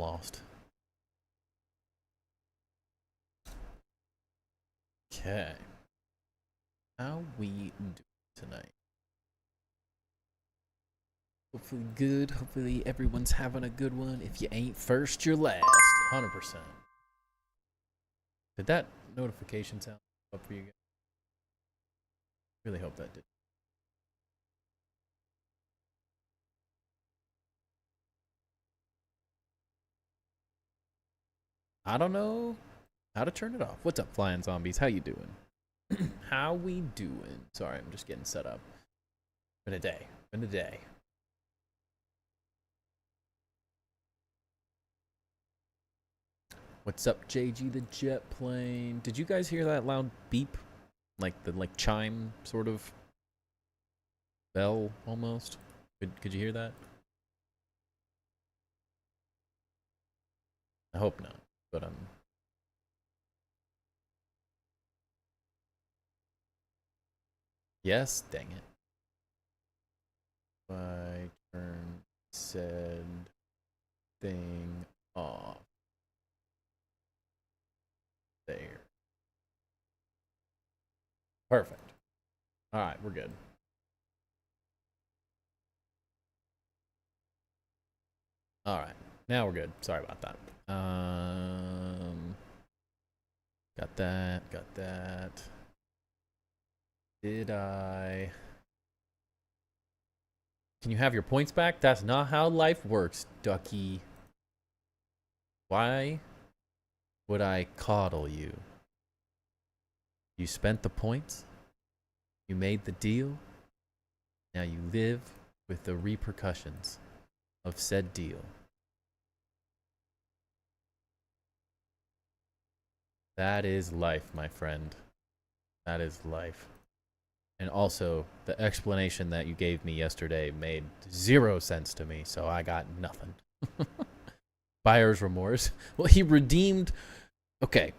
lost. Okay. How we do tonight? Hopefully good. Hopefully everyone's having a good one. If you ain't first, you're last. 100%. Did that notification sound up for you guys? Really hope that did. I don't know how to turn it off. What's up, flying zombies? How you doing? How we doing? Sorry, I'm just getting set up. Been a day. Been a day. What's up, JG the jet plane? Did you guys hear that loud beep? Like the chime sort of bell almost? Could you hear that? I hope not, but yes, dang it. If I turn said thing off. There. Perfect. Alright, we're good. Alright, now we're good. Sorry about that. Got that. Did I... Can you have your points back? That's not how life works, ducky. Why would I coddle you? You spent the points. You made the deal. Now you live with the repercussions of said deal. That is life, my friend. That is life. And also, the explanation that you gave me yesterday made 0 sense to me, so I got nothing. Buyer's remorse. Well, he redeemed... Okay,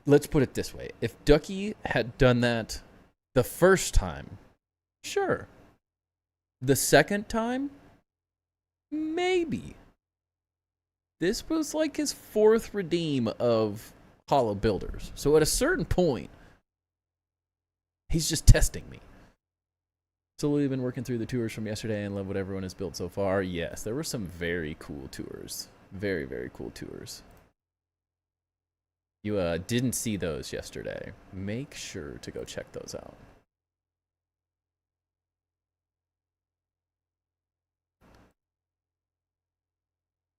let's put it this way. If Ducky had done that the first time, sure. The second time, maybe. This was like his 4th redeem of Hollow Builders. So at a certain point, he's just testing me. Slowly been working through the tours from yesterday and love what everyone has built so far. Yes, there were some very cool tours. Very, very cool tours. You didn't see those yesterday. Make sure to go check those out.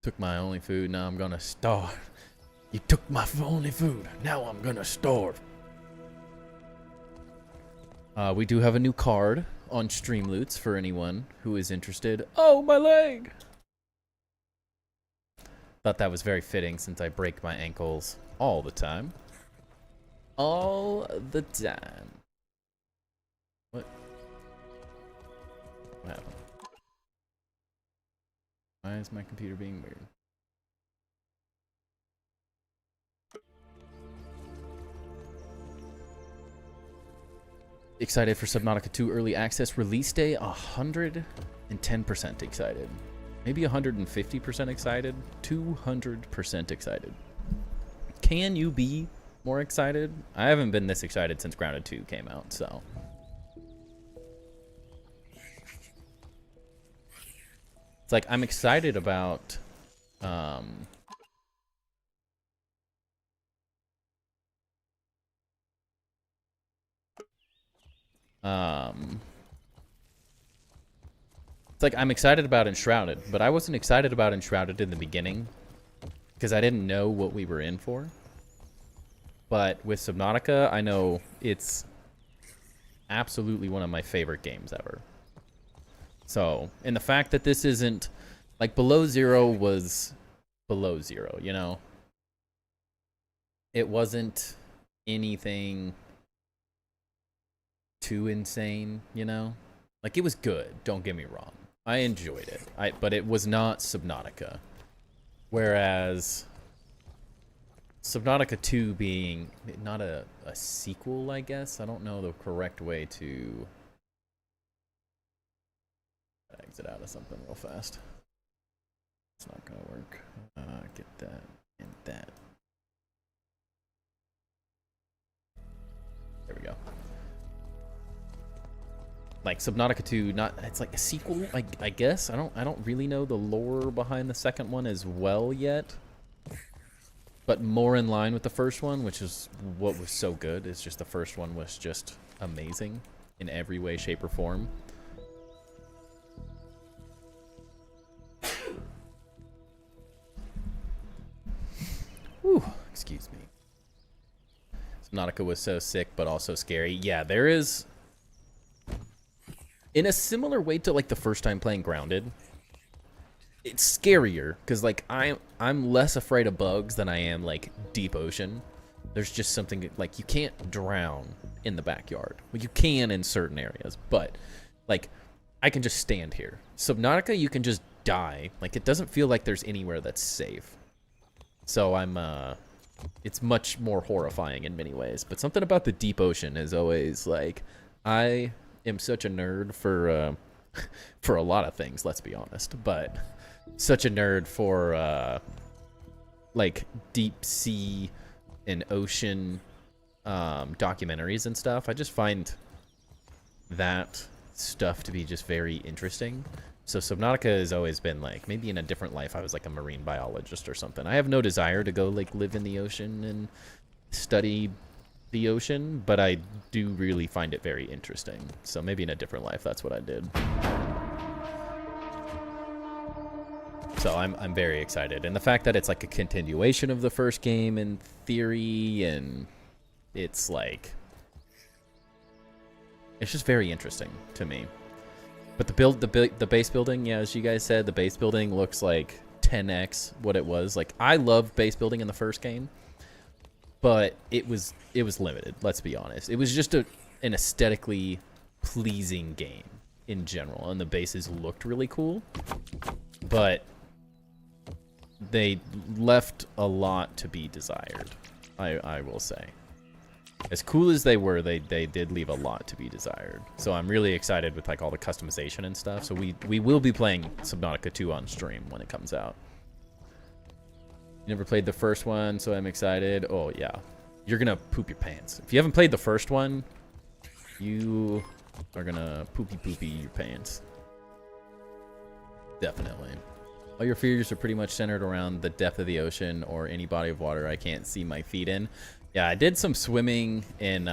Took my only food, now I'm gonna starve. You took my only food, now I'm gonna starve. We do have a new card on Streamloots for anyone who is interested. Oh, my leg! Thought that was very fitting since I break my ankles all the time. All the time. What? What happened? Why is my computer being weird? Excited for Subnautica 2 early access release day? 110% excited. Maybe 150% excited. 200% excited. Can you be more excited? I haven't been this excited since Grounded 2 came out, so. It's like I'm excited about it's like I'm excited about Enshrouded, but I wasn't excited about Enshrouded in the beginning because I didn't know what we were in for. But with Subnautica, I know it's absolutely one of my favorite games ever. So, and the fact that this isn't, like, Below Zero was Below Zero, you know? It wasn't anything too insane, you know? Like, it was good, don't get me wrong. I enjoyed it, but it was not Subnautica. Whereas Subnautica 2 being not a sequel, I guess? I don't know the correct way to exit out of something real fast. It's not gonna work. Get that and that. There we go. Like Subnautica 2, it's like a sequel, I guess. I don't really know the lore behind the second one as well yet. But more in line with the first one, which is what was so good. Is just the first one was just amazing in every way, shape, or form. Whew, excuse me. Subnautica was so sick, but also scary. Yeah, there is... In a similar way to, like, the first time playing Grounded, it's scarier, because, like, I'm less afraid of bugs than I am, like, deep ocean. There's just something, like, you can't drown in the backyard. Well, you can in certain areas, but, like, I can just stand here. Subnautica, you can just die. Like, it doesn't feel like there's anywhere that's safe. So it's much more horrifying in many ways. But something about the deep ocean is always, like, I am such a nerd for for a lot of things, let's be honest. But such a nerd for, like, deep sea and ocean documentaries and stuff. I just find that stuff to be just very interesting. So Subnautica has always been like, maybe in a different life I was like a marine biologist or something. I have no desire to go like live in the ocean and study the ocean, but I do really find it very interesting. So maybe in a different life that's what I did. So I'm very excited. And the fact that it's like a continuation of the first game in theory, and it's like, it's just very interesting to me. But the base building, yeah, as you guys said, the base building looks like 10x what it was. Like, I loved base building in the first game, but it was limited, let's be honest. It was just an aesthetically pleasing game in general, and the bases looked really cool, but they left a lot to be desired, I will say. As cool as they were, they did leave a lot to be desired. So I'm really excited with like all the customization and stuff. So we will be playing Subnautica 2 on stream when it comes out. You never played the first one, so I'm excited. Oh yeah, you're gonna poop your pants. If you haven't played the first one, you are gonna poopy your pants. Definitely. All your fears are pretty much centered around the depth of the ocean or any body of water I can't see my feet in. Yeah, I did some swimming in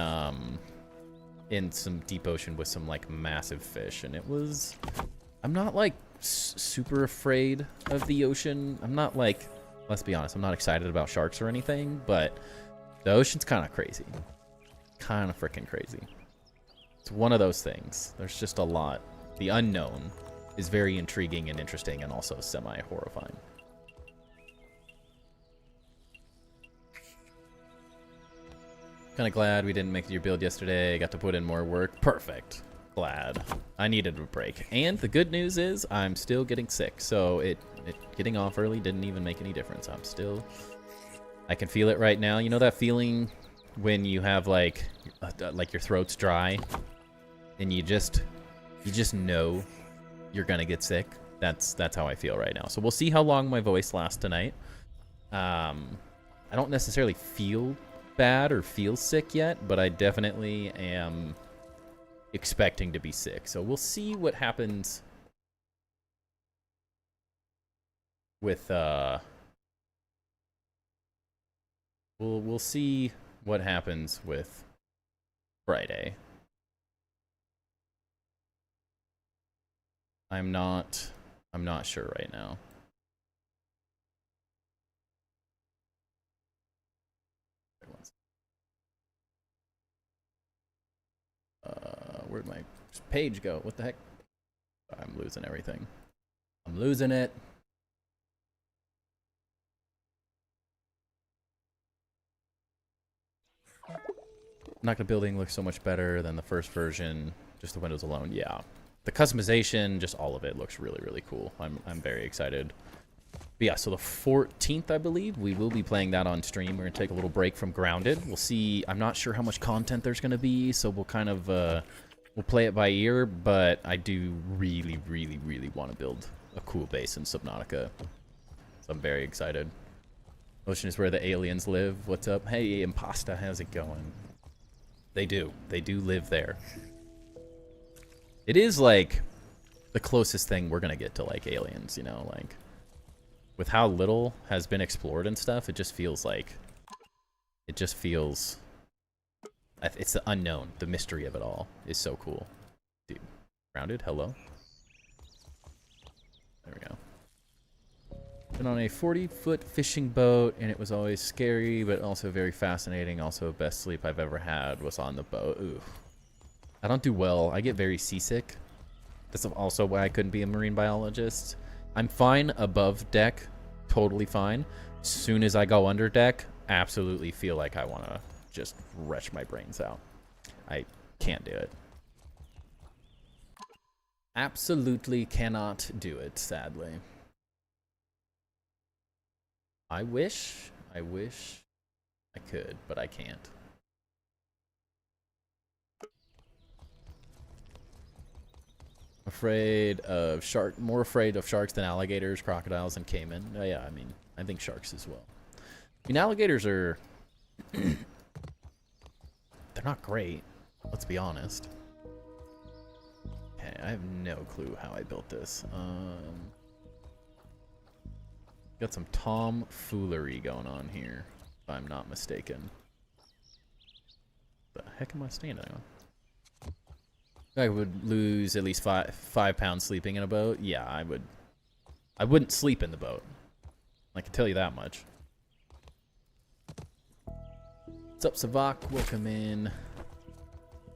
some deep ocean with some like massive fish, and it was, I'm not like super afraid of the ocean. I'm not like, let's be honest, I'm not excited about sharks or anything, but the ocean's kind of crazy. Kind of freaking crazy. It's one of those things. There's just a lot. The unknown is very intriguing and interesting, and also semi-horrifying. Kind of glad we didn't make your build yesterday. Got to put in more work. Perfect. Glad. I needed a break. And the good news is I'm still getting sick. So it getting off early didn't even make any difference. I can feel it right now. You know that feeling when you have like your throat's dry and you just know you're gonna get sick? That's how I feel right now. So we'll see how long my voice lasts tonight. I don't necessarily feel bad or feel sick yet, but I definitely am expecting to be sick. So we'll see what happens with we'll see what happens with Friday. I'm not sure right now. Where'd my page go? What the heck? I'm losing everything. I'm losing it. Nocta building looks so much better than the first version. Just the windows alone, yeah. The customization, just all of it looks really, really cool. I'm very excited. But yeah, so the 14th, I believe, we will be playing that on stream. We're gonna take a little break from Grounded. We'll see. I'm not sure how much content there's gonna be, so we'll kind of we'll play it by ear. But I do really, really, really want to build a cool base in Subnautica. I'm very excited. Ocean is where the aliens live. What's up? Hey, Impasta, how's it going? They do. They do live there. It is, like, the closest thing we're gonna get to, like, aliens, you know? Like, with how little has been explored and stuff, it just feels like... It just feels... It's the unknown. The mystery of it all is so cool. Dude. Grounded? Hello? There we go. Been on a 40-foot fishing boat, and it was always scary, but also very fascinating. Also, best sleep I've ever had was on the boat. Ooh. I don't do well. I get very seasick. That's also why I couldn't be a marine biologist. I'm fine above deck. Totally fine. As soon as I go under deck, absolutely feel like I want to just wrench my brains out. I can't do it. Absolutely cannot do it, sadly. I wish I could, but I can't. More afraid of sharks than alligators, crocodiles, and caiman. Oh yeah, I mean, I think sharks as well. I mean, alligators are... they're not great, let's be honest. Okay, I have no clue how I built this. Got some tomfoolery going on here, if I'm not mistaken. The heck am I standing on? I would lose at least 5 pounds sleeping in a boat. Yeah, I would. I wouldn't sleep in the boat. I can tell you that much. What's up, Savak? Welcome in.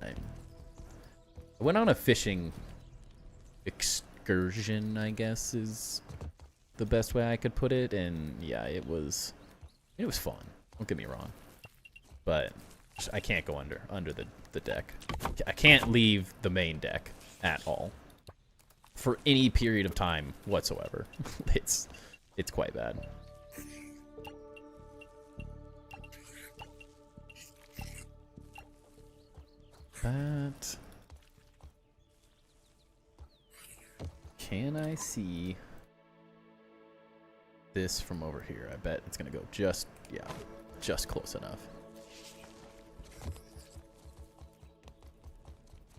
I went on a fishing excursion, I guess is the best way I could put it, and yeah, it was fun. Don't get me wrong, but I can't go under the deck. I can't leave the main deck at all for any period of time whatsoever. It's quite bad. But can I see this from over here? I bet it's gonna go just close enough.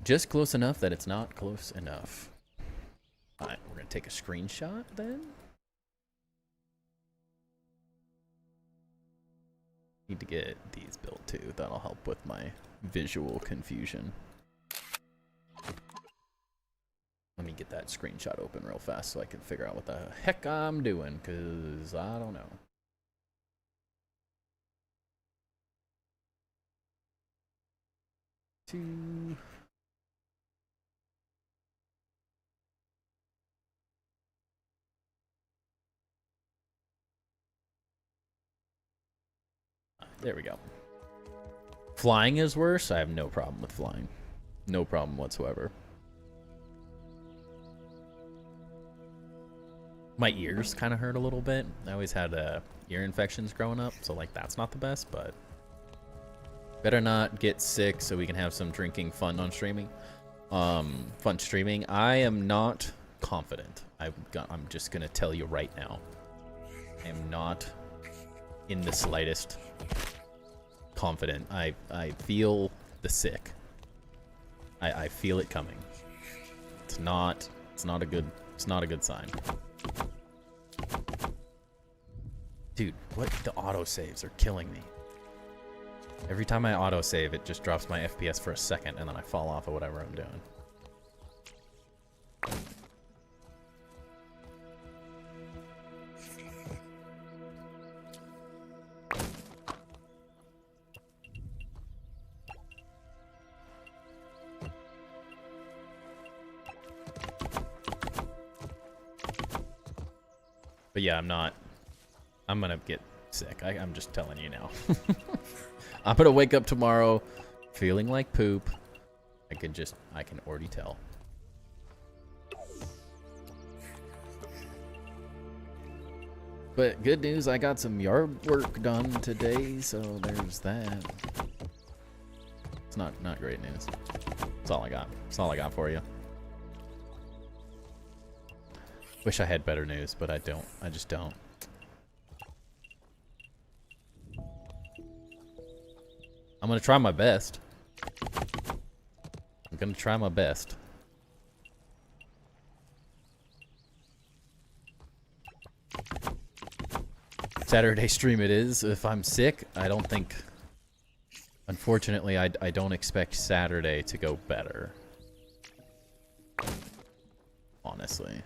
Just close enough that it's not close enough. Alright, we're gonna take a screenshot then. Need to get these built too. That'll help with my visual confusion. Let me get that screenshot open real fast so I can figure out what the heck I'm doing, because I don't know. There we go. Flying is worse. I have no problem with flying. No problem whatsoever. My ears kind of hurt a little bit. I always had ear infections growing up, so like that's not the best, but better not get sick so we can have some drinking fun on streaming. Fun streaming. I am not confident. I'm just gonna tell you right now. I am not in the slightest confident. I feel the sick. I feel it coming. It's not a good sign. Dude, what? The autosaves are killing me. Every time I autosave, it just drops my FPS for a second, and then I fall off of whatever I'm doing. But yeah, I'm gonna get sick. I'm just telling you now. I'm gonna wake up tomorrow feeling like poop. I can already tell. But good news, I got some yard work done today, so there's that. It's not great news. That's all I got. That's all I got for you. Wish I had better news, but I don't. I just don't. I'm gonna try my best. I'm gonna try my best. Saturday stream it is. If I'm sick, I don't think... Unfortunately, I don't expect Saturday to go better. Honestly.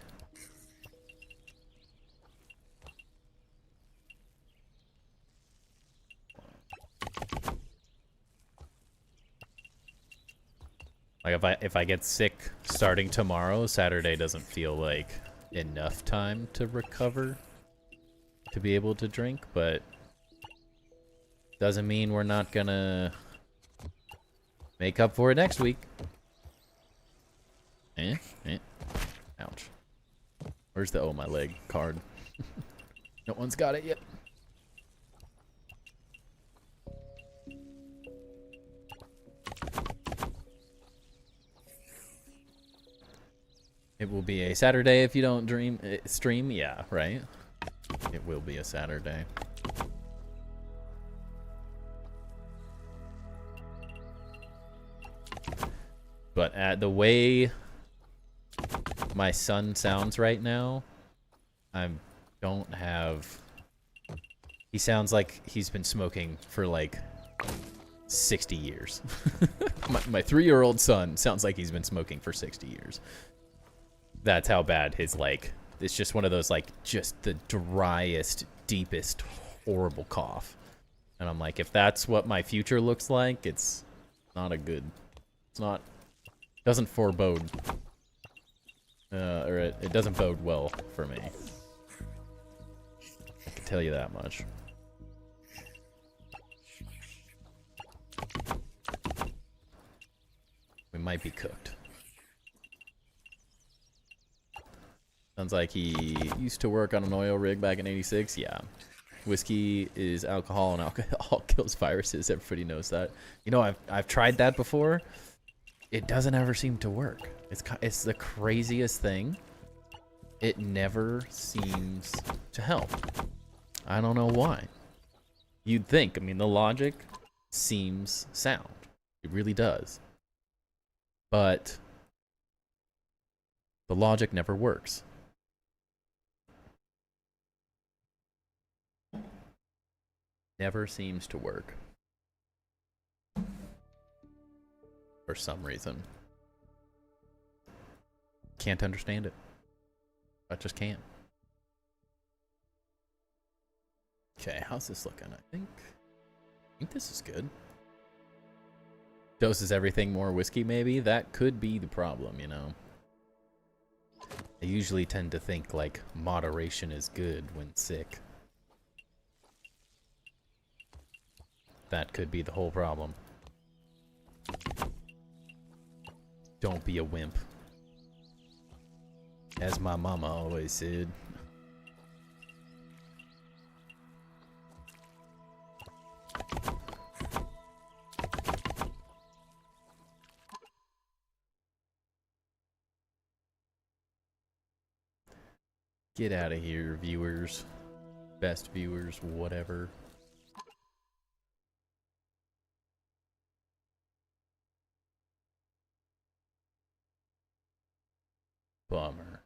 Like if I get sick starting tomorrow, Saturday doesn't feel like enough time to recover to be able to drink, but doesn't mean we're not gonna make up for it next week. Ouch. Where's the oh my leg card? No one's got it yet. It will be a Saturday if you don't stream. Yeah, right? It will be a Saturday. But at the way my son sounds right now, I don't have... He sounds like he's been smoking for like 60 years. my 3-year-old son sounds like he's been smoking for 60 years. That's how bad his, like, it's just one of those, like, just the driest, deepest, horrible cough. And I'm like, if that's what my future looks like, it's not a good, it's not, doesn't forebode, or it doesn't bode well for me. I can tell you that much. We might be cooked. Sounds like he used to work on an oil rig back in '86. Yeah. Whiskey is alcohol, and alcohol kills viruses. Everybody knows that. You know, I've tried that before. It doesn't ever seem to work. It's the craziest thing. It never seems to help. I don't know why. You'd think. I mean, the logic seems sound. It really does. But the logic never works. Never seems to work. For some reason. Can't understand it. I just can't. Okay, how's this looking? I think this is good. Doses everything more whiskey, maybe? That could be the problem, you know. I usually tend to think, like, moderation is good when sick. That could be the whole problem. Don't be a wimp. As my mama always said. Get out of here, viewers. Best viewers, whatever. Bummer.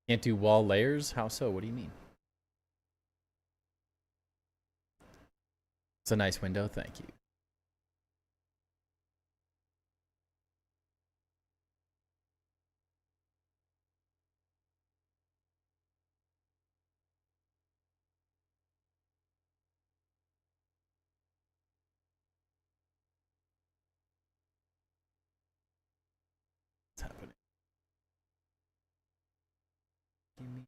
Can't do wall layers? How so? What do you mean? It's a nice window, thank you. What's happening? Give me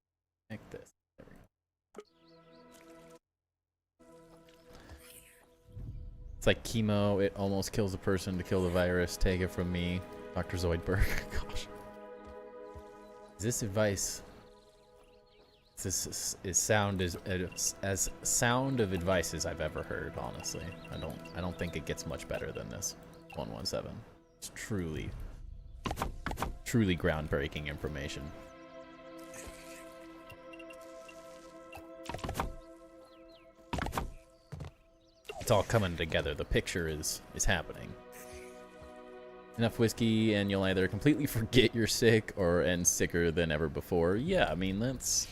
like this. There we go. It's like chemo. It almost kills a person to kill the virus. Take it from me, Dr. Zoidberg. Gosh. Is this advice? This is sound as sound of advice as I've ever heard. Honestly, I don't think it gets much better than this 117. It's truly groundbreaking information. It's all coming together. The picture is happening. Enough whiskey and you'll either completely forget you're sick or end sicker than ever before. Yeah, I mean, that's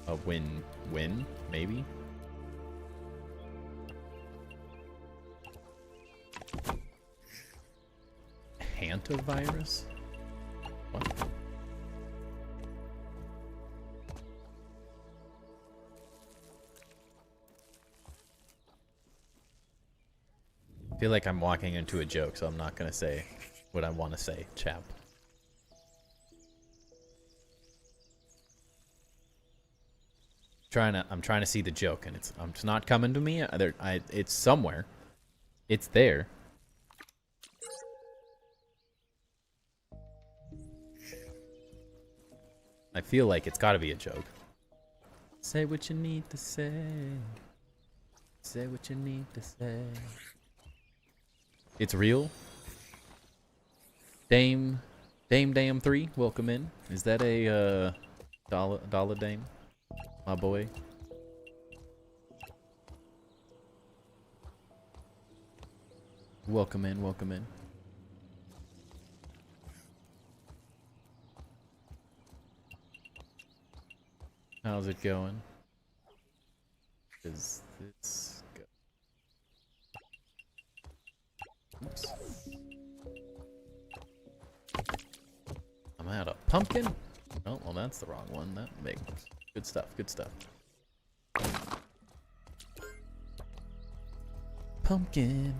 a win-win, maybe. Hantavirus? What? I feel like I'm walking into a joke, so I'm not gonna say what I want to say, chap. I'm trying to see the joke, and it's not coming to me. It's somewhere. It's there. I feel like it's got to be a joke. Say what you need to say. Say what you need to say. It's real. Dame 3, welcome in. Is that a dollar Dame? My boy. Welcome in, welcome in. How's it going? Is this good? Oops. I'm out of pumpkin? Oh, well, that's the wrong one. That makes good stuff, good stuff. Pumpkin.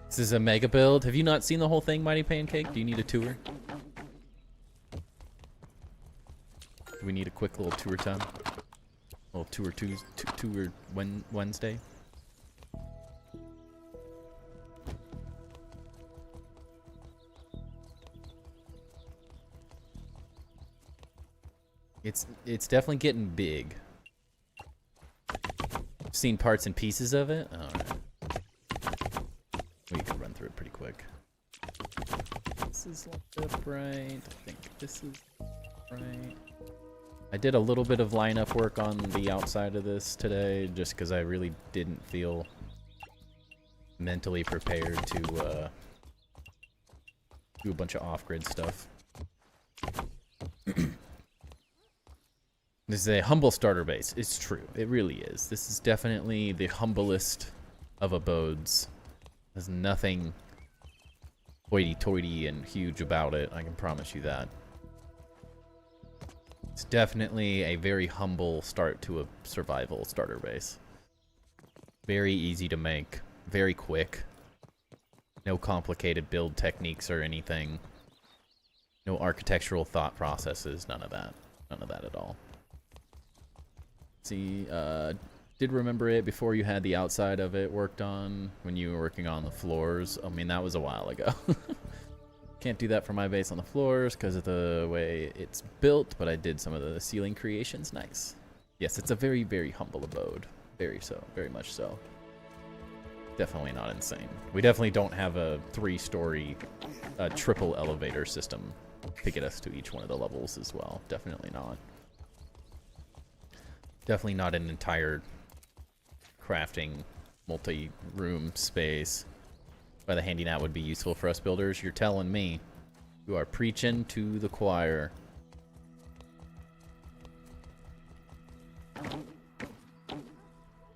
This is a mega build. Have you not seen the whole thing, Mighty Pancake? Do you need a tour? Do we need a quick little tour time? A little tour Wednesday? It's definitely getting big. I've seen parts and pieces of it. Alright. We can run through it pretty quick. This is left right. I think this is right. I did a little bit of lineup work on the outside of this today, just because I really didn't feel mentally prepared to do a bunch of off-grid stuff. This is a humble starter base. It's true. It really is. This is definitely the humblest of abodes. There's nothing hoity-toity and huge about it. I can promise you that. It's definitely a very humble start to a survival starter base. Very easy to make. Very quick. No complicated build techniques or anything. No architectural thought processes. None of that. None of that at all. See, did remember it before you had the outside of it worked on, when you were working on the floors. I mean, that was a while ago. Can't do that for my base on the floors because of the way it's built, but I did some of the ceiling creations. Nice. Yes, it's a very, very humble abode. Very so. Very much so. Definitely not insane. We definitely don't have a 3-story triple elevator system to get us to each one of the levels as well. Definitely not. Definitely not an entire crafting multi-room space. By the handing out would be useful for us builders. You're telling me. You are preaching to the choir.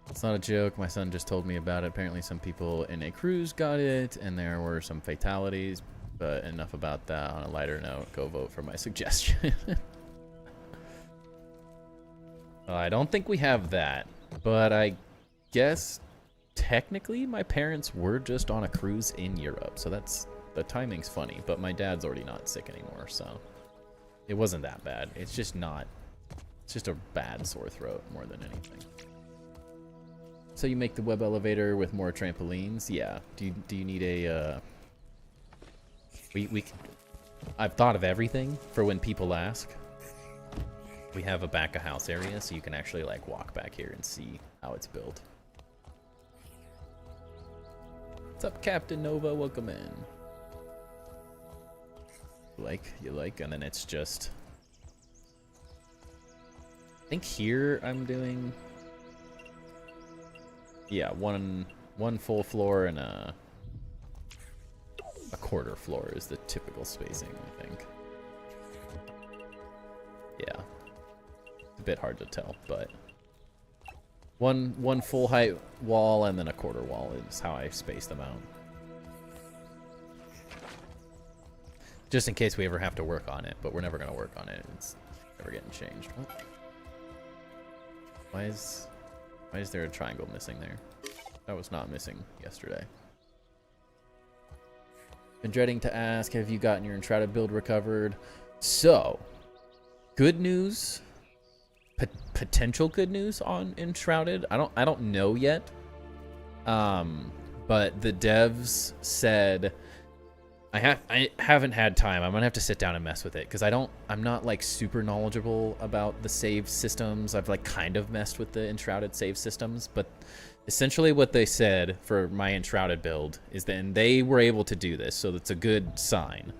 It's not a joke. My son just told me about it. Apparently some people in a cruise got it, and there were some fatalities. But enough about that. On a lighter note, go vote for my suggestion. I don't think we have that, but I guess technically my parents were just on a cruise in Europe, so that's, the timing's funny, but my dad's already not sick anymore, so it wasn't that bad. It's just not, it's just a bad sore throat more than anything. So you make the web elevator with more trampolines? Yeah. Do you need a I've thought of everything for when people ask. We have a back of house area, so you can actually like walk back here and see how it's built. What's up, Captain Nova? Welcome in. You like, and then it's just think here I'm doing, yeah, one full floor and a quarter floor is the typical spacing, I think. Yeah, it's a bit hard to tell, but one full height wall and then a quarter wall is how I space them out. Just in case we ever have to work on it, but we're never gonna work on it. It's never getting changed. Oh. Why is there a triangle missing there? That was not missing yesterday. Been dreading to ask, have you gotten your Enshrouded build recovered? So, good news, potential good news on Enshrouded. I don't know yet. But the devs said I haven't had time. I'm gonna have to sit down and mess with it because I'm not like super knowledgeable about the save systems. I've like kind of messed with the Enshrouded save systems, but essentially what they said for my Enshrouded build is then they were able to do this, so that's a good sign.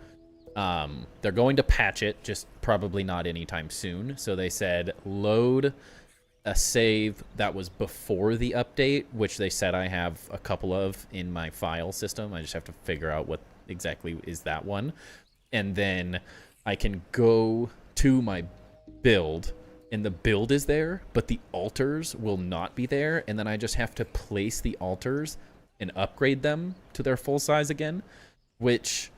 They're going to patch it, just probably not anytime soon. So they said load a save that was before the update, which they said I have a couple of in my file system. I just have to figure out what exactly is that one, and then I can go to my build and the build is there, but the altars will not be there, and then I just have to place the altars and upgrade them to their full size again, which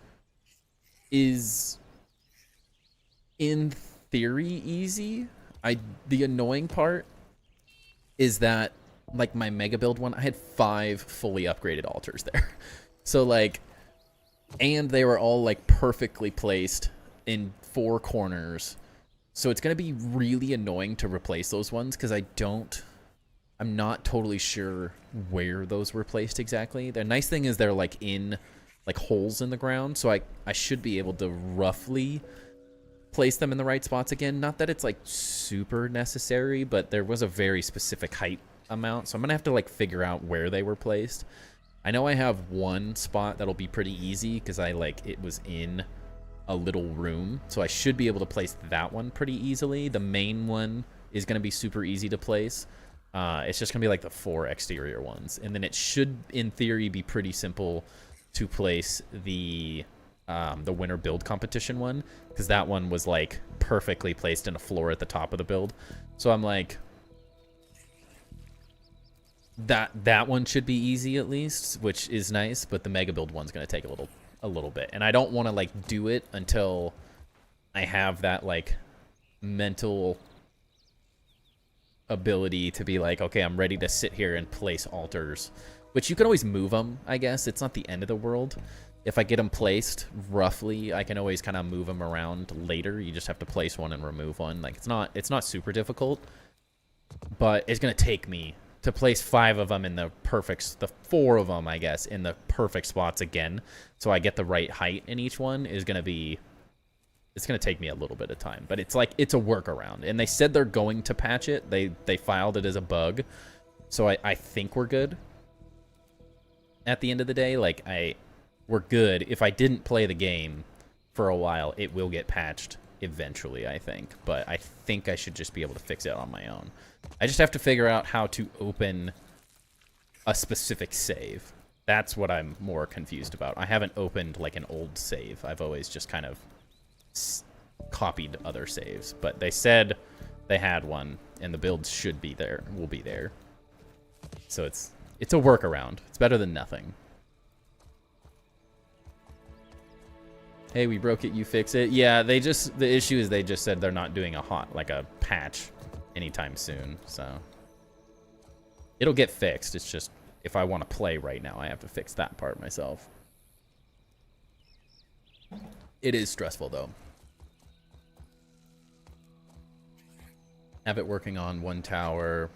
is in theory easy. The annoying part is that like my mega build one, I had 5 fully upgraded altars there. So like, and they were all like perfectly placed in 4 corners. So it's going to be really annoying to replace those ones because I'm not totally sure where those were placed exactly. The nice thing is they're like in like holes in the ground, so I should be able to roughly place them in the right spots again. Not that it's like super necessary, but there was a very specific height amount, so I'm gonna have to like figure out where they were placed. I know I have one spot that'll be pretty easy because it was in a little room, so I should be able to place that one pretty easily. The main one is gonna be super easy to place. It's just gonna be like the 4 exterior ones, and then it should in theory be pretty simple to place the winter build competition one, because that one was like perfectly placed in a floor at the top of the build. So I'm like, that one should be easy at least, which is nice, but the mega build one's going to take a little bit, and I don't want to like do it until I have that like mental ability to be like, okay, I'm ready to sit here and place altars, which you can always move them, I guess. It's not the end of the world. If I get them placed roughly, I can always kind of move them around later. You just have to place one and remove one. Like it's not super difficult, but it's going to take me to place 5 of them in the 4 of them, I guess, in the perfect spots again, so I get the right height in each one is going to be, it's going to take me a little bit of time, but it's like, it's a workaround, and they said they're going to patch it. They filed it as a bug, so I think we're good. At the end of the day, like, we're good. If I didn't play the game for a while, it will get patched eventually, I think, but I think I should just be able to fix it on my own. I just have to figure out how to open a specific save. That's what I'm more confused about. I haven't opened like an old save. I've always just kind of copied other saves, but they said they had one, and the build should be there, will be there. So it's a workaround. It's better than nothing. Hey, we broke it, you fix it. Yeah, the issue is they just said they're not doing a patch anytime soon, so it'll get fixed. It's just if I want to play right now, I have to fix that part myself. It is stressful though. Have it working on one tower,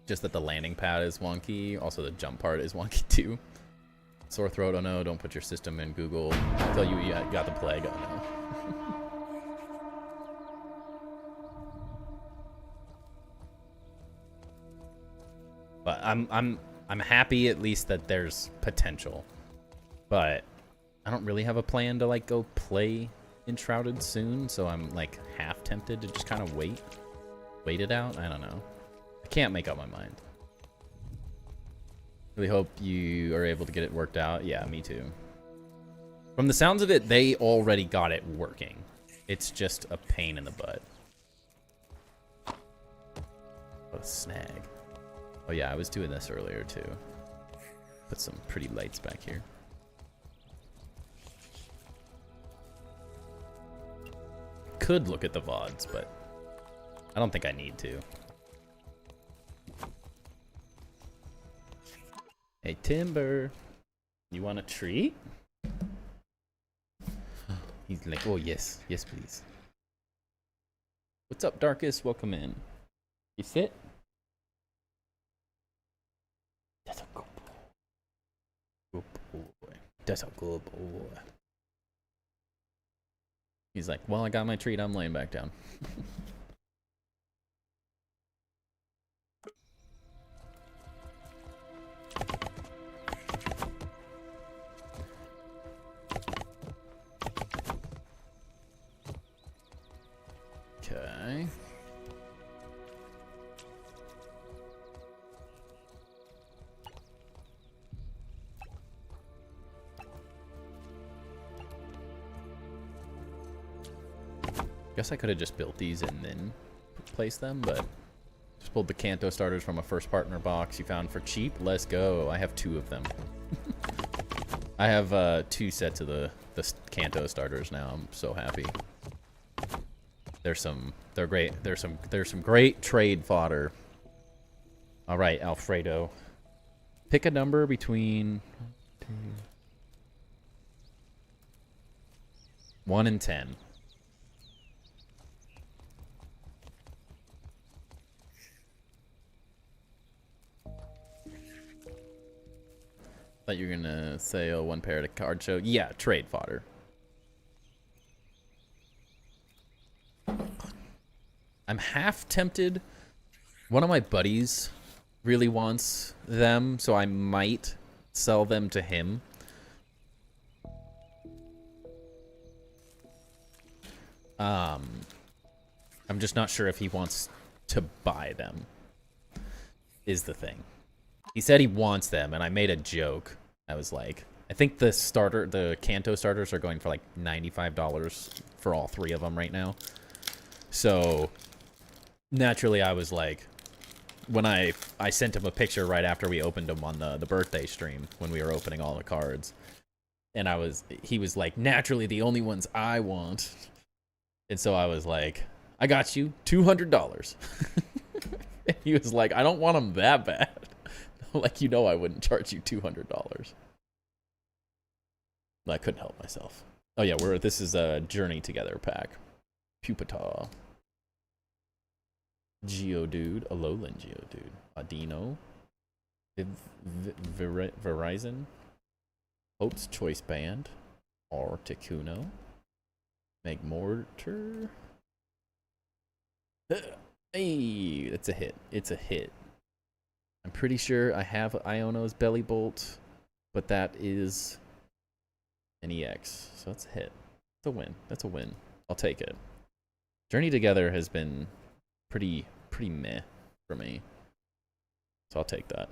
just that the landing pad is wonky. Also the jump part is wonky too. Sore throat, oh no, don't put your system in Google. Tell you got the plague, oh no. But I'm happy at least that there's potential. But I don't really have a plan to like go play Enshrouded soon, so I'm like half tempted to just kind of wait. wait it out? I don't know. I can't make up my mind. Really hope you are able to get it worked out. Yeah, me too. From the sounds of it, they already got it working. It's just a pain in the butt. What a snag. Oh yeah, I was doing this earlier too. Put some pretty lights back here. Could look at the VODs, but I don't think I need to. Hey, Timber. You want a treat? He's like, oh, yes. Yes, please. What's up, Darkest? Welcome in. You sit? That's a good boy. Good boy. That's a good boy. He's like, well, I got my treat. I'm laying back down. Okay. Guess I could have just built these and then placed them, but just pulled the Kanto starters from a first partner box you found for cheap. Let's go. I have 2 of them. I have 2 sets of the Kanto starters now. I'm so happy. They're great. There's some great trade fodder. All right, Alfredo. Pick a number between 1 and 10. Thought you were gonna say, oh, 1 pair at a card show. Yeah, trade fodder. I'm half tempted. One of my buddies really wants them, so I might sell them to him. I'm just not sure if he wants to buy them, is the thing. He said he wants them, and I made a joke. I was like, I think the Kanto starters are going for like $95 for all 3 of them right now. So naturally I was like, when I sent him a picture right after we opened them on the birthday stream when we were opening all the cards. And he was like, naturally the only ones I want. And so I was like, I got you $200. And he was like, I don't want them that bad. Like, you know, I wouldn't charge you $200. I couldn't help myself. Oh yeah, this is a Journey Together pack. Pupitar. Geodude, Alolan Geodude. Adino. Verizon. Hope's Choice Band. Articuno. Magmortar. Hey, that's a hit. It's a hit. I'm pretty sure I have Iono's Belly Bolt, but that is an EX, so that's a hit. That's a win. That's a win. I'll take it. Journey Together has been pretty meh for me, so I'll take that.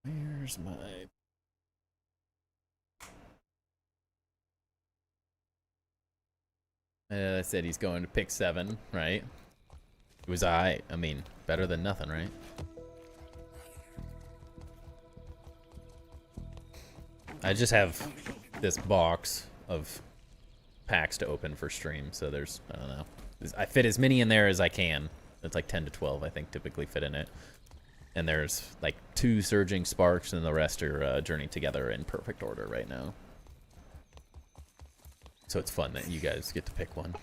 Where's my... I said he's going to pick 7, right? It was I mean, better than nothing, right? I just have this box of packs to open for stream, so there's, I don't know. I fit as many in there as I can. It's like 10 to 12, I think, typically fit in it. And there's like 2 Surging Sparks, and the rest are Journey Together in perfect order right now. So it's fun that you guys get to pick one.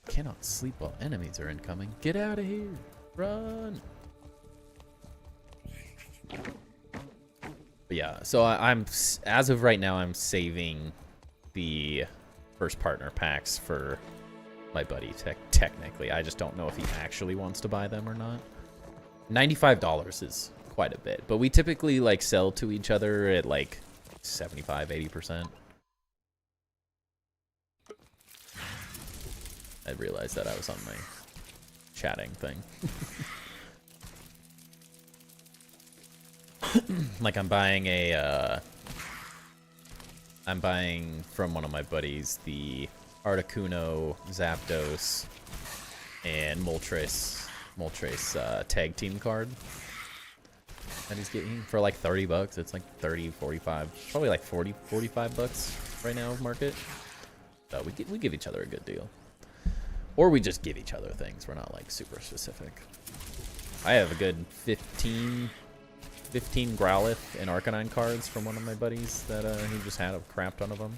Cannot sleep while enemies are incoming. Get out of here. Run. But yeah, so I'm as of right now, I'm saving the first partner packs for my buddy. Technically, I just don't know if he actually wants to buy them or not. $95 is quite a bit, but we typically like sell to each other at like 75-80%. I realized that I was on my chatting thing. Like I'm buying from one of my buddies the Articuno, Zapdos, and Moltres tag team card that he's getting for like 30 bucks. It's like 30, 45, probably like 40, 45 bucks right now market. So we give each other a good deal. Or we just give each other things. We're not like super specific. I have a good 15 Growlithe and Arcanine cards from one of my buddies that he just had a crap ton of them.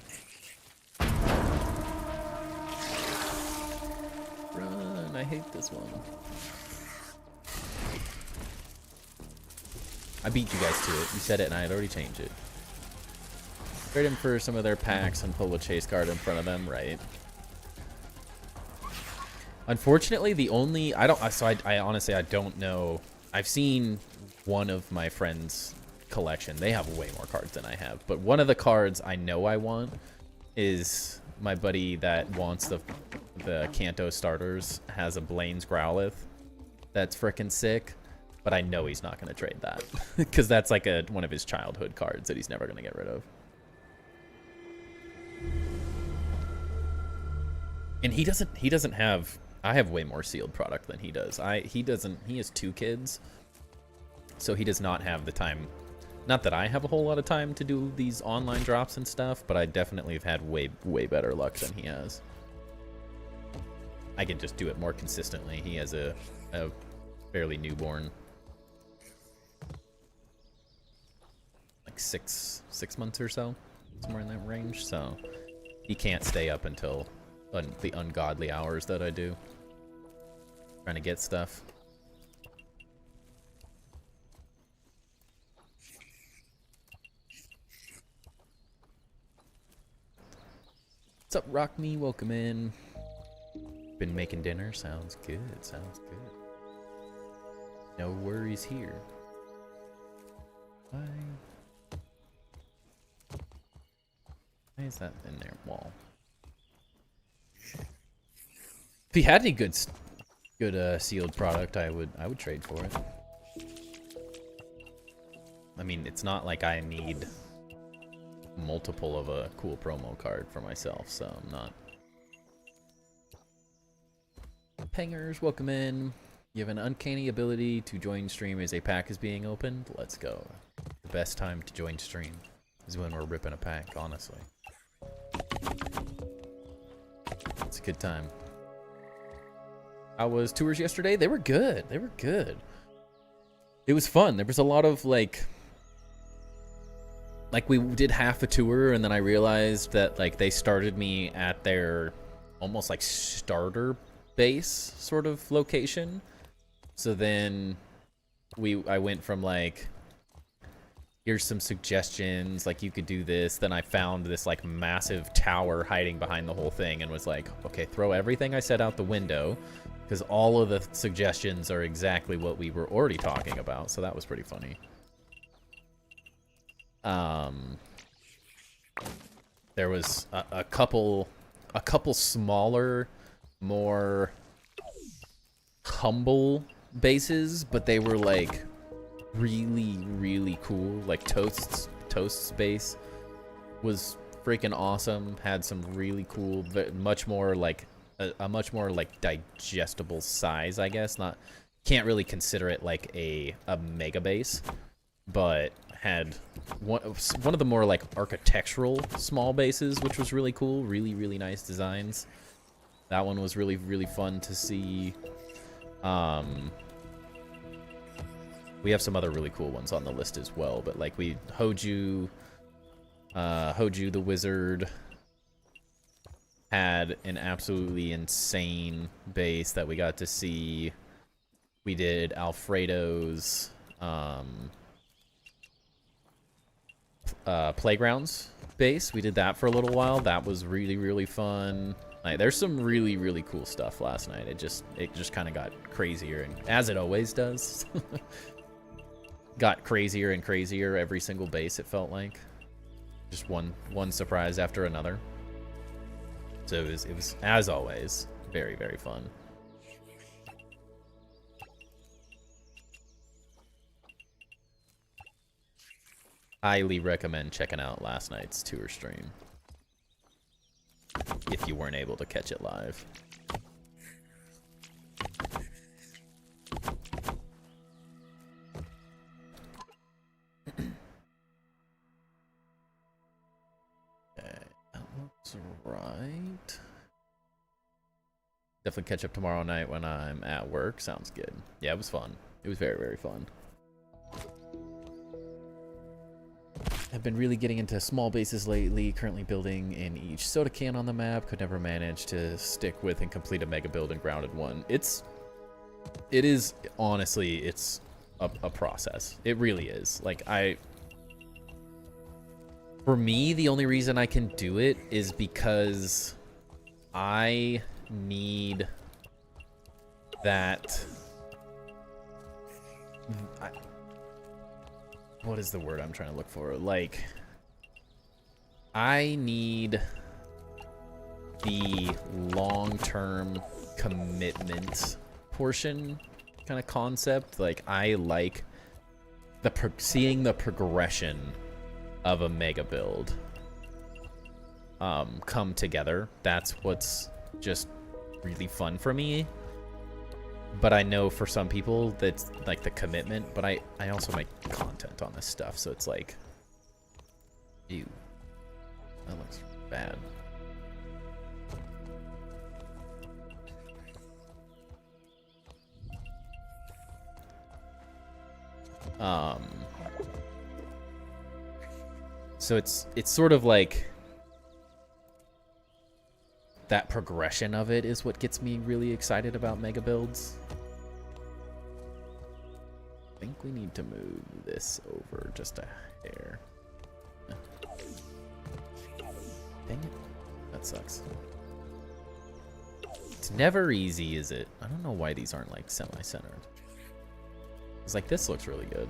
Run, I hate this one. I beat you guys to it. You said it and I had already changed it. Trade him for some of their packs and pull a chase card in front of them, right? Unfortunately, the only I honestly I don't know. I've seen one of my friends' collection. They have way more cards than I have, but one of the cards I know I want is my buddy that wants the Kanto starters has a Blaine's Growlithe. That's frickin' sick, but I know he's not gonna trade that because that's like one of his childhood cards that he's never gonna get rid of. And he doesn't have. I have way more sealed product than he does. He has 2 kids, so he does not have the time. Not that I have a whole lot of time to do these online drops and stuff, but I definitely have had way better luck than he has. I can just do it more consistently. He has a fairly newborn, like six months or so, somewhere in that range. So he can't stay up until the ungodly hours that I do, trying to get stuff. What's up, Rock Me? Welcome in. Been making dinner. Sounds good. Sounds good. No worries here. Why is that in their wall? If he had any good sealed product, I would trade for it. I mean, it's not like I need multiple of a cool promo card for myself, so I'm not. Pengers, welcome in. You have an uncanny ability to join stream as a pack is being opened. Let's go. The best time to join stream is when we're ripping a pack, honestly. It's a good time. How was tours yesterday? They were good. They were good. It was fun. There was a lot of like we did half a tour and then I realized that like they started me at their almost like starter base sort of location. So then I went from like, here's some suggestions, like you could do this. Then I found this like massive tower hiding behind the whole thing and was like, okay, throw everything I said out the window because all of the suggestions are exactly what we were already talking about. So that was pretty funny. There was a couple smaller, more humble bases, but they were like really cool. Like Toast's base was freaking awesome. Had some really cool, much more like a much more like digestible size, I guess. Can't really consider it like a mega base, but had one of the more like architectural small bases, which was really cool. Really nice designs. That one was really fun to see. We have some other really cool ones on the list as well, but like Hoju the Wizard had an absolutely insane base that we got to see. We did Alfredo's Playgrounds base. We did that for a little while. That was really fun. Like, there's some really cool stuff last night. It just kind of got crazier, and as it always does. Got crazier and crazier every single base, it felt like. Just one surprise after another. So it was as always Very, very fun. Highly recommend checking out last night's tour stream if you weren't able to catch it live. Okay, that looks right. Definitely catch up tomorrow night when I'm at work. Sounds good. Yeah, it was fun. It was very, very fun. I've been really getting into small bases lately, currently building in each soda can on the map. Could never manage to stick with and complete a mega build in Grounded 1. It is, honestly, it's a process. It really is. Like, for me, the only reason I can do it is because I need that... what is the word I'm trying to look for? Like, I need the long-term commitment portion kind of concept. Like, I like seeing the progression of a mega build come together. That's what's just really fun for me. But I know for some people that's like the commitment, but I also make content on this stuff, so it's like, ew, that looks bad. So it's sort of like that progression of it is what gets me really excited about mega builds. I think we need to move this over just a hair. Dang it. That sucks. It's never easy, is it? I don't know why these aren't like semi-centered. It's like this looks really good.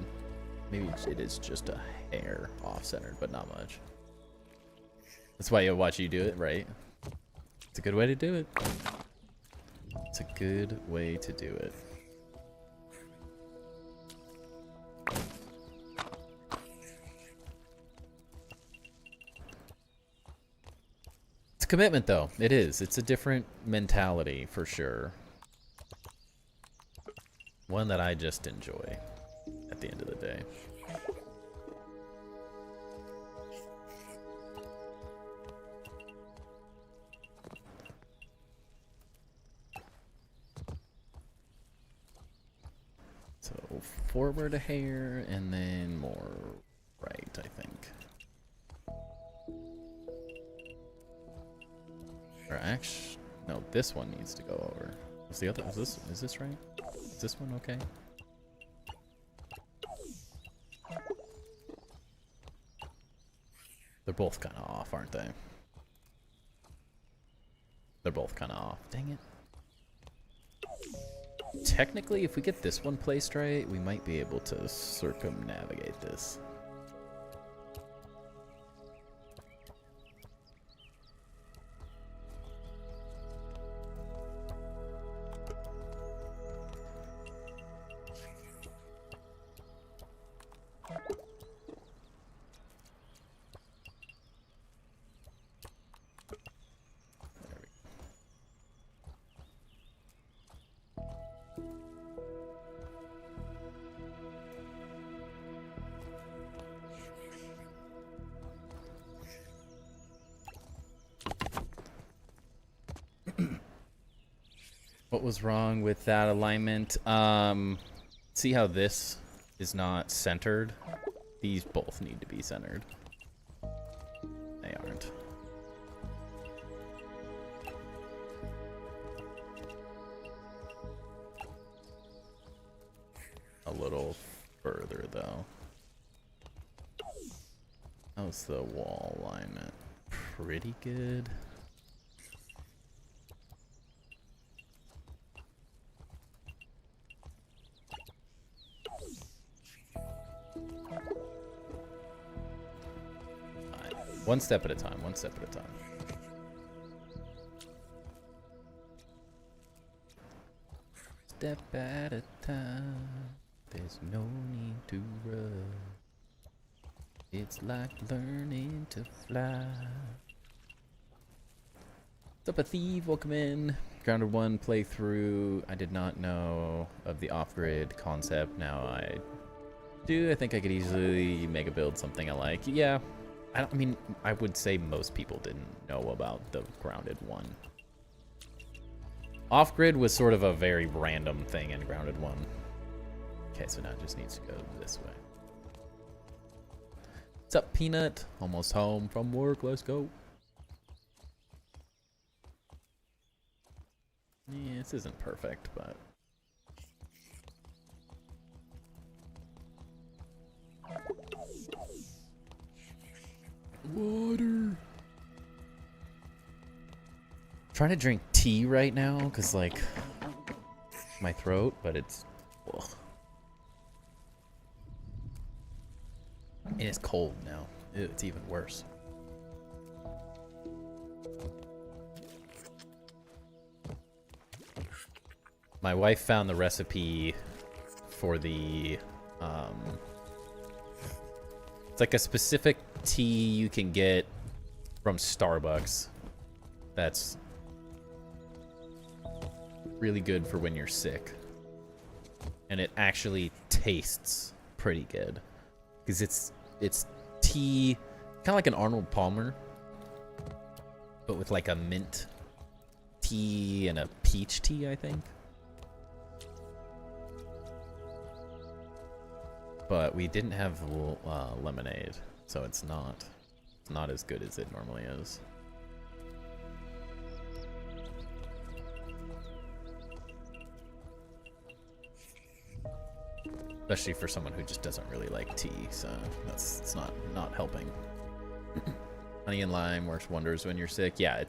Maybe it is just a hair off-centered, but not much. That's why I watch you do it, right? It's a good way to do it. It's a good way to do it. It's a commitment, though. It is. It's a different mentality, for sure. One that I just enjoy at the end of the day. So forward a hair and then more right, I think. Or actually, no, this one needs to go over. What's the other? Is this right? Is this one okay? They're both kind of off, aren't they? They're both kind of off. Dang it. Technically, if we get this one placed right, we might be able to circumnavigate this. What was wrong with that alignment? See how this is not centered? These both need to be centered. They aren't. A little further, though. How's the wall alignment? Pretty good. One step at a time, one step at a time. step at a time. There's no need to rush. It's like learning to fly. What's up, a thief? Welcome in. Grounded 1 playthrough. I did not know of the off-grid concept. Now I do. I think I could easily make a build something I like. Yeah. I mean, I would say most people didn't know about the Grounded 1. Off-grid was sort of a very random thing in Grounded 1. Okay, so now it just needs to go this way. What's up, Peanut? Almost home from work. Let's go. Yeah, this isn't perfect, but... Water. Trying to drink tea right now because, like, my throat, but it's... Ugh. And it's cold now. Ew, it's even worse. My wife found the recipe for the, it's like a specific tea you can get from Starbucks that's really good for when you're sick. And it actually tastes pretty good. Because it's tea, kind of like an Arnold Palmer, but with like a mint tea and a peach tea, I think. But we didn't have lemonade, so it's not as good as it normally is. Especially for someone who just doesn't really like tea, so it's not helping. Honey and lime works wonders when you're sick. Yeah,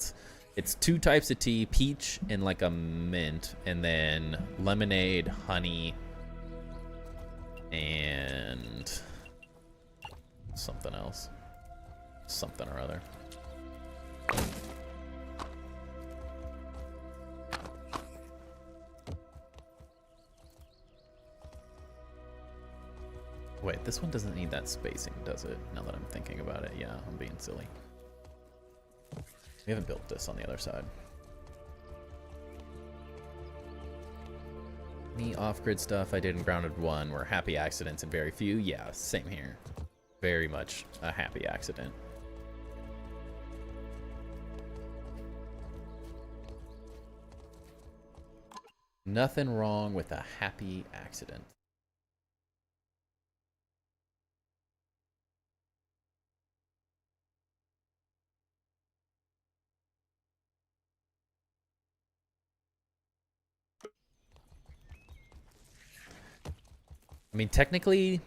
it's 2 types of tea, peach and like a mint, and then lemonade, honey, and something else. Something or other. Wait, this one doesn't need that spacing, does it? Now that I'm thinking about it, yeah, I'm being silly. We haven't built this on the other side. Me off-grid stuff I did in Grounded 1 were happy accidents and very few. Yeah, same here. Very much a happy accident. Nothing wrong with a happy accident. I mean, technically,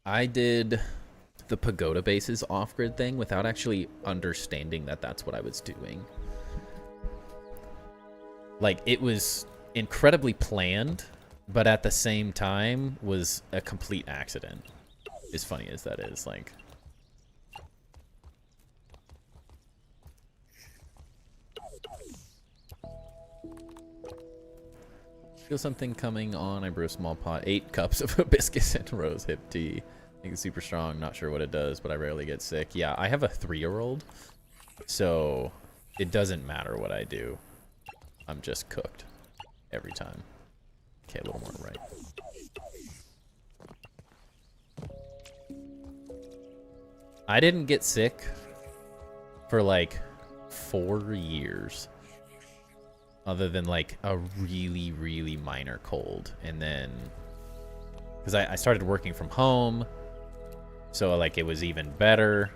I did the pagoda bases off-grid thing without actually understanding that that's what I was doing. Like, it was incredibly planned, but at the same time was a complete accident. As funny as that is, like... Feel something coming on. I brew a small pot. 8 cups of hibiscus and rose hip tea. I think it's super strong. Not sure what it does, but I rarely get sick. Yeah, I have a 3-year-old, so it doesn't matter what I do. I'm just cooked every time. Okay, a little more right. I didn't get sick for like 4 years. Other than like a really, really minor cold. And then, because I started working from home, so like it was even better.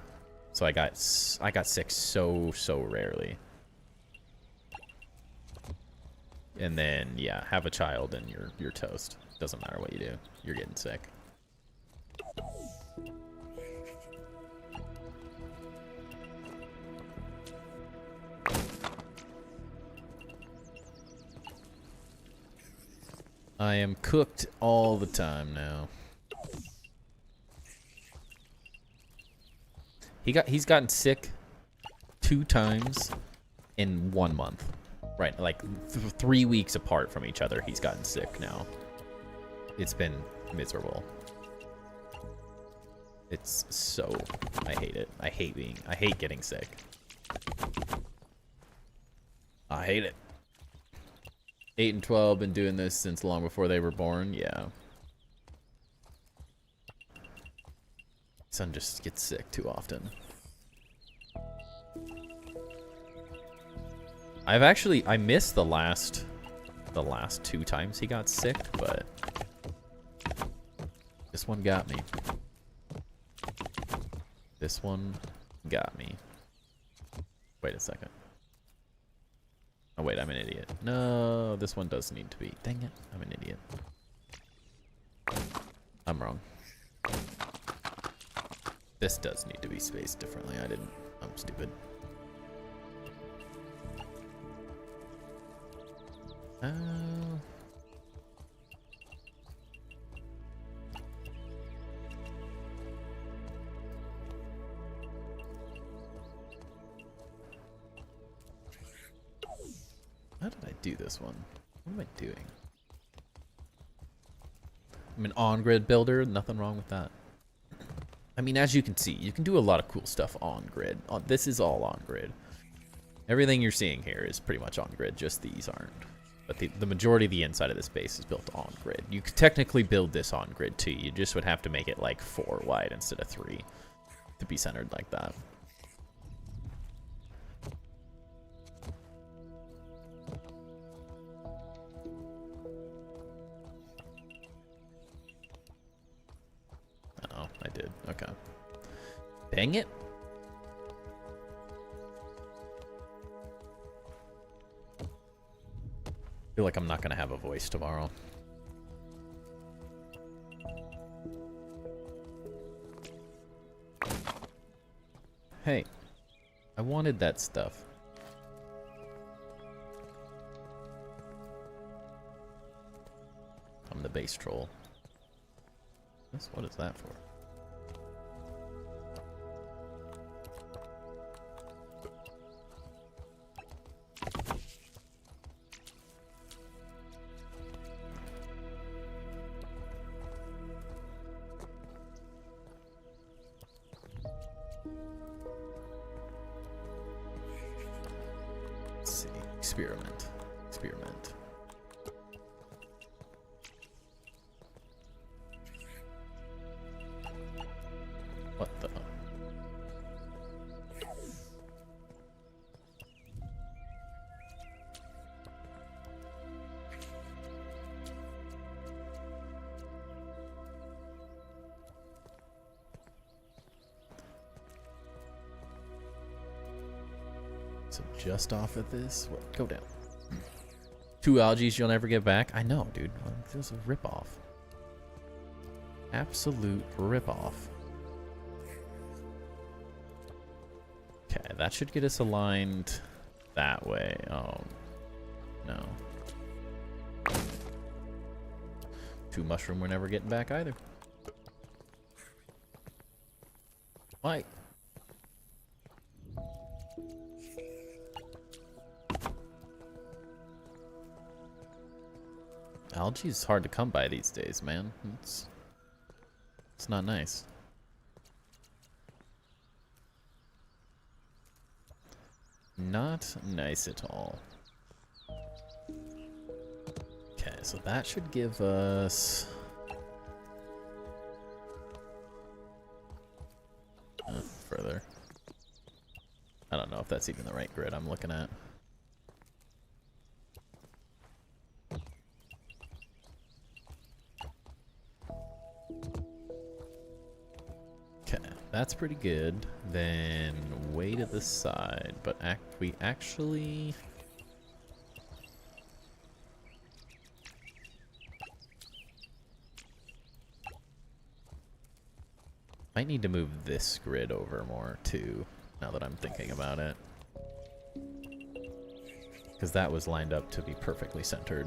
So I got sick so rarely. And then, yeah, have a child and you're toast. Doesn't matter what you do, you're getting sick. I am cooked all the time now. He's gotten sick 2 times in 1 month. Right, like 3 weeks apart from each other, he's gotten sick now. It's been miserable. It's so... I hate it. I hate getting sick. I hate it. 8 and 12, been doing this since long before they were born. Yeah. Son just gets sick too often. I missed the last 2 times he got sick, but this one got me. This one got me. Wait a second. Oh wait, I'm an idiot. No, this one does need to be. Dang it, I'm an idiot. I'm wrong. This does need to be spaced differently. I'm stupid. How did I do this one? What am I doing? I'm an on-grid builder. Nothing wrong with that. I mean, as you can see, you can do a lot of cool stuff on-grid. This is all on-grid. Everything you're seeing here is pretty much on-grid. Just these aren't. But the majority of the inside of this base is built on-grid. You could technically build this on-grid too. You just would have to make it like 4 wide instead of 3 to be centered like that. Oh, I did. Okay. Dang it. I feel like I'm not going to have a voice tomorrow. Hey, I wanted that stuff. I'm the base troll. What is that for? Let's see. Experiment. Experiment. What the? So just off of this, what? Go down. 2 algaes you'll never get back. I know, dude. This is a ripoff. Absolute ripoff. Okay, that should get us aligned that way. Oh, no. 2 mushroom we're never getting back either. Why? Algae is hard to come by these days, man. It's not nice. Not nice at all. Okay, so that should give us... further. I don't know if that's even the right grid I'm looking at. Okay, that's pretty good. Then way to the side, but we actually... might need to move this grid over more too, now that I'm thinking about it. Because that was lined up to be perfectly centered.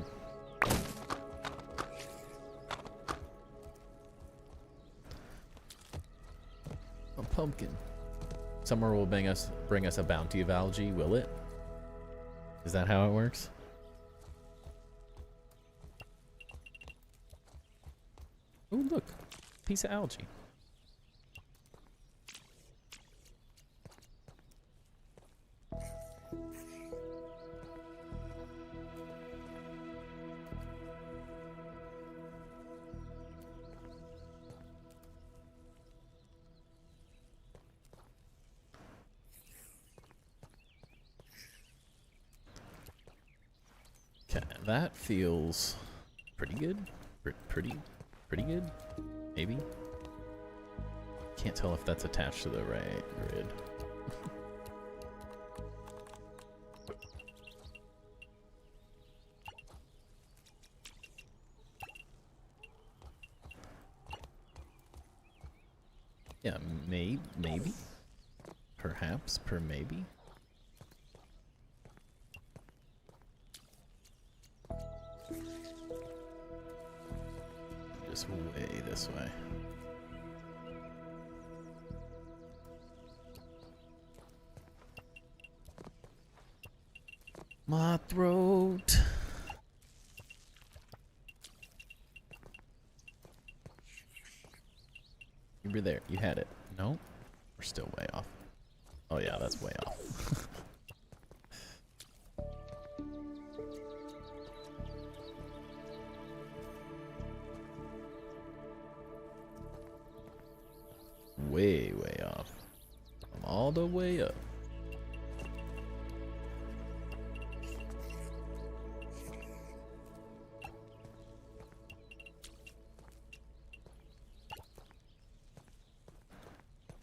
A pumpkin. Summer will bring us a bounty of algae, will it? Is that how it works? Oh, look. Piece of algae. Okay, that feels pretty good. Pretty good, maybe. Can't tell if that's attached to the right grid. Yeah, maybe. Perhaps, maybe. Just way this way. My throat. You were there. You had it. No? We're still way off. Oh yeah, that's way off. Way off. I'm all the way up.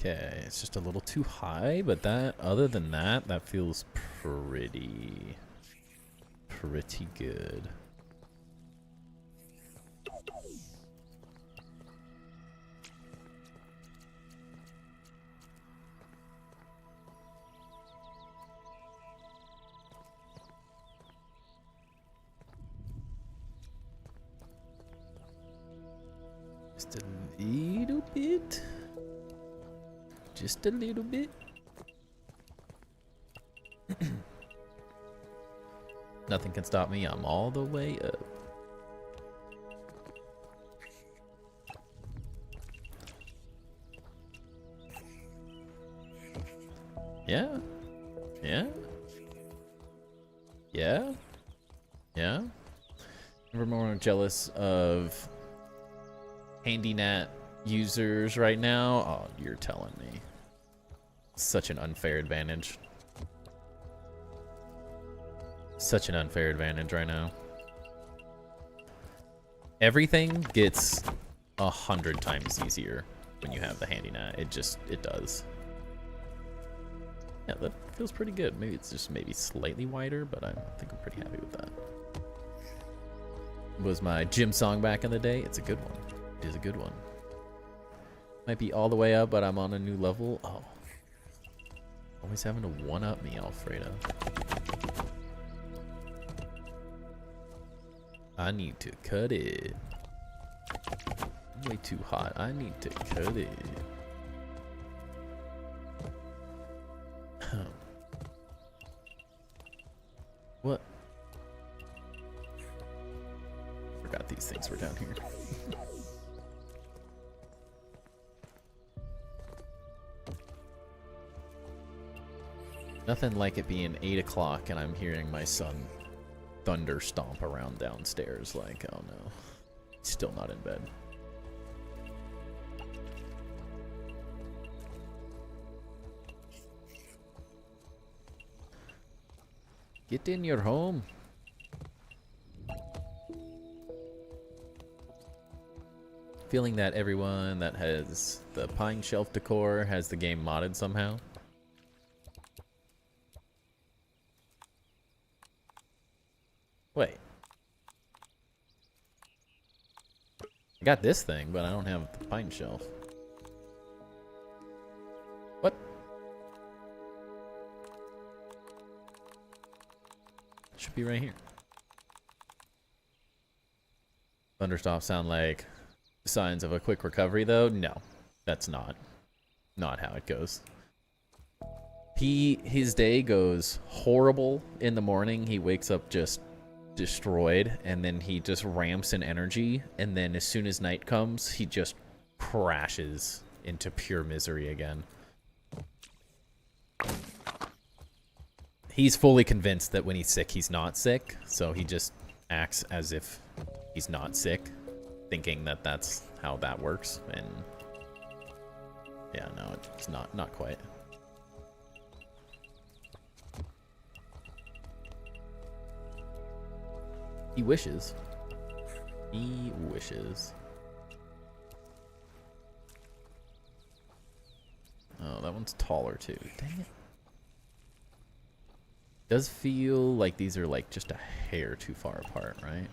Okay, it's just a little too high, but that, other than that, that feels pretty good. Just a little bit. Just a little bit. Nothing can stop me. I'm all the way up. Yeah. Yeah. Yeah. Yeah. We're more jealous of HandyNat users right now. Oh, you're telling me. Such an unfair advantage. Such an unfair advantage right now. Everything gets 100 times easier when you have the HandyNat. It does. Yeah, that feels pretty good. Maybe it's just slightly wider, but I think I'm pretty happy with that. Was my gym song back in the day? It's a good one. It is a good one. Might be all the way up, but I'm on a new level. Oh. Always having to one-up me, Alfredo. I need to cut it. I'm way too hot. I need to cut it. What? Forgot these things were down here. Nothing like it being 8 o'clock and I'm hearing my son thunder stomp around downstairs like, oh no, he's still not in bed. Get in your home. Feeling that everyone that has the Pine Shelf decor has the game modded somehow. Wait. I got this thing, but I don't have the Pine Shelf. What? Should be right here. Thunderstops sound like signs of a quick recovery, though. No, that's not how it goes. His day goes horrible in the morning. He wakes up just destroyed, and then he just ramps in energy, and then as soon as night comes, he just crashes into pure misery again. He's fully convinced that when he's sick, he's not sick, so he just acts as if he's not sick, thinking that that's how that works, and yeah, no, it's not quite. He wishes. He wishes. Oh, that one's taller too. Dang it. Does feel like these are like just a hair too far apart, right?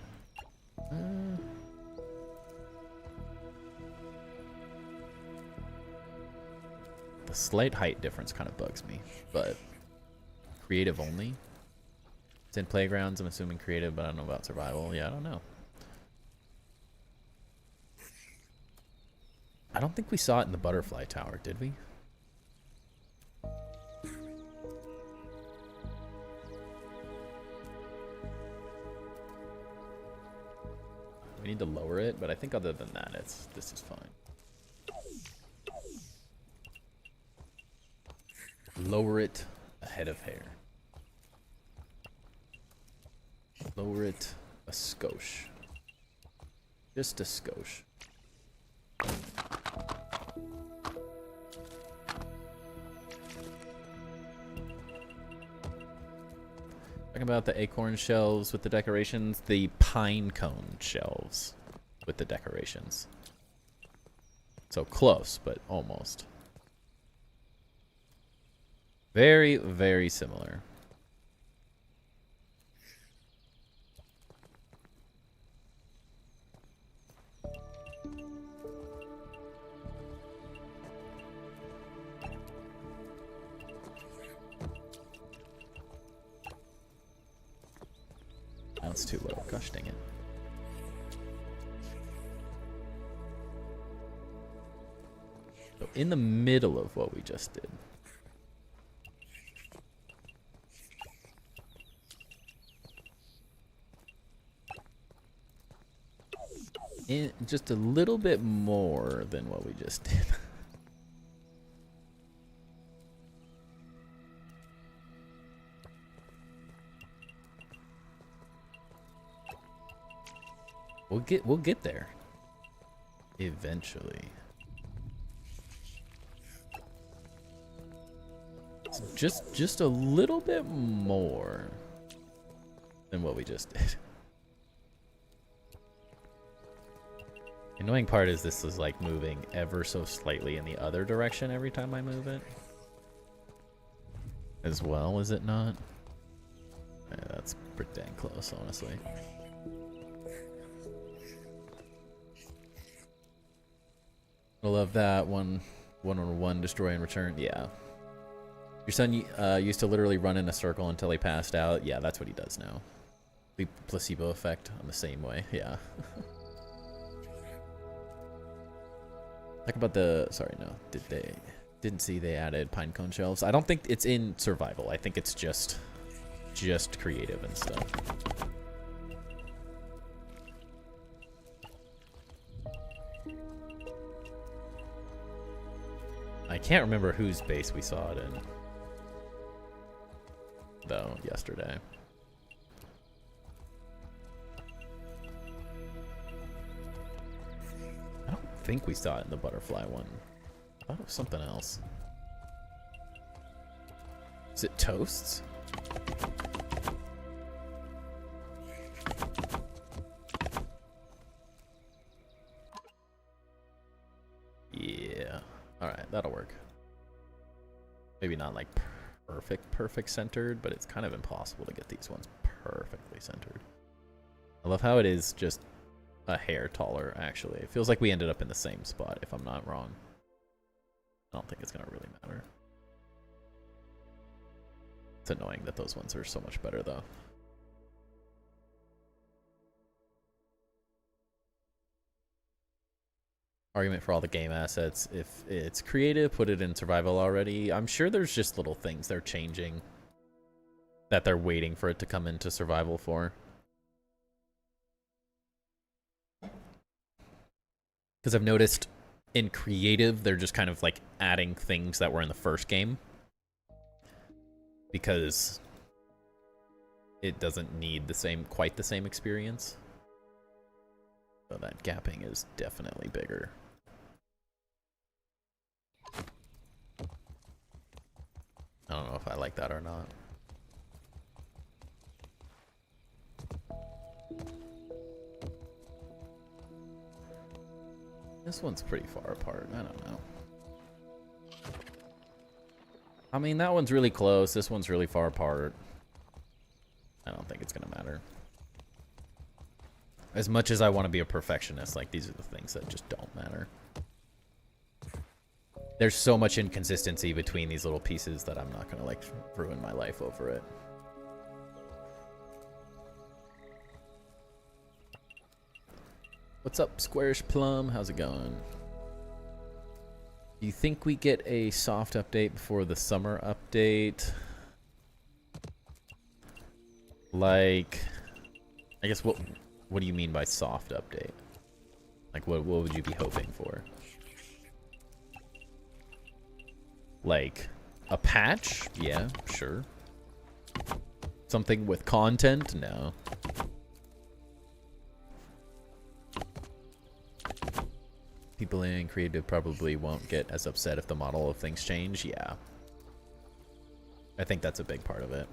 The slight height difference kind of bugs me, but creative only. It's in Playgrounds, I'm assuming creative, but I don't know about survival. Yeah, I don't know. I don't think we saw it in the butterfly tower, did we? We need to lower it, but I think other than that, this is fine. Lower it ahead of hair. Lower it a skosh. Just a skosh. Talking about the acorn shelves with the decorations, the pine cone shelves with the decorations. So close, but almost. Very, very similar. That's too low. Gosh dang it. So in the middle of what we just did. In just a little bit more than what we just did. We'll get there eventually. So just a little bit more than what we just did. The annoying part is this is like moving ever so slightly in the other direction every time I move it. As well, is it not? Yeah, that's pretty dang close, honestly. I love that one destroy and return. Yeah. Your son used to literally run in a circle until he passed out. Yeah, that's what he does now. The placebo effect on the same way. Yeah. Talk about the... Sorry, no. Didn't see they added pinecone shelves. I don't think it's in survival. I think it's just creative and stuff. I can't remember whose base we saw it in, though, yesterday. I don't think we saw it in the butterfly one. I thought it was something else. Is it toasts? Yeah. Alright, that'll work. Maybe not like perfect centered, but it's kind of impossible to get these ones perfectly centered. I love how it is just a hair taller, actually. It feels like we ended up in the same spot, if I'm not wrong. I don't think it's going to really matter. It's annoying that those ones are so much better, though. argument for all the game assets. If it's creative, put it in survival already. I'm sure there's just little things they're changing that they're waiting for it to come into survival for. Because I've noticed in creative, they're just kind of like adding things that were in the first game. Because it doesn't need quite the same experience. So that gapping is definitely bigger. I don't know if I like that or not. This one's pretty far apart. I don't know. I mean, that one's really close. This one's really far apart. I don't think it's gonna matter. As much as I want to be a perfectionist, like, these are the things that just don't matter. There's so much inconsistency between these little pieces that I'm not gonna, like, ruin my life over it. What's up, Squarish Plum? How's it going? Do you think we get a soft update before the summer update? Like, I guess what do you mean by soft update? Like, what would you be hoping for? Like, a patch? Yeah, sure. Something with content? No. People in creative probably won't get as upset if the model of things change. Yeah. I think that's a big part of it.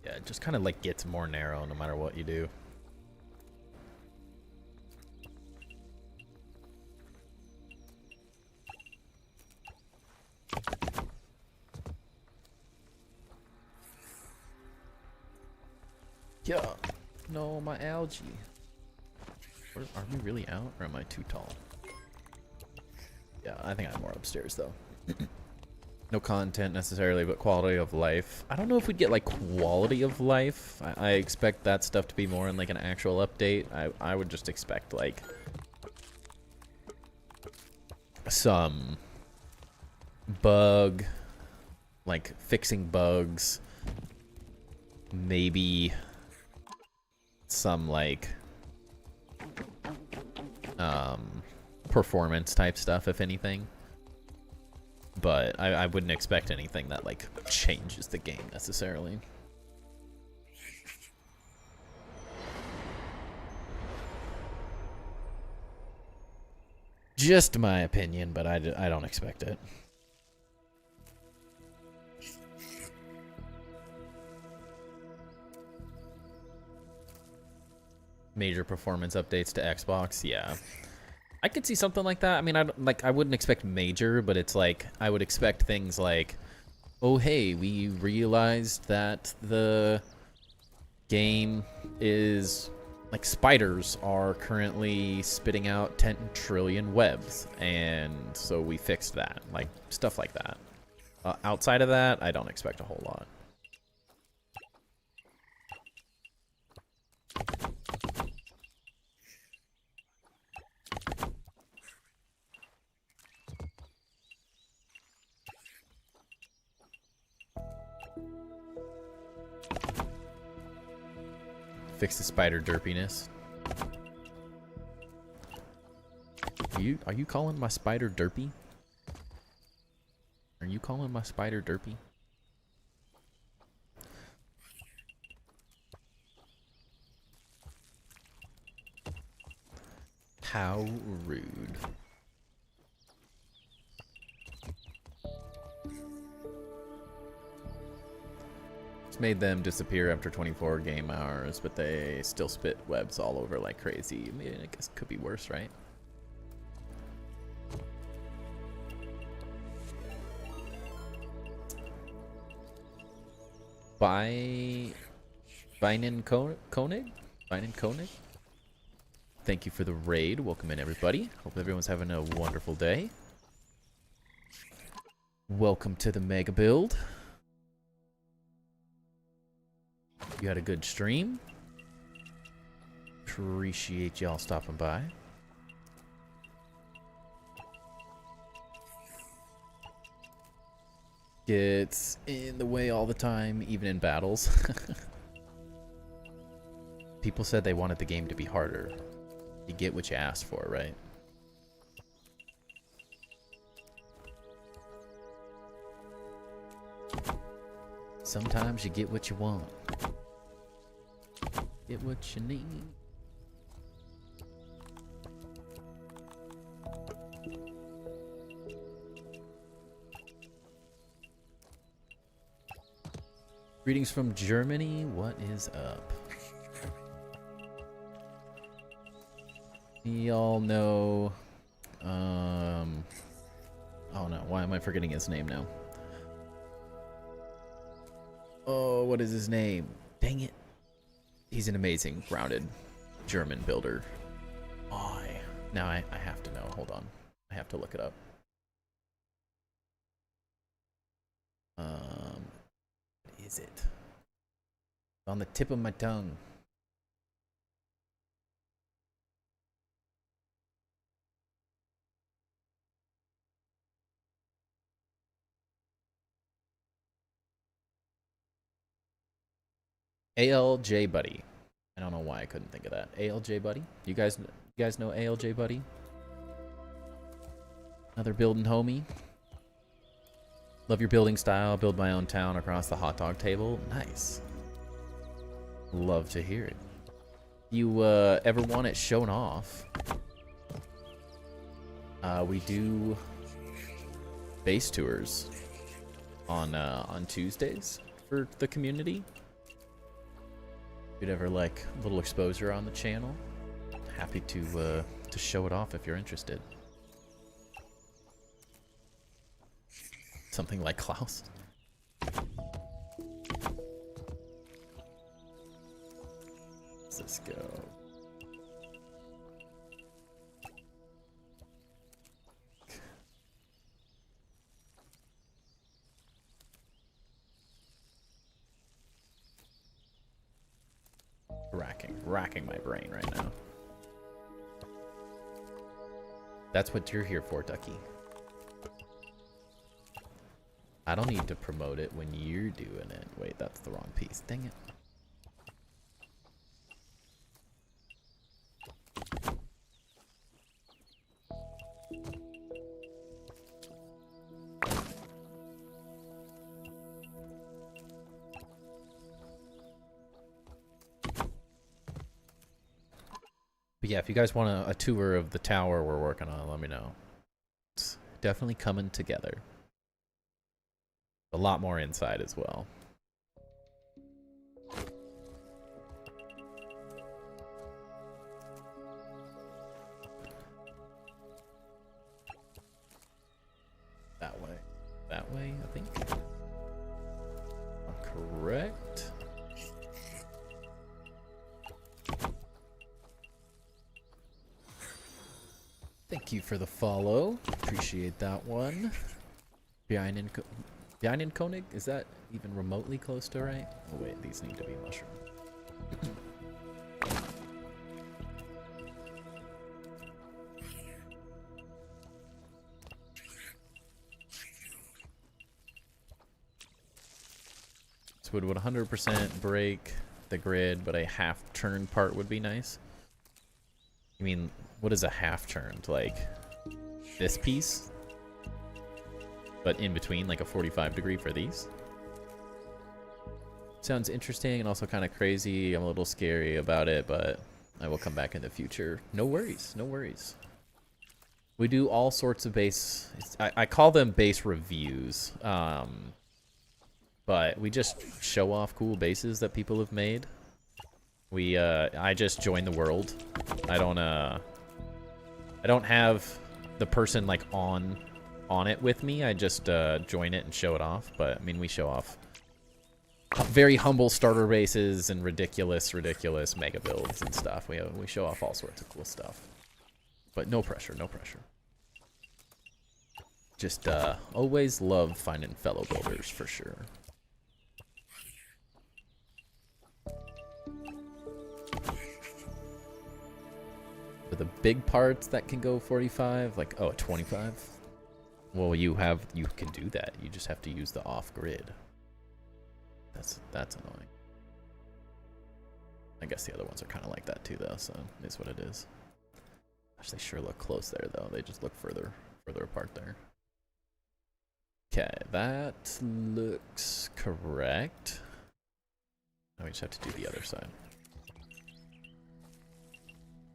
Yeah, it just kind of like gets more narrow no matter what you do. Yeah. No, my algae. Are we really out, or am I too tall? Yeah, I think I'm more upstairs, though. No content necessarily, but quality of life. I don't know if we'd get, like, quality of life. I expect that stuff to be more in, like, an actual update. I would just expect, like, some bug, like, fixing bugs. Maybe some, like, performance type stuff, if anything. But I wouldn't expect anything that, like, changes the game necessarily. Just my opinion, but I don't expect it. Major performance updates to Xbox, yeah. I could see something like that. I mean, I wouldn't expect major, but it's like I would expect things like, oh hey, we realized that the game is like spiders are currently spitting out 10 trillion webs, and so we fixed that, like stuff like that. Outside of that, I don't expect a whole lot. Fix the spider derpiness. Are you calling my spider derpy? Are you calling my spider derpy? How rude. Made them disappear after 24 game hours, but they still spit webs all over like crazy. I mean, I guess it could be worse, right? Binen Koenig? Binen Koenig? thank you for the raid. Welcome in, everybody. Hope everyone's having a wonderful day. Welcome to the Mega Build. You had a good stream. Appreciate y'all stopping by. Gets in the way all the time, even in battles. People said they wanted the game to be harder. You get what you asked for, right? Sometimes you get what you want. Get what you need. Greetings from Germany. What is up? Y'all know, oh no, why am I forgetting his name now? Oh, what is his name? Dang it. He's an amazing, grounded German builder. Oh, now I have to know. Hold on. I have to look it up. What is it? It's on the tip of my tongue. ALJ Buddy. I don't know why I couldn't think of that. ALJ Buddy? You guys know ALJ Buddy? Another building homie. Love your building style. Build my own town across the hot dog table. Nice. Love to hear it. You ever want it shown off? We do base tours on Tuesdays for the community. If you'd ever like a little exposure on the channel, happy to show it off if you're interested. Something like Klaus. Let's go. Racking my brain right now. That's what you're here for, Ducky. I don't need to promote it when you're doing it. Wait, that's the wrong piece. Dang it. But yeah, if you guys want a tour of the tower we're working on, let me know. It's definitely coming together. A lot more inside as well. That way. That way, I think. Correct. Thank you for the follow. Appreciate that one. Bjarnin Koenig? Is that even remotely close to right? Oh wait, these need to be mushroom. This would 100% break the grid, but a half turn part would be nice. You mean, what is a half turned? Like this piece? But in between, like a 45 degree for these? Sounds interesting and also kind of crazy. I'm a little scary about it, but I will come back in the future. No worries, no worries. We do all sorts of base... I call them base reviews. But we just show off cool bases that people have made. I just join the world. I don't have the person like on it with me. I just join it and show it off. But I mean, we show off very humble starter races and ridiculous mega builds and stuff. We show off all sorts of cool stuff. But no pressure, no pressure. Just always love finding fellow builders for sure. For the big parts that can go 45, like, oh, 25? Well, you can do that. You just have to use the off-grid. That's annoying. I guess the other ones are kind of like that too, though, so it is what it is. Gosh, they sure look close there, though. They just look further apart there. Okay, that looks correct. Now we just have to do the other side.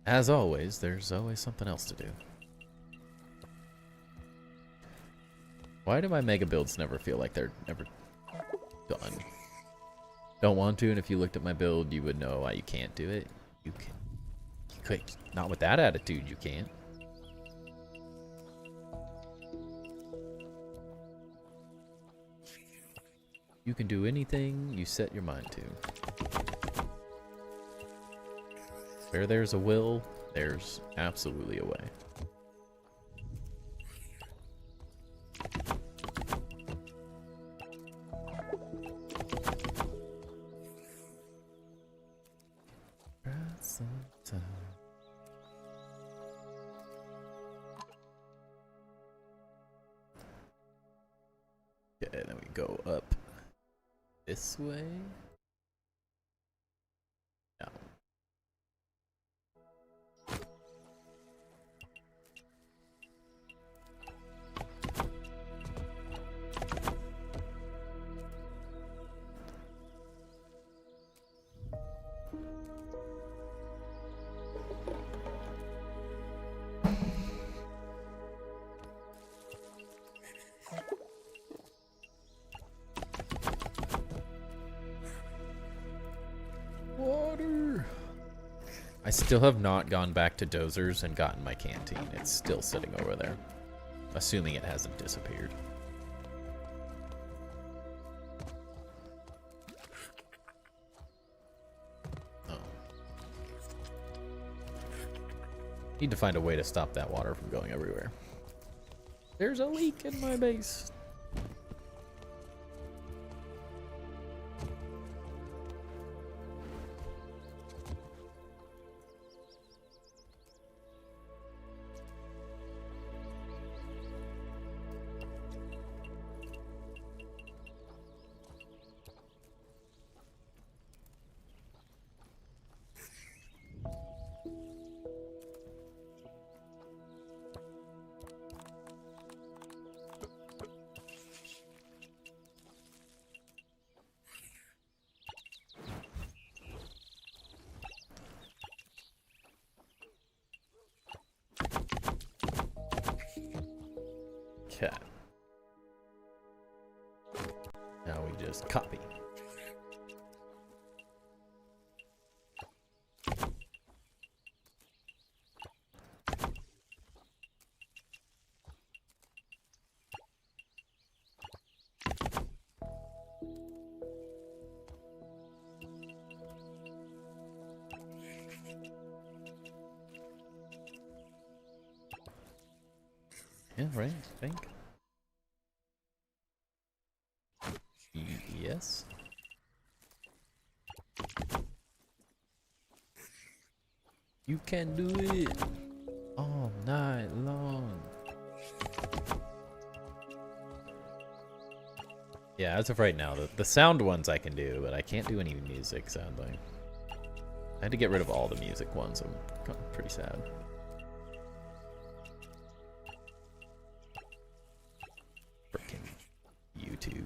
As always, there's always something else to do. Why do my mega builds never feel like they're never done? Don't want to, and if you looked at my build, you would know why you can't do it. You could, not with that attitude, you can't. You can do anything you set your mind to. Where there's a will, there's absolutely a way. Okay, then we go up this way. Yeah. Water. I still have not gone back to Dozers and gotten my canteen. It's still sitting over there. Assuming it hasn't disappeared. Oh. Need to find a way to stop that water from going everywhere. There's a leak in my base. Okay. Now we just copy. Yeah, right, I think. Yes. You can do it all night long. Yeah, as of right now, the sound ones I can do, but I can't do any music, sadly. I had to get rid of all the music ones. I'm pretty sad. Frickin' YouTube.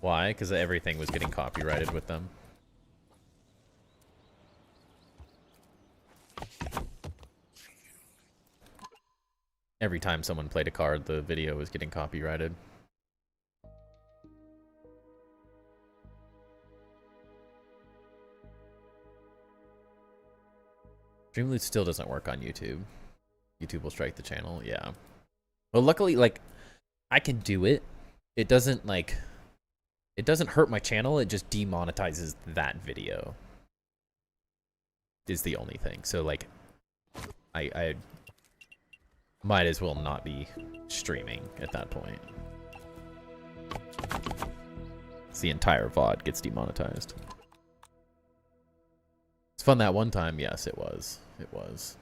Why? Because everything was getting copyrighted with them. Every time someone played a card, the video was getting copyrighted. Streamloots still doesn't work on YouTube. YouTube will strike the channel, yeah. Well, luckily, like, I can do it. It doesn't, like, it doesn't hurt my channel. It just demonetizes that video. Is the only thing. So, like, I might as well not be streaming at that point. The entire VOD gets demonetized. It's fun that one time. Yes, it was. It was.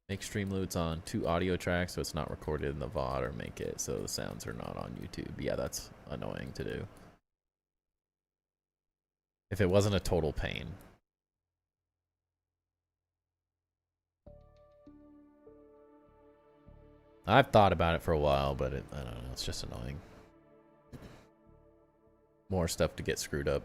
Make Streamloots on 2 audio tracks so it's not recorded in the VOD, or make it so the sounds are not on YouTube. Yeah, that's annoying to do. If it wasn't a total pain. I've thought about it for a while, but I don't know, it's just annoying. More stuff to get screwed up.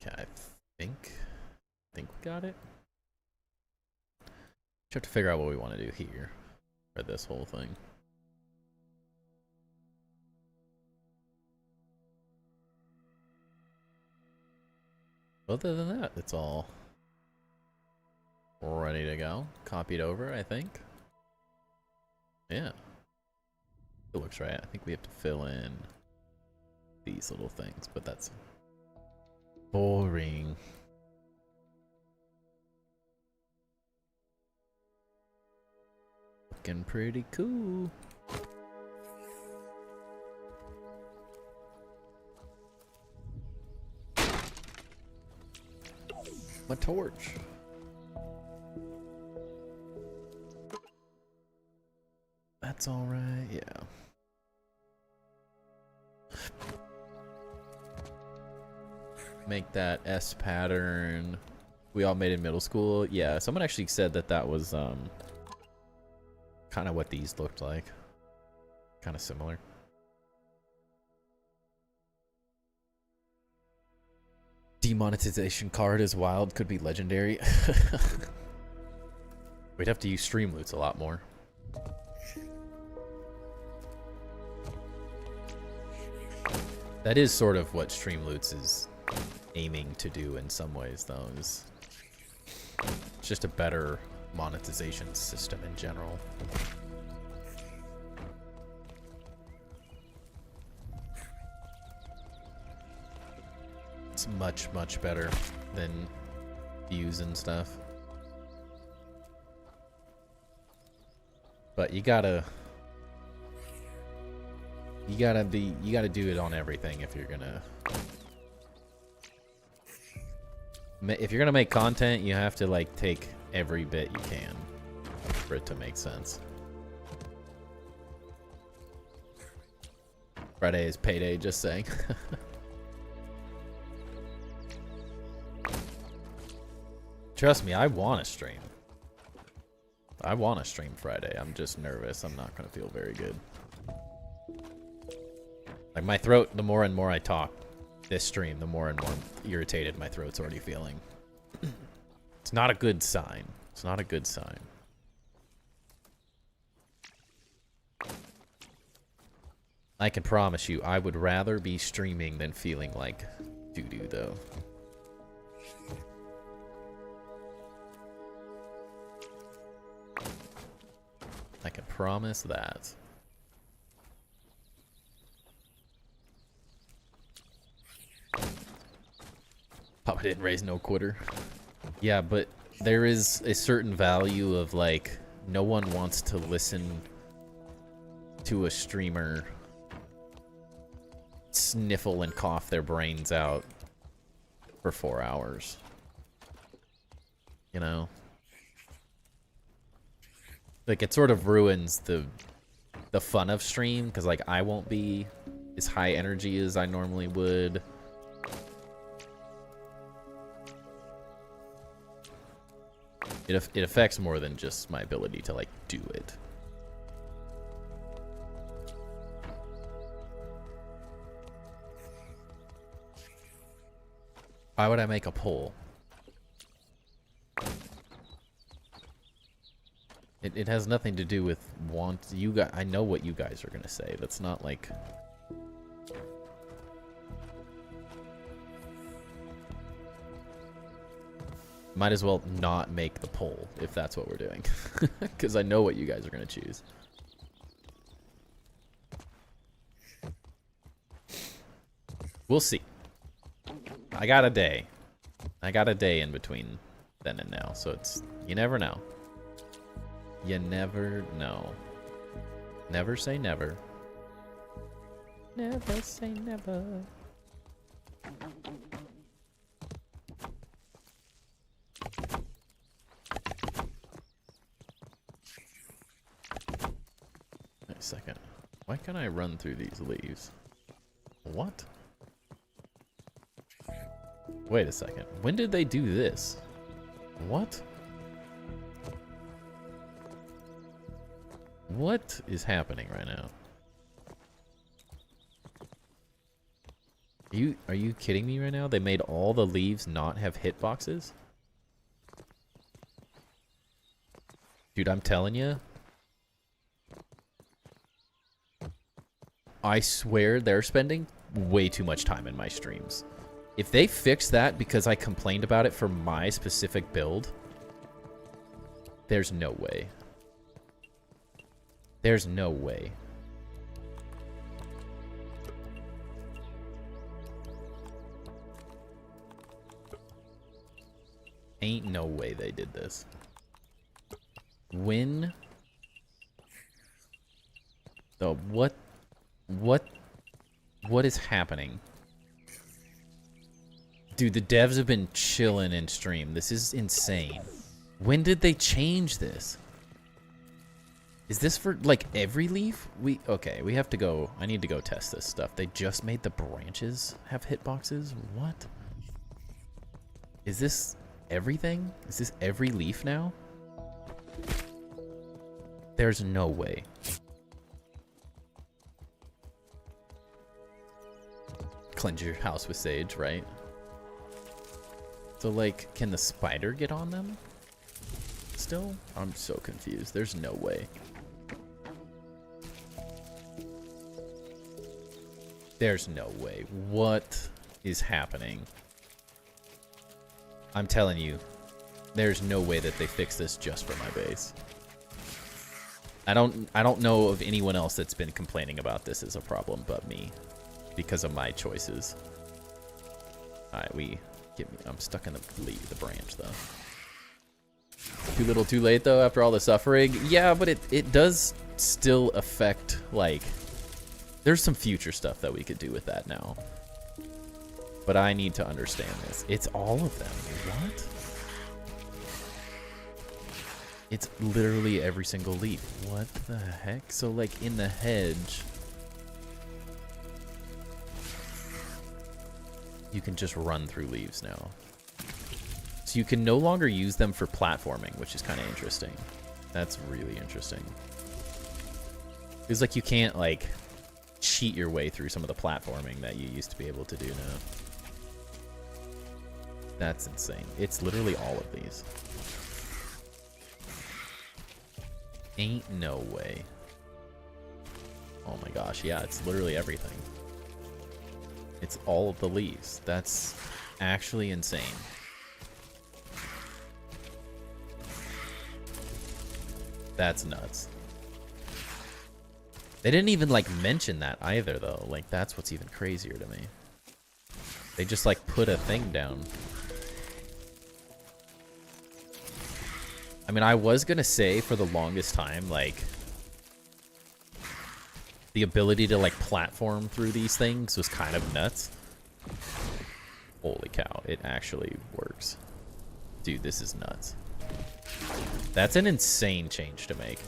Okay, I think we got it. Just have to figure out what we want to do here for this whole thing. Other than that, it's all ready to go. Copied over, I think. Yeah. It looks right. I think we have to fill in these little things, but that's boring. Looking pretty cool. My torch. That's all right, yeah. Make that S pattern we all made in middle school. Yeah, someone actually said that that was kind of what these looked like. Kind of similar. Demonetization card is wild, could be legendary. We'd have to use Streamloots a lot more. That is sort of what Streamloots is aiming to do in some ways, though. Is it's just a better monetization system in general. It's much, much better than views and stuff. But you gotta do it on everything if you're gonna make content. You have to like take every bit you can for it to make sense. Friday is payday, just saying. Trust me, I want to stream. I want to stream Friday. I'm just nervous. I'm not going to feel very good. Like my throat, the more and more I talk this stream, the more and more irritated my throat's already feeling. It's not a good sign. It's not a good sign. I can promise you, I would rather be streaming than feeling like doo-doo, though. I can promise that. Papa didn't raise no quitter. Yeah, but there is a certain value of like, no one wants to listen to a streamer sniffle and cough their brains out for 4 hours. You know? Like, it sort of ruins the fun of stream, because, like, I won't be as high energy as I normally would. It affects more than just my ability to, like, do it. Why would I make a poll? It has nothing to do with you guys. I know what you guys are gonna say. That's not like. Might as well not make the poll if that's what we're doing, because I know what you guys are gonna choose. We'll see. I got a day. I got a day in between then and now, so it's you never know. You never know. Never say never. Never say never. Wait a second. Why can't I run through these leaves? What? Wait a second. When did they do this? What? What is happening right now? Are you kidding me right now? They made all the leaves not have hitboxes? Dude, I'm telling you. I swear they're spending way too much time in my streams. If they fix that because I complained about it for my specific build, there's no way. There's no way. Ain't no way they did this. When? The what is happening? Dude, the devs have been chilling in stream. This is insane. When did they change this? Is this for, like, every leaf? Okay, we have to go. I need to go test this stuff. They just made the branches have hitboxes? What? Is this everything? Is this every leaf now? There's no way. Cleanse your house with sage, right? So, like, can the spider get on them? Still? I'm so confused. There's no way. There's no way. What is happening? I'm telling you, there's no way that they fix this just for my base. I don't know of anyone else that's been complaining about this as a problem but me, because of my choices. All right, I'm stuck in the branch though. Too little, too late though. After all the suffering, yeah, but it does still affect, like. There's some future stuff that we could do with that now. But I need to understand this. It's all of them. What? It's literally every single leaf. What the heck? So, like, in the hedge, you can just run through leaves now. So you can no longer use them for platforming, which is kind of interesting. That's really interesting. It's like you can't, like, cheat your way through some of the platforming that you used to be able to do now. That's insane. It's literally all of these. Ain't no way. Oh my gosh, yeah, it's literally everything. It's all of the leaves. That's actually insane. That's nuts. They didn't even, like, mention that either, though. Like, that's what's even crazier to me. They just, like, put a thing down. I mean, I was gonna say for the longest time, like, the ability to, like, platform through these things was kind of nuts. Holy cow, it actually works. Dude, this is nuts. That's an insane change to make.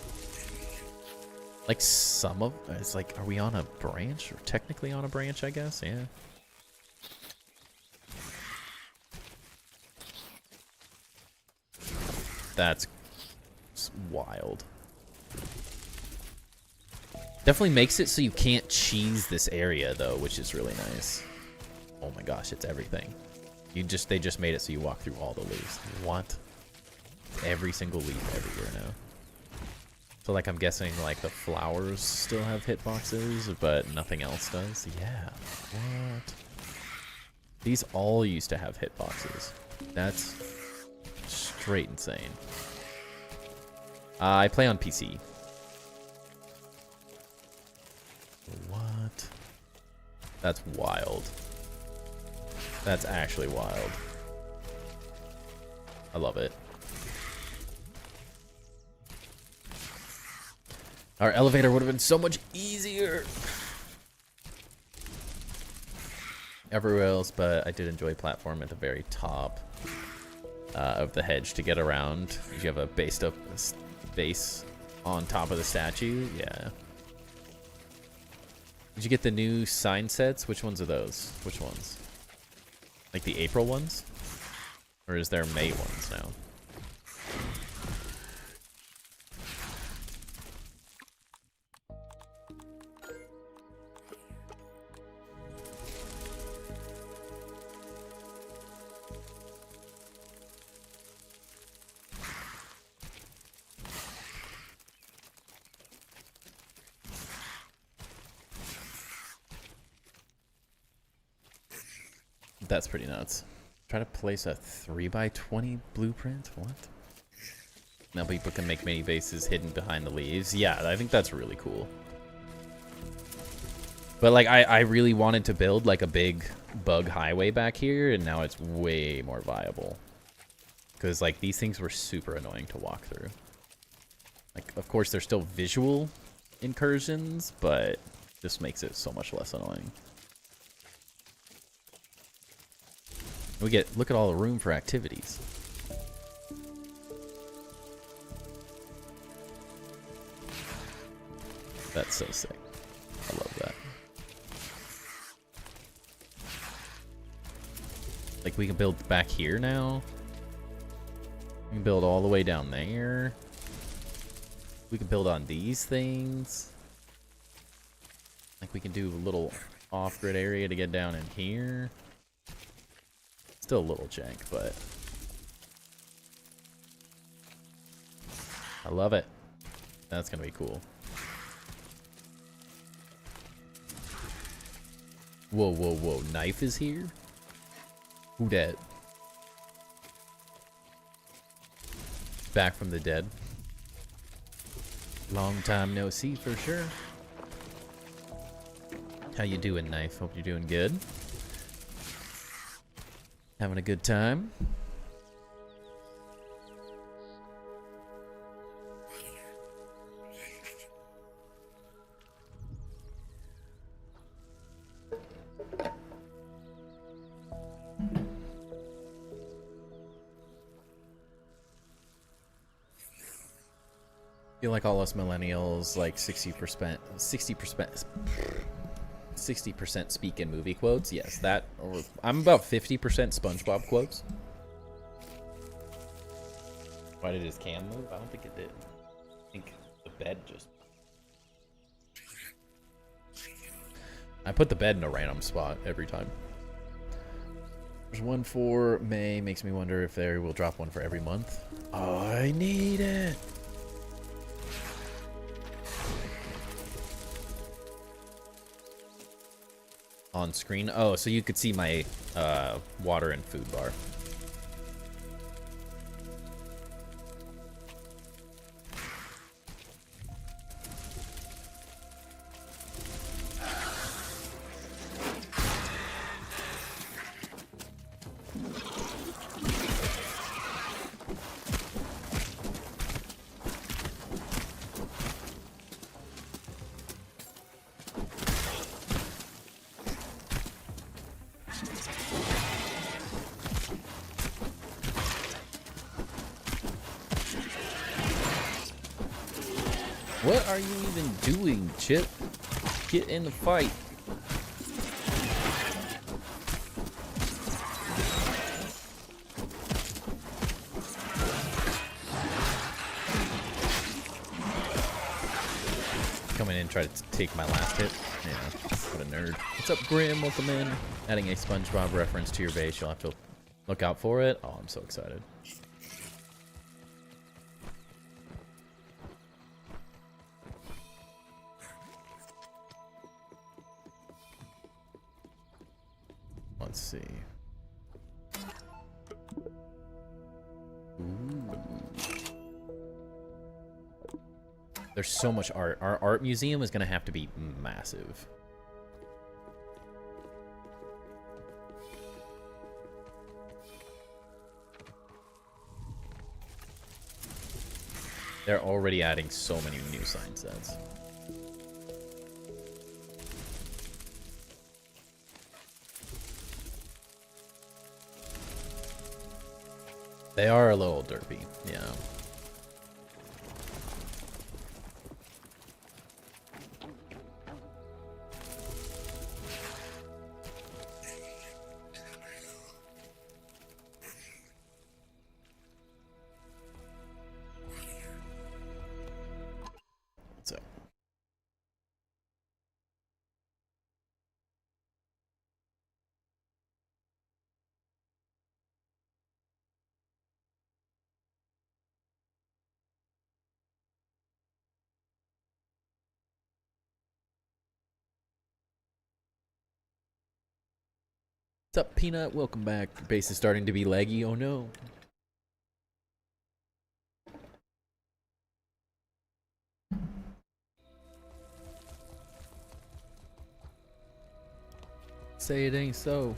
Like, some of it's like, are we on a branch? Or technically on a branch, I guess? Yeah. That's wild. Definitely makes it so you can't cheese this area, though, which is really nice. Oh my gosh, it's everything. They just made it so you walk through all the leaves. What? Every single leaf everywhere now. So like I'm guessing like the flowers still have hitboxes, but nothing else does. Yeah. What? These all used to have hitboxes. That's straight insane. I play on PC. What? That's wild. That's actually wild. I love it. Our elevator would have been so much easier everywhere else, but I did enjoy platform at the very top of the hedge to get around. You have a base on top of the statue. Yeah. Did you get the new sign sets? Which ones are those? Which ones? Like the April ones? Or is there May ones now? That's pretty nuts. Try to place a 3x20 blueprint? What? Now people can make mini bases hidden behind the leaves. Yeah, I think that's really cool. But like, I really wanted to build like a big bug highway back here, and now it's way more viable. Because like, these things were super annoying to walk through. Like, of course, they're still visual incursions, but this makes it so much less annoying. We get, look at all the room for activities. That's so sick. I love that. Like, we can build back here now. We can build all the way down there. We can build on these things. Like, we can do a little off-grid area to get down in here. Still a little jank, but I love it. That's gonna be cool. Whoa, whoa, whoa. Knife is here? Who dat? Back from the dead. Long time no see for sure. How you doing, Knife? Hope you're doing good. Having a good time. Feel like all us millennials, like 60% speak in movie quotes. Yes, that. Or I'm about 50% SpongeBob quotes. Why did his can move? I don't think it did. I think the bed just. I put the bed in a random spot every time. There's one for May. Makes me wonder if they will drop one for every month. I need it. On screen. Oh, so you could see my water and food bar. What are you even doing, Chip? Get in the fight. Coming in, try to take my last hit. Yeah, what a nerd. What's up, Grim? Welcome in. Adding a SpongeBob reference to your base. You'll have to look out for it. Oh, I'm so excited. let's see. Ooh. There's so much art. Our art museum is gonna have to be massive. They're already adding so many new sign sets. They are a little derpy, yeah. So. What's up, Peanut? Welcome back. Your base is starting to be laggy. Oh no. Say it ain't so.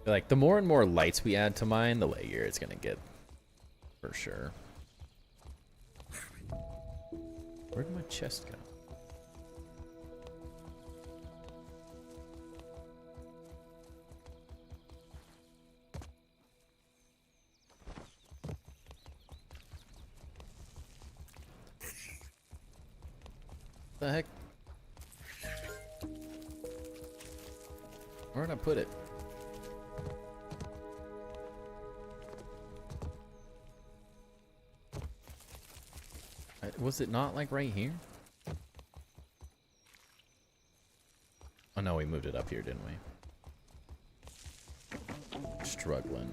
Like, the more and more lights we add to mine, the laggier it's gonna get. For sure. Where'd my chest go? The heck? Where'd I put it? Was it not like right here? Oh no, we moved it up here, didn't we? Struggling.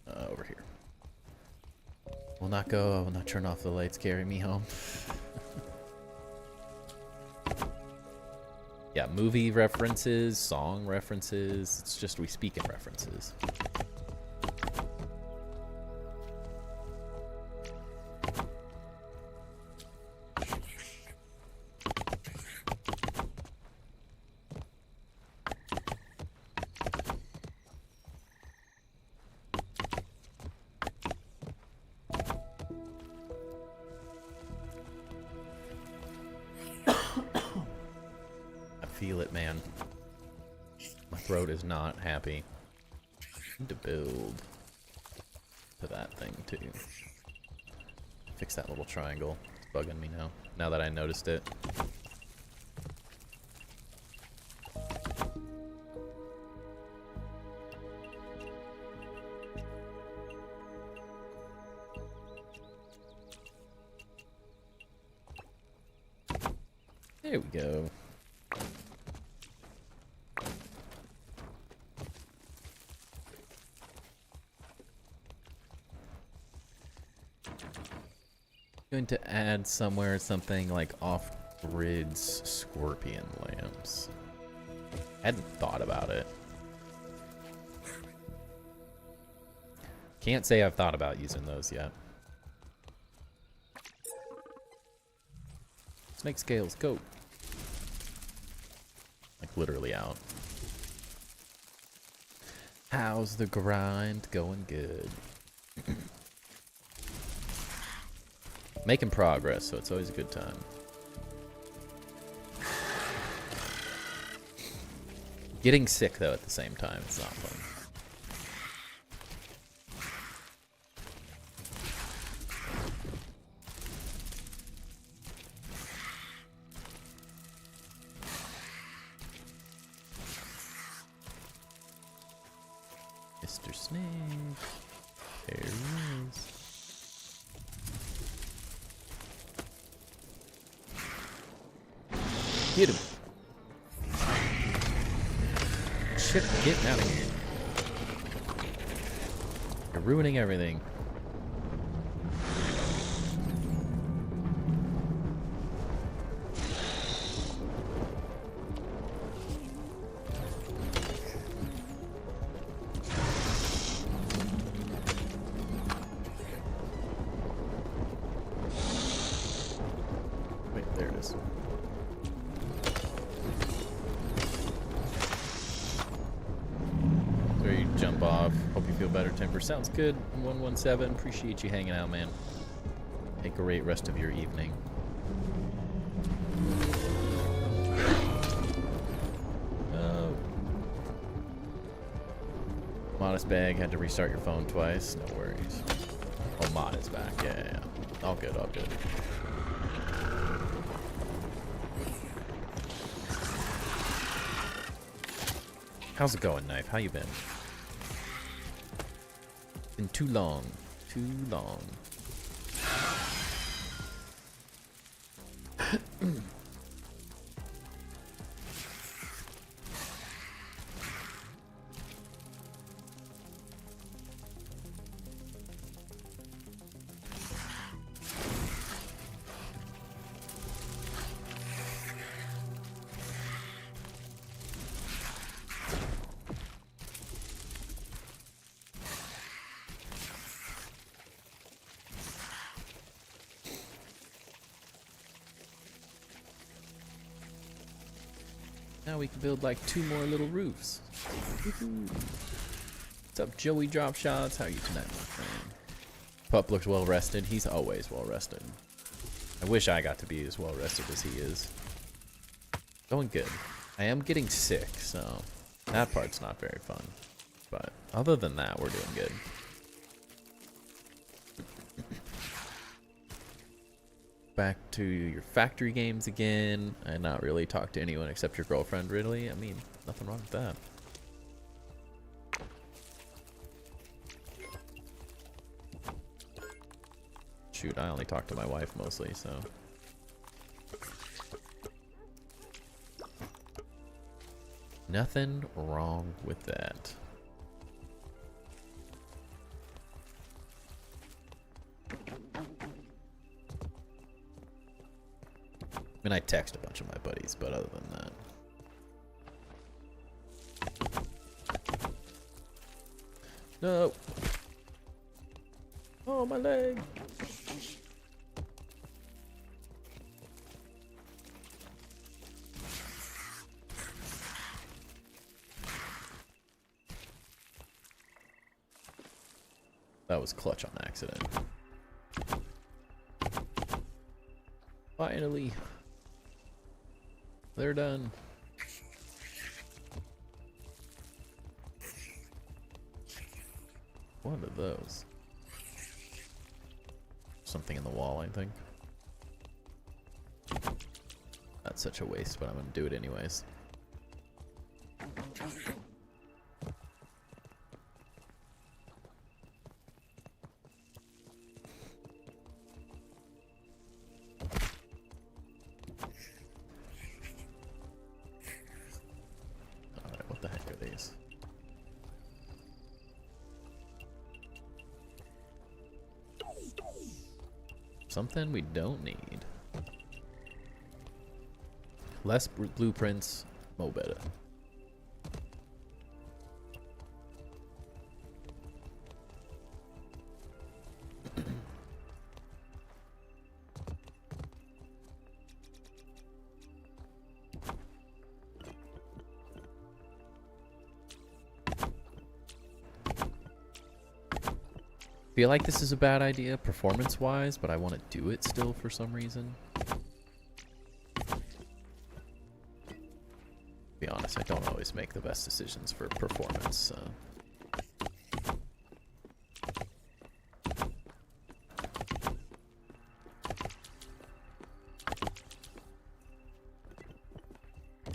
Over here. Will not go. I will not turn off the lights. Carry me home. Yeah, movie references, song references. It's just we speak in references. Feel it, man. My throat is not happy. Need to build to that thing too. Fix that little triangle. It's bugging me now. Now that I noticed it. There we go. Going to add somewhere something like off-grids scorpion lamps. Hadn't thought about it. Can't say I've thought about using those yet. Snake scales, go. Like literally out. How's the grind going? Good. Making progress, so it's always a good time. Getting sick, though, at the same time, it's not fun. Mr. Snake. There he is. Get him. Shit, get out of here. You're ruining everything. Wait, there it is. You jump off. Hope you feel better, Timber. Sounds good. 117. Appreciate you hanging out, man. Have a great rest of your evening. Oh. Modest bag. Had to restart your phone twice. No worries. Oh, Mod is back. Yeah. All good. All good. How's it going, Knife? How you been? Been too long. Too long. Now we can build like 2 more little roofs. What's up, Joey Drop Shots? How are you tonight, my friend? Pup looks well rested. He's always well rested. I wish I got to be as well rested as he is. Going good. I am getting sick, so that part's not very fun. But other than that, we're doing good. Back to your factory games again and not really talk to anyone except your girlfriend, really. I mean, nothing wrong with that. Shoot, I only talk to my wife mostly, so. Nothing wrong with that. I mean, I text a bunch of my buddies, but other than that. No. Oh, my leg. That was clutch on accident. Finally. They're done. What are those? Something in the wall, I think. That's such a waste, but I'm gonna do it anyways. Something we don't need. Less blueprints, mo better. I feel like this is a bad idea performance-wise, but I want to do it still for some reason. To be honest, I don't always make the best decisions for performance, so.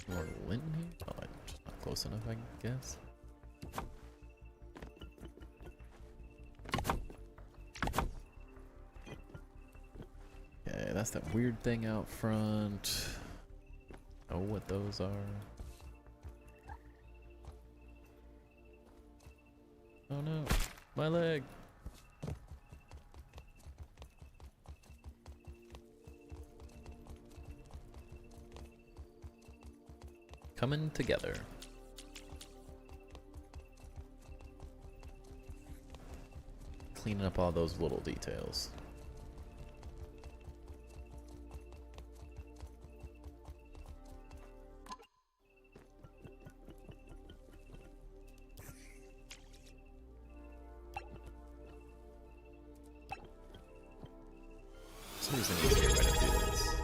More lint here? Oh, I'm just not close enough, I guess. that weird thing out front. Know what those are. Oh no, my leg. Coming together. Cleaning up all those little details. Somebody's gonna get ready to do this.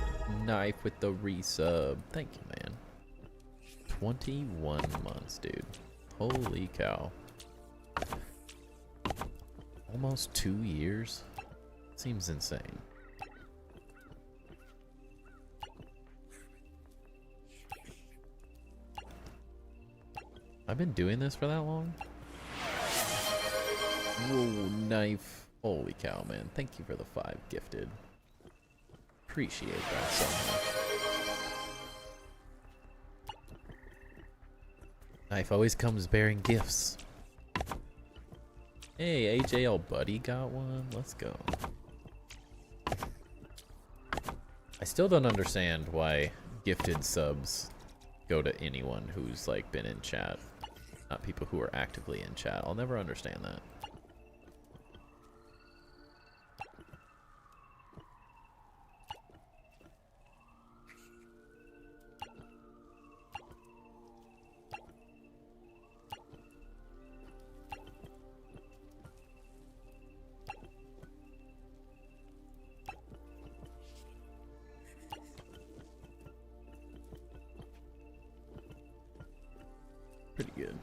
Knife with the resub. Thank you, man. 21 months, dude. Holy cow. Almost 2 years? Seems insane. I've been doing this for that long? Whoa, knife. Holy cow, man. Thank you for the 5 gifted. Appreciate that so much. Knife always comes bearing gifts. Hey, AJL buddy got one. Let's go. I still don't understand why gifted subs go to anyone who's like been in chat, not people who are actively in chat. I'll never understand that. Pretty good.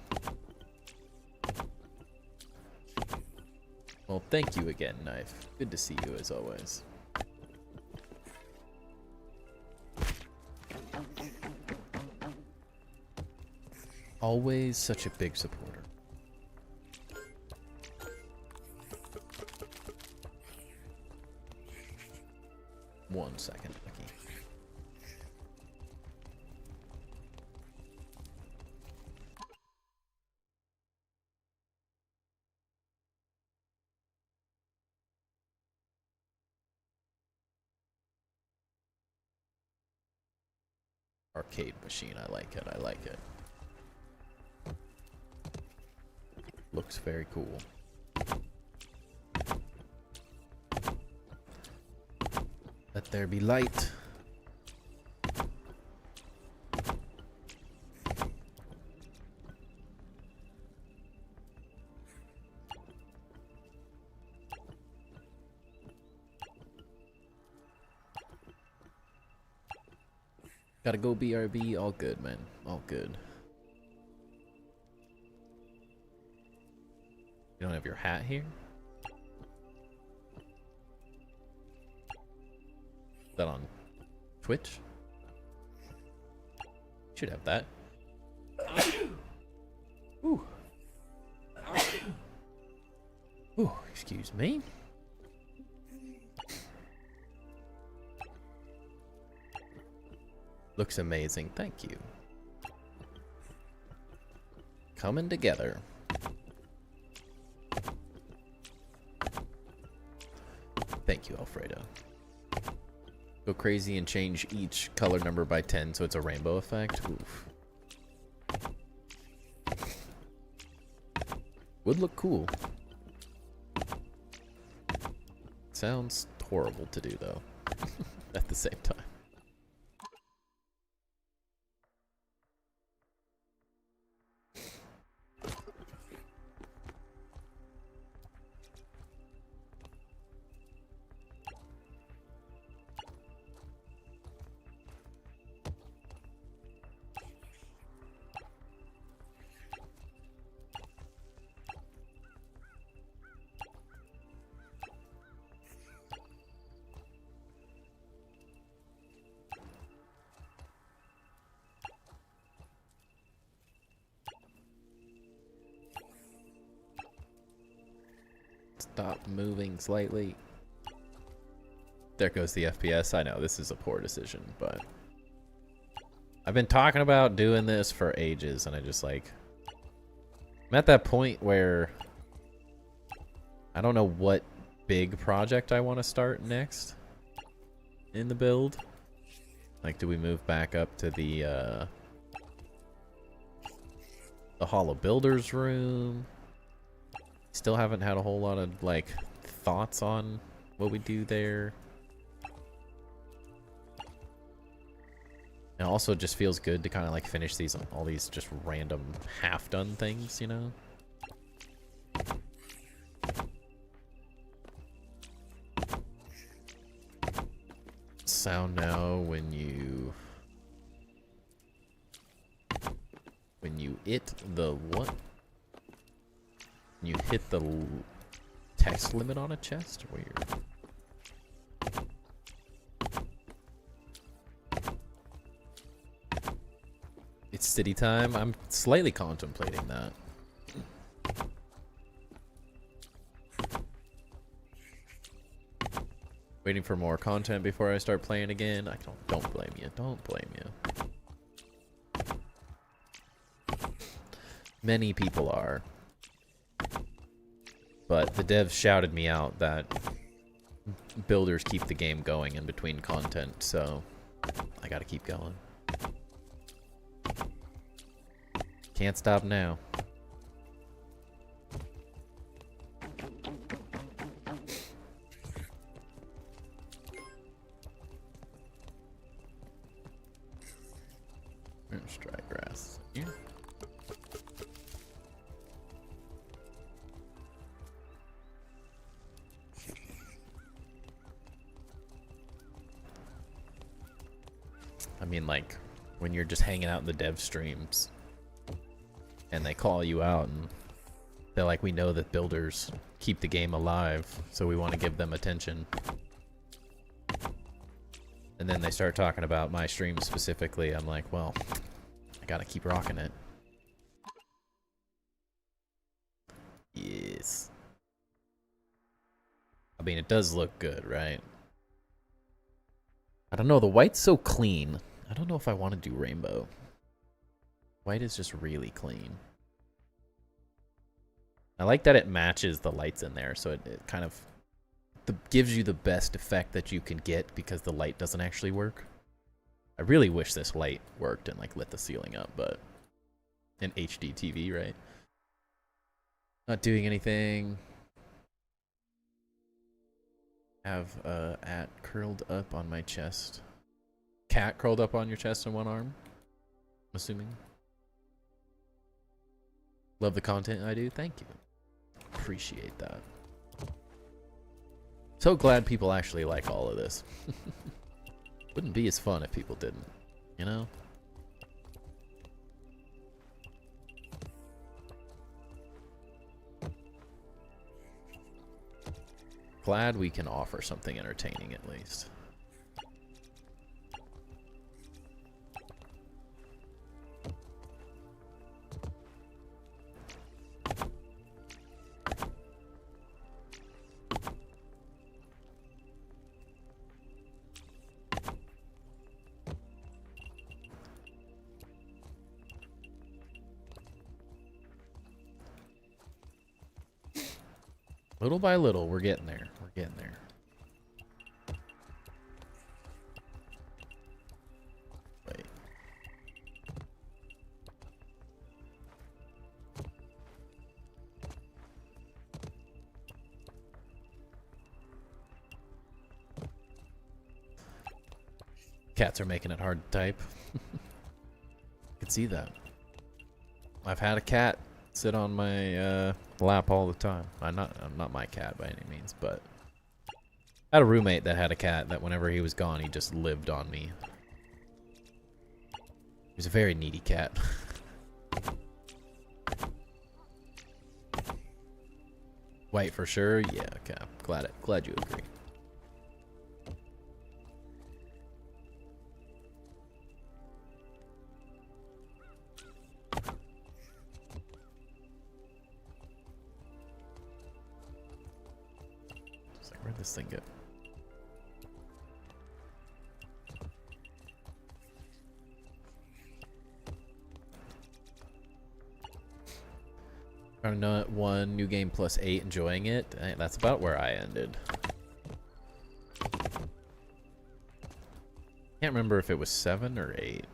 Well, thank you again, Knife. Good to see you as always. Always such a big supporter. One second, Becky. Arcade machine, I like it, I like it. Looks very cool. Let there be light. Gotta go BRB, all good, man. All good. You don't have your hat here? Is that on Twitch? Should have that. Ooh. Ooh, excuse me. Looks amazing, thank you. Coming together. Thank you, Alfredo. Go crazy and change each color number by 10 so it's a rainbow effect. Oof. Would look cool. Sounds horrible to do though. At the same time. Stop moving slightly. There goes the FPS. I know this is a poor decision, but I've been talking about doing this for ages, and I just like I'm at that point where I don't know what big project I want to start next in the build. Like, do we move back up to the Hall of Builders room? Still haven't had a whole lot of like thoughts on what we do there. It also just feels good to kind of like finish all these just random half-done things, you know? Sound now when you hit the what? You hit the text limit on a chest? Weird. It's city time. I'm slightly contemplating that. Waiting for more content before I start playing again. I don't blame you. Don't blame you. Many people are. But the devs shouted me out that builders keep the game going in between content, so I gotta keep going. Can't stop now. There's dry grass here. I mean, like, when you're just hanging out in the dev streams and they call you out and they're like, we know that builders keep the game alive, so we want to give them attention. And then they start talking about my stream specifically. I'm like, well, I gotta keep rocking it. Yes. I mean, it does look good, right? I don't know, the white's so clean. I don't know if I want to do rainbow. White is just really clean. I like that it matches the lights in there, so it kind of gives you the best effect that you can get because the light doesn't actually work. I really wish this light worked and like lit the ceiling up, but in HD TV, right? Not doing anything. Have at curled up on my chest. Cat curled up on your chest and one arm, I'm assuming. Love the content I do. Thank you. Appreciate that. So glad people actually like all of this. Wouldn't be as fun if people didn't, you know? Glad we can offer something entertaining at least. Little by little, we're getting there. We're getting there. Wait. Cats are making it hard to type. I can see that. I've had a cat sit on my lap all the time. I'm not my cat by any means, but I had a roommate that had a cat that whenever he was gone, he just lived on me. He was a very needy cat. White for sure. Yeah, okay. Glad you agree. Where'd this thing go? Grounded 1, new game plus 8, enjoying it. That's about where I ended. Can't remember if it was 7 or 8.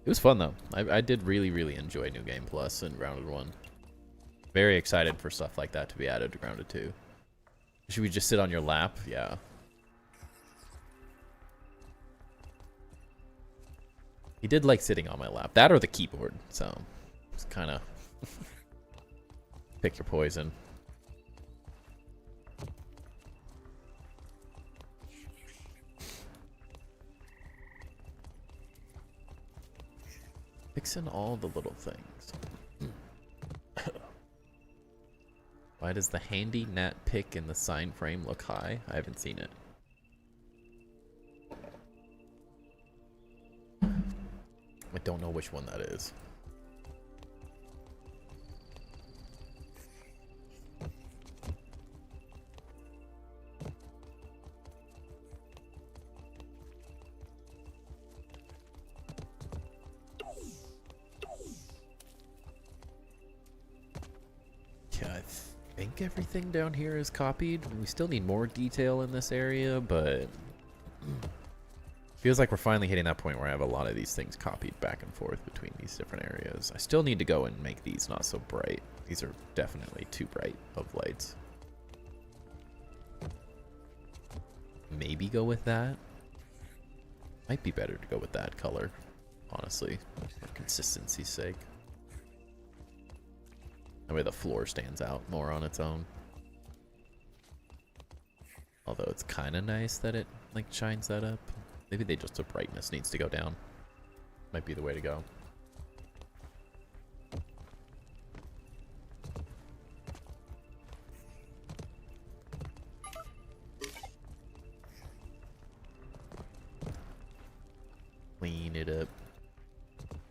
It was fun though. I did really enjoy New Game Plus and Grounded 1. Very excited for stuff like that to be added to Grounded 2. Should we just sit on your lap? Yeah. He did like sitting on my lap. That or the keyboard. So it's kind of pick your poison. Fixing all the little things. Why does the handy nat pick in the sign frame look high? I haven't seen it. I don't know which one that is. Yeah, I think everything down here is copied. We still need more detail in this area, but feels like we're finally hitting that point where I have a lot of these things copied back and forth between these different areas. I still need to go and make these not so bright. These are definitely too bright of lights. Maybe go with that. Might be better to go with that color, honestly, for consistency's sake. That way the floor stands out more on its own. Although it's kind of nice that it like shines that up. Maybe the brightness needs to go down. Might be the way to go. Clean it up.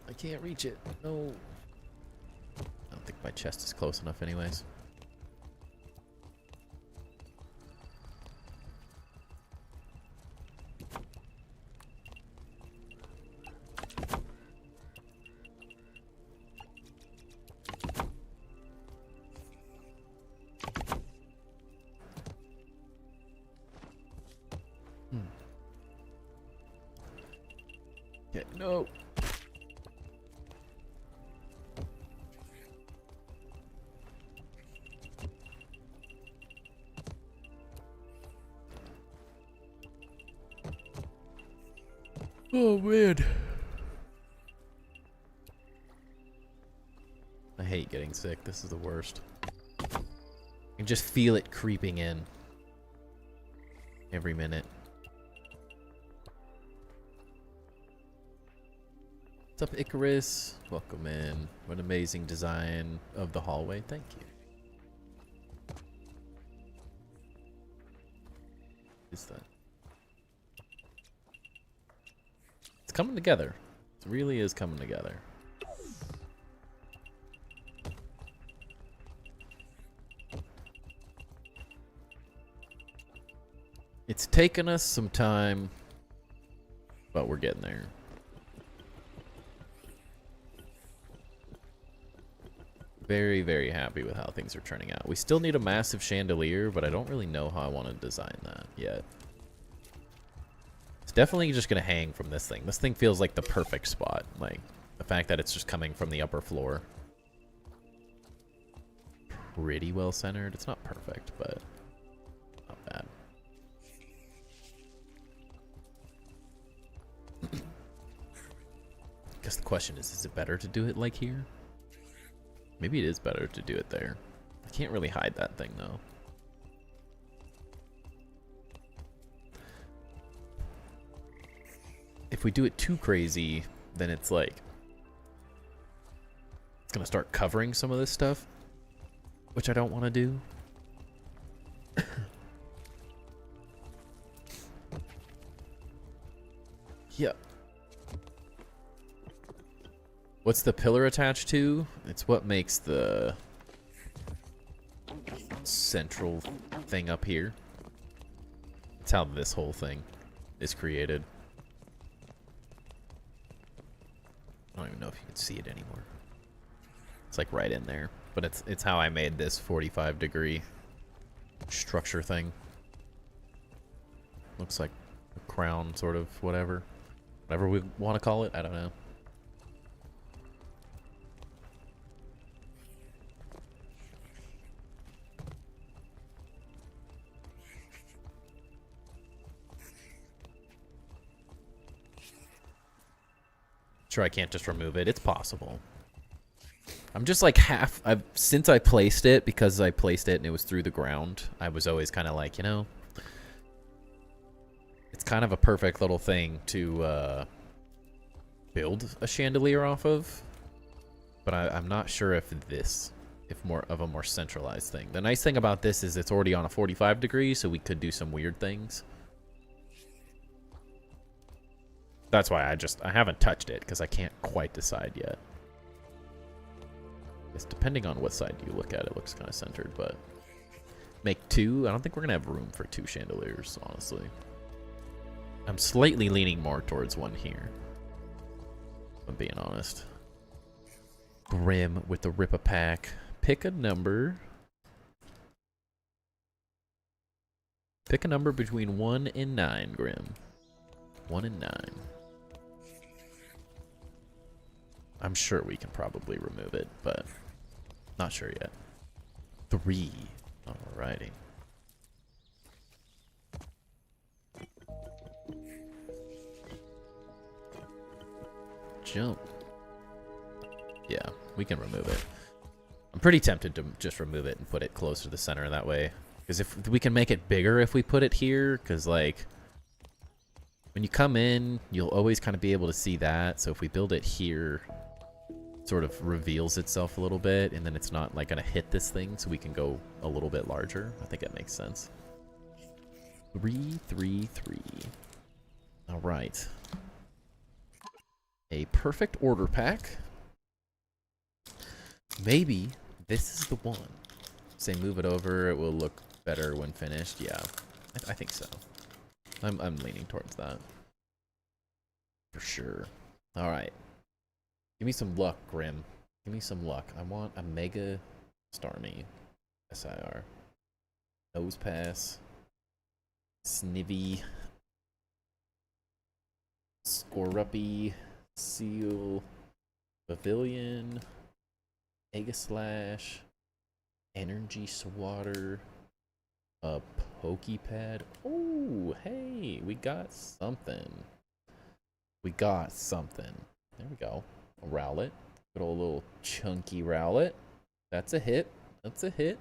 I can't reach it. No. I don't think my chest is close enough anyways. Yeah, no. Oh man. I hate getting sick. This is the worst. I can just feel it creeping in every minute. What's up, Icarus? Welcome in. What an amazing design of the hallway. Thank you. What is that? It's coming together. It really is coming together. It's taken us some time, but we're getting there. Very, very happy with how things are turning out. We still need a massive chandelier, but I don't really know how I want to design that yet. It's definitely just going to hang from this thing. This thing feels like the perfect spot. Like, the fact that it's just coming from the upper floor. Pretty well centered. It's not perfect, but not bad. Guess the question is it better to do it like here? Maybe it is better to do it there. I can't really hide that thing, though. If we do it too crazy, then it's like... it's gonna start covering some of this stuff, which I don't want to do. Yep. What's the pillar attached to? It's what makes the central thing up here. It's how this whole thing is created. I don't even know if you can see it anymore. It's like right in there. But it's how I made this 45-degree structure thing. Looks like a crown, sort of, whatever. Whatever we want to call it, I don't know. Sure, I can't just remove it. It's possible. I'm just like since I placed it, because I placed it and it was through the ground, I was always kind of like, you know, it's kind of a perfect little thing to build a chandelier off of. But I'm not sure if more of a more centralized thing. The nice thing about this is it's already on a 45 degree, so we could do some weird things. That's why I haven't touched it, because I can't quite decide yet. It's depending on what side you look at, it looks kind of centered, but make two? I don't think we're gonna have room for two chandeliers, honestly. I'm slightly leaning more towards one here, if I'm being honest. Grim with the Rip-a-Pack. Pick a number. Pick a number between 1 and 9, Grim. 1 and 9. I'm sure we can probably remove it, but not sure yet. 3. Alrighty. Jump. Yeah, we can remove it. I'm pretty tempted to just remove it and put it closer to the center that way. Because if we can make it bigger if we put it here, because like when you come in, you'll always kind of be able to see that. So if we build it here, it sort of reveals itself a little bit, and then it's not like gonna hit this thing, so we can go a little bit larger. I think that makes sense. 3, 3, 3. All right. A perfect order pack. Maybe this is the one. Say move it over, it will look better when finished. Yeah, I think so. I'm leaning towards that. For sure. Alright. Give me some luck, Grim. Give me some luck. I want a Mega Starmie. SIR. Nose Pass. Snivy. Scoruppy. Seal. Pavilion. Aegislash. Energy Swatter. A Pokepad. Oh, hey, we got something. We got something. There we go. A Rowlet. Good old little chunky Rowlet. That's a hit. That's a hit.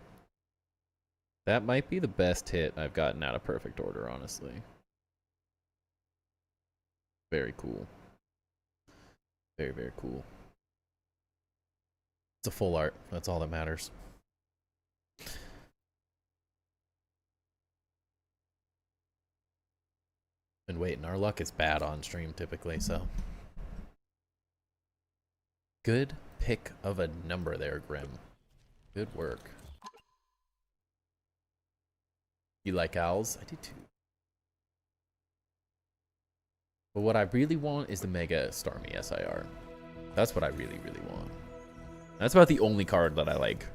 That might be the best hit I've gotten out of Perfect Order, honestly. Very cool. Very, very cool. It's a full art. That's all that matters. Been waiting. Our luck is bad on stream typically, so. Good pick of a number there, Grim. Good work. You like owls? I do too. But what I really want is the Mega Starmie SIR. That's what I really, really want. That's about the only card that I like.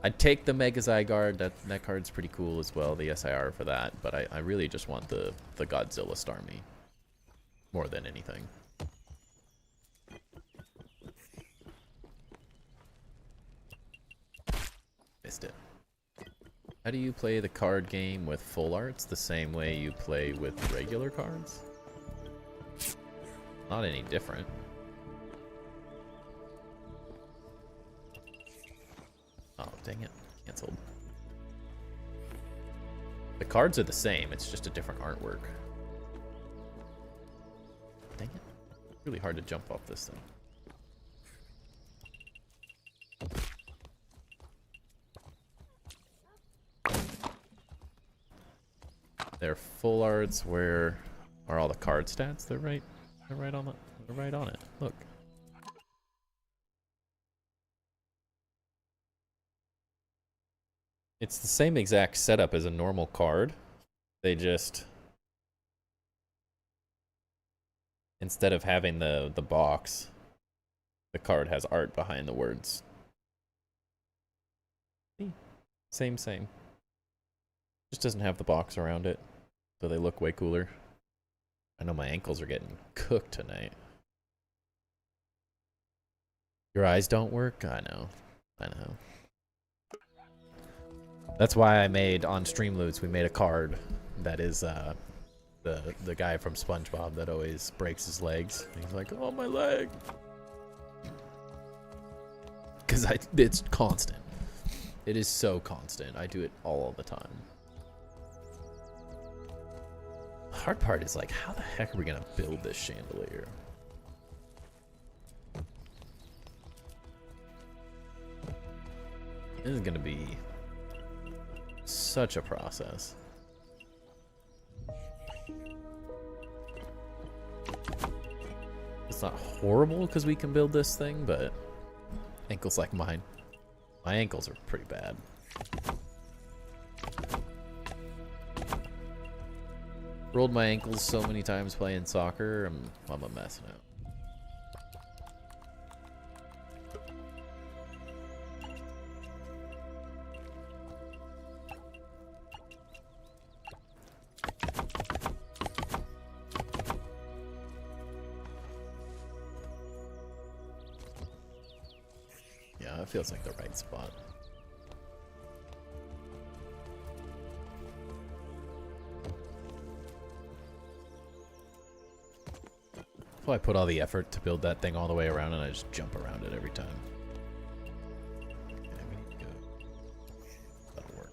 I'd take the Mega Zygarde. That card's pretty cool as well, the SIR for that. But I really just want the Godzilla Starmie more than anything. Missed it. How do you play the card game with full arts the same way you play with regular cards? Not any different. Oh, dang it. Canceled. The cards are the same, it's just a different artwork. Dang it. Really hard to jump off this thing. They're full arts. Where are all the card stats? They're right on it. Look. It's the same exact setup as a normal card. They just, instead of having the box, the card has art behind the words. Same, same. Just doesn't have the box around it, so they look way cooler. I know my ankles are getting cooked tonight. Your eyes don't work? I know. I know. That's why I made, on Streamloots, we made a card that is the guy from SpongeBob that always breaks his legs. He's like, oh, my leg. Because it's constant. It is so constant. I do it all the time. The hard part is like, how the heck are we going to build this chandelier? This is going to be such a process. It's not horrible because we can build this thing, but ankles like mine. My ankles are pretty bad. Rolled my ankles so many times playing soccer, I'm a mess now. Yeah, it feels like the right spot. So I put all the effort to build that thing all the way around and I just jump around it every time. Okay, we need to go. That'll work.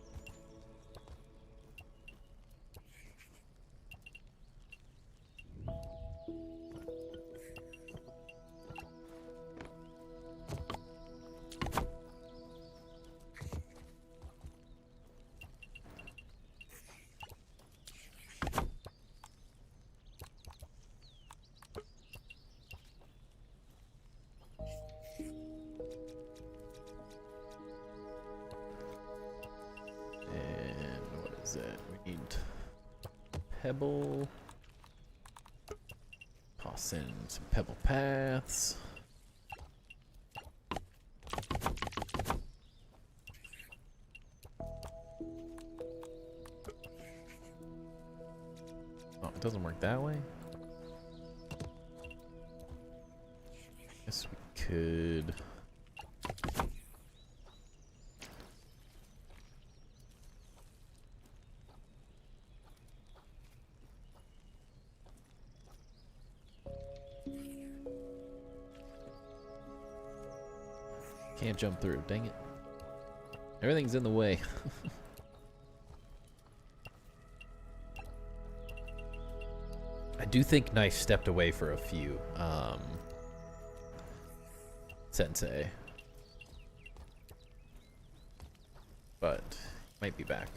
We need pebble. Toss in some pebble paths. Oh, it doesn't work that way. Guess we could. Can't jump through, dang it. Everything's in the way. I do think Knife stepped away for a few. Sensei. But might be back.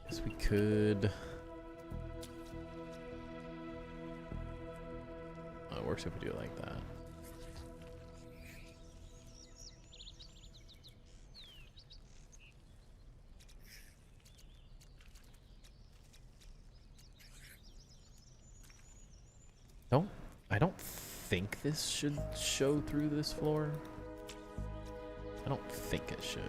Guess we could. It works if we do it like that. I don't think this should show through this floor. I don't think it should.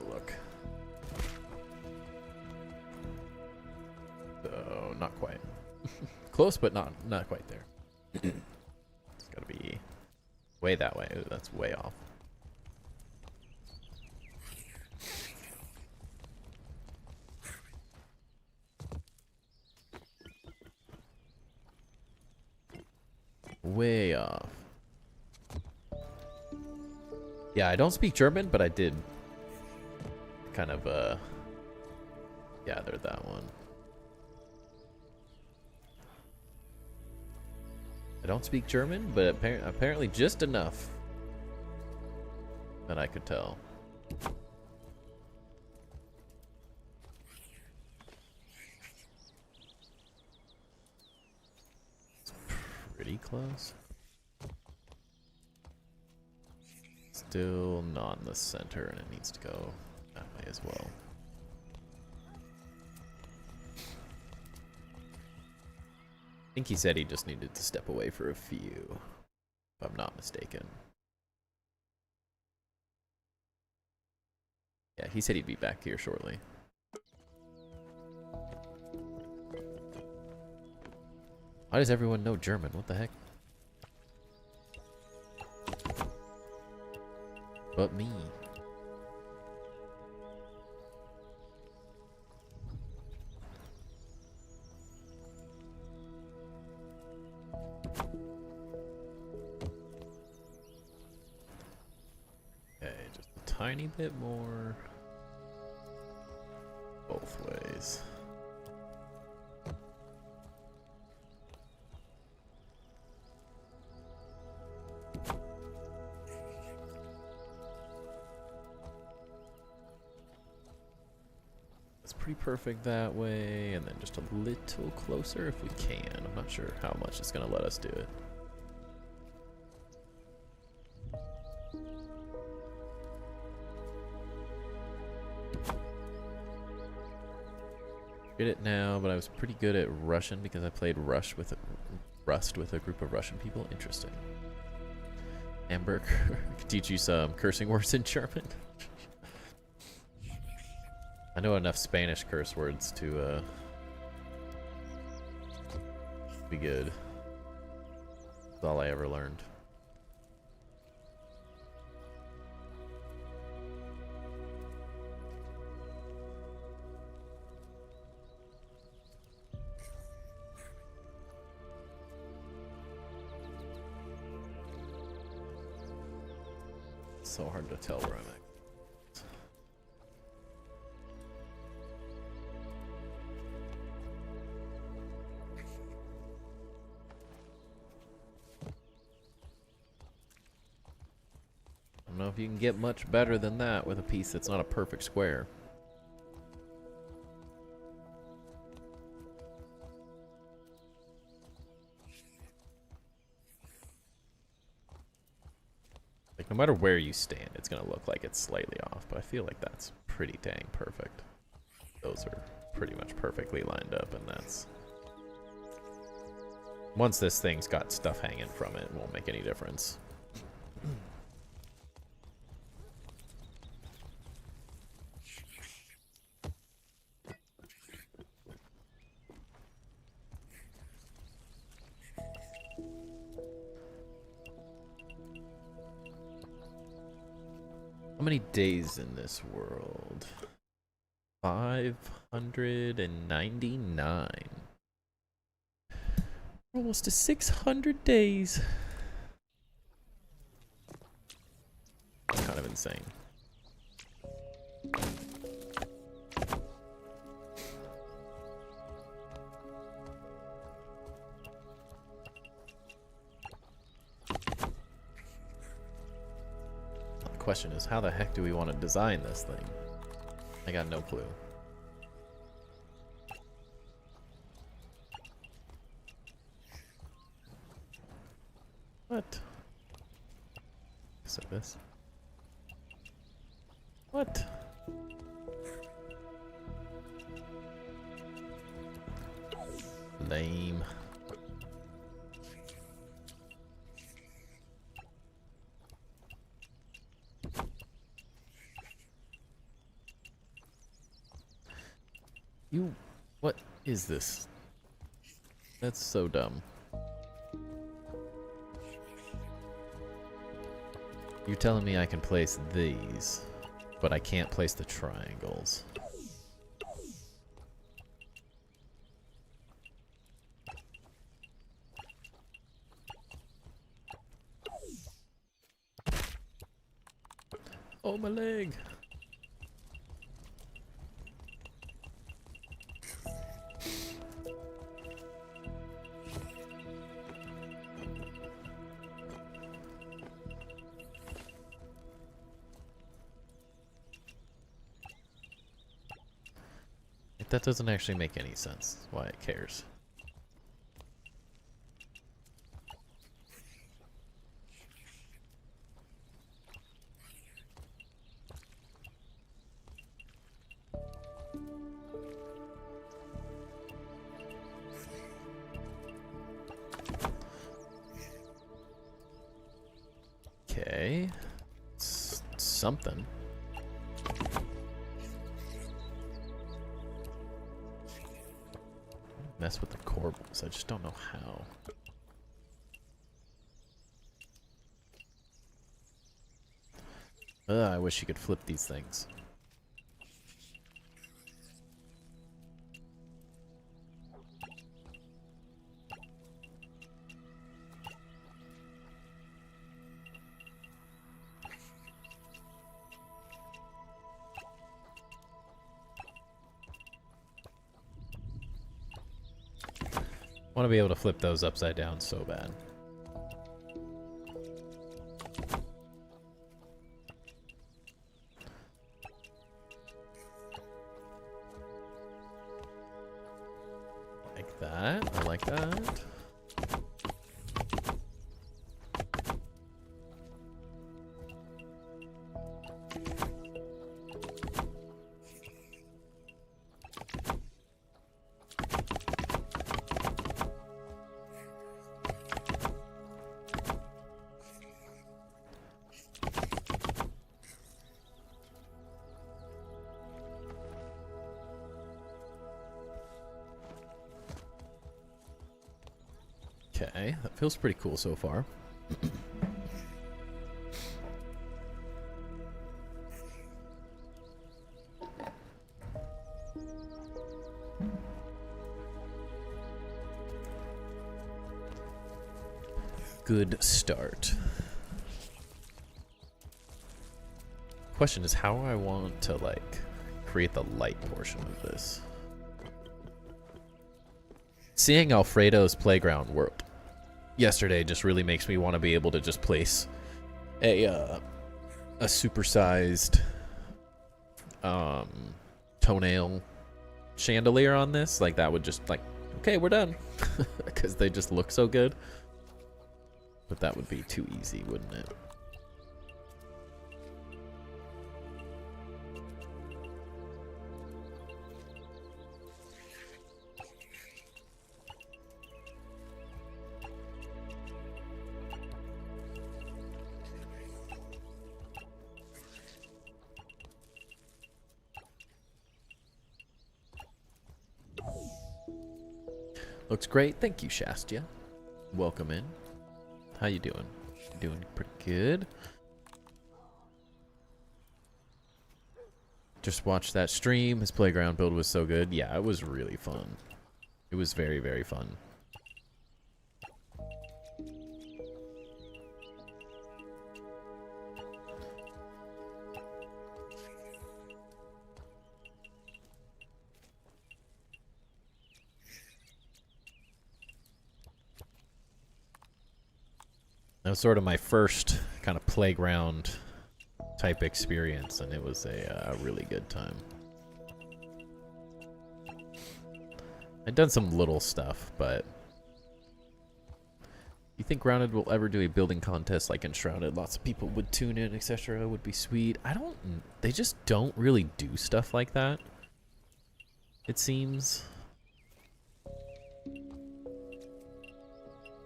Look. So not quite. Close, but not quite there. It's gotta be way that way. Ooh, that's way off. Way off. Yeah, I don't speak German, but I did kind of gather that one. I don't speak German, but apparently just enough that I could tell. pretty close. Still not in the center, and it needs to go that way as well. I think he said he just needed to step away for a few, if I'm not mistaken. Yeah, he said he'd be back here shortly. Why does everyone know German? What the heck? But me. Okay, just a tiny bit more. Both ways. Pretty perfect that way, and then just a little closer if we can. I'm not sure how much it's gonna let us do it. Get it now, but I was pretty good at Russian because I played Rust with a group of Russian people. Interesting. Amber, I could teach you some cursing words in German. I know enough Spanish curse words to be good. That's all I ever learned. It's so hard to tell where I'm at. I don't know if you can get much better than that with a piece that's not a perfect square. Like, no matter where you stand, it's gonna look like it's slightly off, but I feel like that's pretty dang perfect. Those are pretty much perfectly lined up, and that's... Once this thing's got stuff hanging from it, it won't make any difference. How many days in this world? 599. Almost to 600 days. Kind of insane. The question is, how the heck do we want to design this thing? I got no clue. What? So this? What? Lame. You... What is this? That's so dumb. You're telling me I can place these, but I can't place the triangles. Oh, my leg! That doesn't actually make any sense. Why it cares. Okay. It's something. Mess with the corbels. I just don't know how. I wish you could flip these things. I want to be able to flip those upside down so bad. Like that. I like that. Okay, that feels pretty cool so far. Good start. Question is how I want to like create the light portion of this. Seeing Alfredo's playground world yesterday just really makes me want to be able to just place a supersized toenail chandelier on this. Like that would just like, okay, we're done. Because they just look so good. But that would be too easy, wouldn't it? Looks great. Thank you, Shastia. Welcome in. How you doing? Doing pretty good. Just watched that stream. His playground build was so good. Yeah, it was really fun. It was very, very fun. That was sort of my first kind of playground type experience, and it was a really good time. I'd done some little stuff, but you think Grounded will ever do a building contest like Enshrouded? Lots of people would tune in, etc. Would be sweet. I don't. They just don't really do stuff like that. It seems.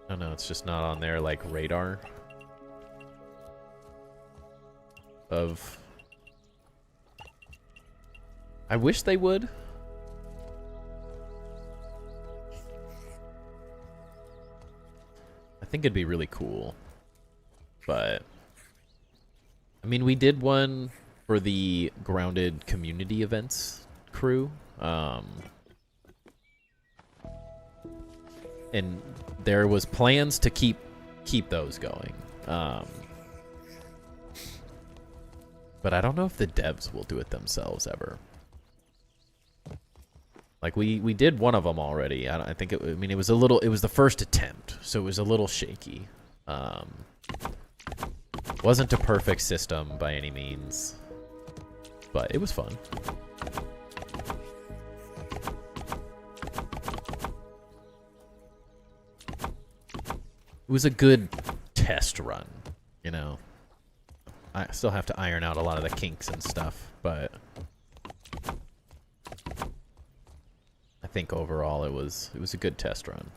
I don't know, it's just not on their, like, radar of... I wish they would. I think it'd be really cool. But... I mean, we did one for the Grounded community events crew. And there was plans to keep those going. But I don't know if the devs will do it themselves ever. Like we did one of them already. I think I mean it was a little. It was the first attempt, so it was a little shaky. Wasn't a perfect system by any means, but it was fun. It was a good test run, you know. I still have to iron out a lot of the kinks and stuff, but I think overall it was a good test run.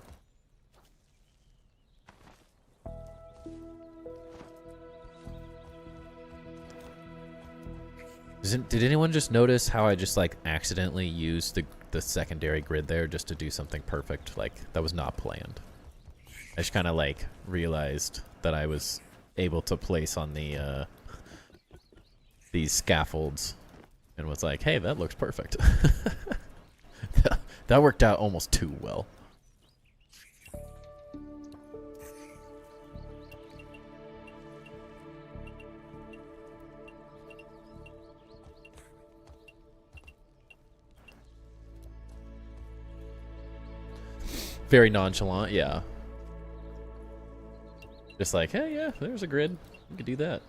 Did anyone just notice how I just like accidentally used the secondary grid there just to do something perfect? Like that was not planned. I just kind of like realized that I was able to place on the these scaffolds and was like, hey, that looks perfect. That worked out almost too well. Very nonchalant, yeah. Just like, hey, yeah, there's a grid. You could do that.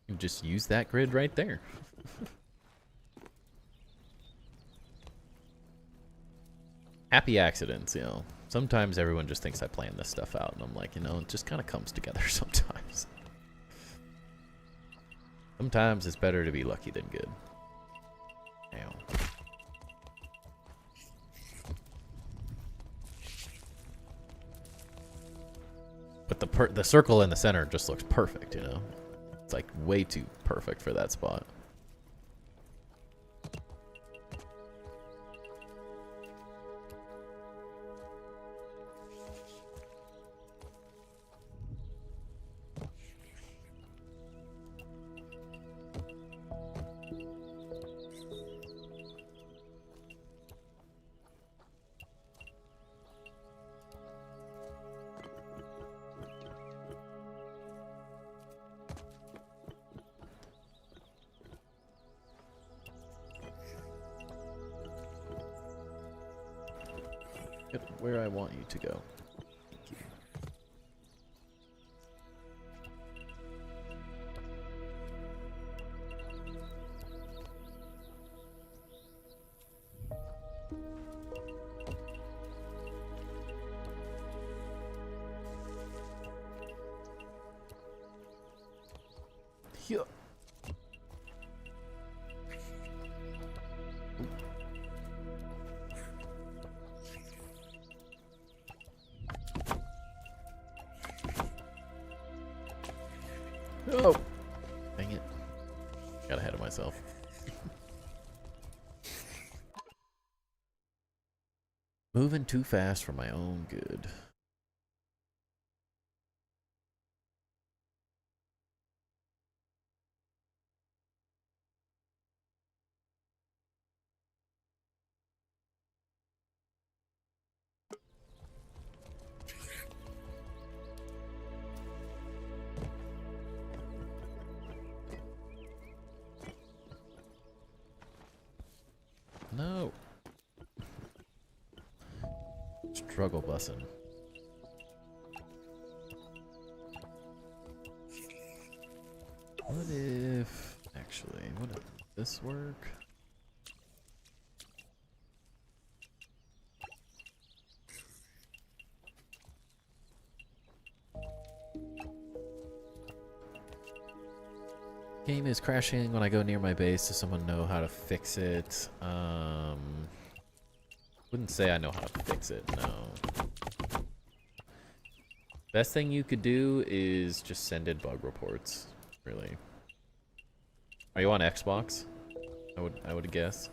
You just use that grid right there. Happy accidents, you know. Sometimes everyone just thinks I plan this stuff out, and I'm like, you know, it just kind of comes together sometimes. Sometimes it's better to be lucky than good. Ow. But the circle in the center just looks perfect, you know? It's like way too perfect for that spot. Where I want you to go. Yeah. Oh, dang it. Got ahead of myself. Moving too fast for my own good. No. Struggle bussin'. What if... Actually, would this work? Game is crashing when I go near my base. Does someone know how to fix it? Wouldn't say I know how to fix it, no. Best thing you could do is just send in bug reports, really. Are you on Xbox? I would guess.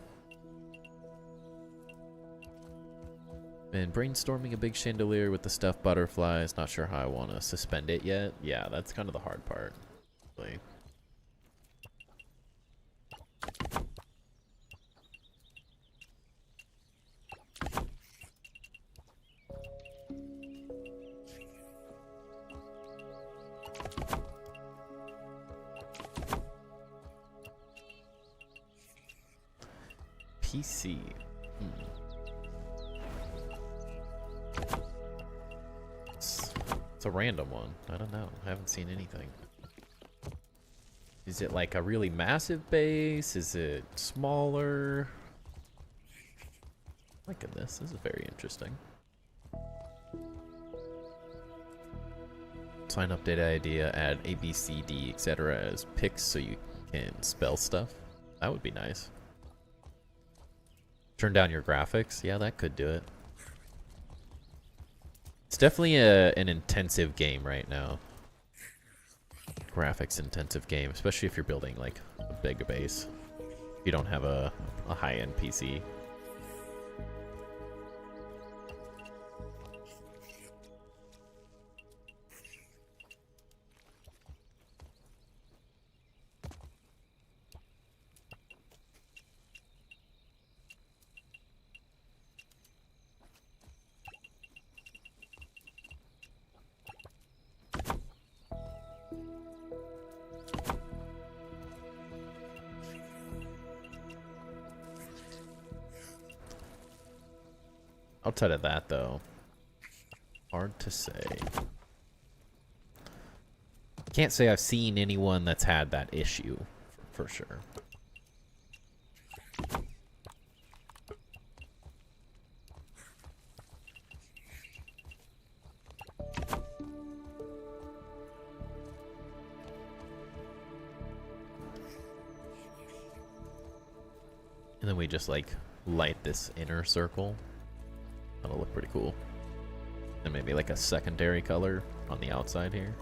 Been brainstorming a big chandelier with the stuffed butterflies. Not sure how I want to suspend it yet. Yeah, that's kind of the hard part, really. PC. It's a random one. I don't know. I haven't seen anything. Is it like a really massive base? Is it smaller? My goodness, this is very interesting. Sign update idea, add A, B, C, D, etc. as picks so you can spell stuff. That would be nice. Turn down your graphics. Yeah, that could do it. It's definitely an intensive game right now. graphics intensive game, especially if you're building like a big base. If you don't have a high-end PC. Outside of that, though, hard to say. Can't say I've seen anyone that's had that issue, for sure. And then we just, like, light this inner circle. That'll look pretty cool. And maybe like a secondary color on the outside here.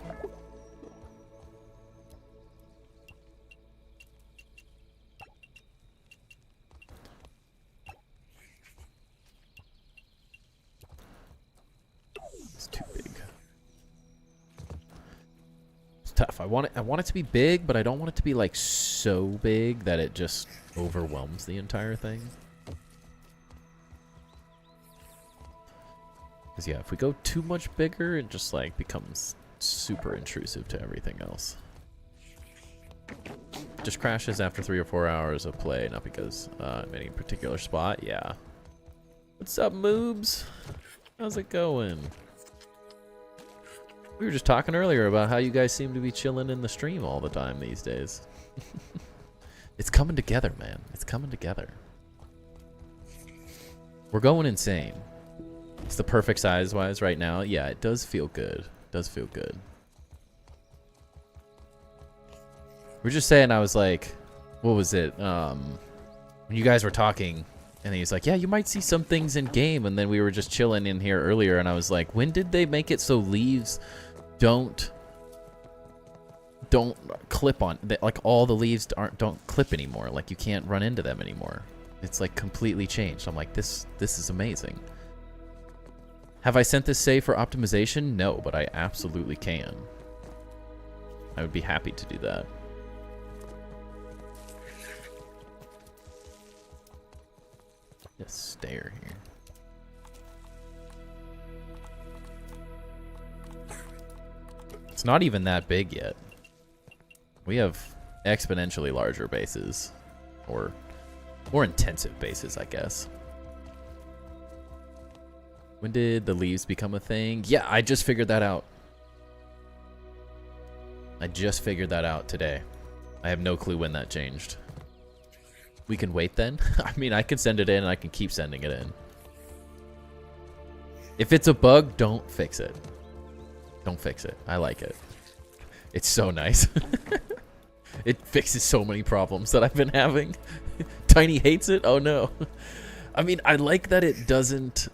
It's too big. It's tough. I want it to be big, but I don't want it to be like so big that it just overwhelms the entire thing. Because yeah, if we go too much bigger, it just like becomes super intrusive to everything else. Just crashes after 3 or 4 hours of play, not because of any particular spot. Yeah. What's up, Moobs? How's it going? We were just talking earlier about how you guys seem to be chilling in the stream all the time these days. It's coming together, man. It's coming together. We're going insane. It's the perfect size-wise right now. Yeah, it does feel good. It does feel good. We're just saying, I was like, what was it? When you guys were talking, and he was like, yeah, you might see some things in game. And then we were just chilling in here earlier, and I was like, when did they make it so leaves don't clip on? Like, all the leaves don't clip anymore. Like, you can't run into them anymore. It's like completely changed. I'm like, this is amazing. Have I sent this save for optimization? No, but I absolutely can. I would be happy to do that. Just stare here. It's not even that big yet. We have exponentially larger bases, or more intensive bases, I guess. When did the leaves become a thing? Yeah, I just figured that out. I just figured that out today. I have no clue when that changed. We can wait then? I mean, I can send it in and I can keep sending it in. If it's a bug, don't fix it. Don't fix it. I like it. It's so nice. It fixes so many problems that I've been having. Tiny hates it? Oh no. I mean, I like that it doesn't,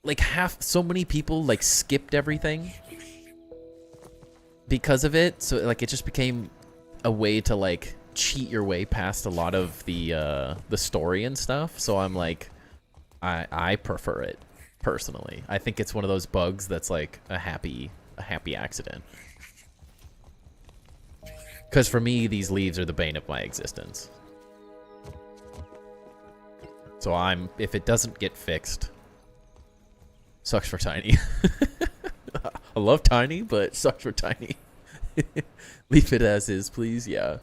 like so many people, like, skipped everything because of it, so, like, it just became a way to, like, cheat your way past a lot of the story and stuff, so I'm like, I prefer it, personally. I think it's one of those bugs that's, like, a happy accident. Because for me, these leaves are the bane of my existence. So if it doesn't get fixed, sucks for Tiny. I love Tiny, but sucks for Tiny. Leave it as is, please. Yeah.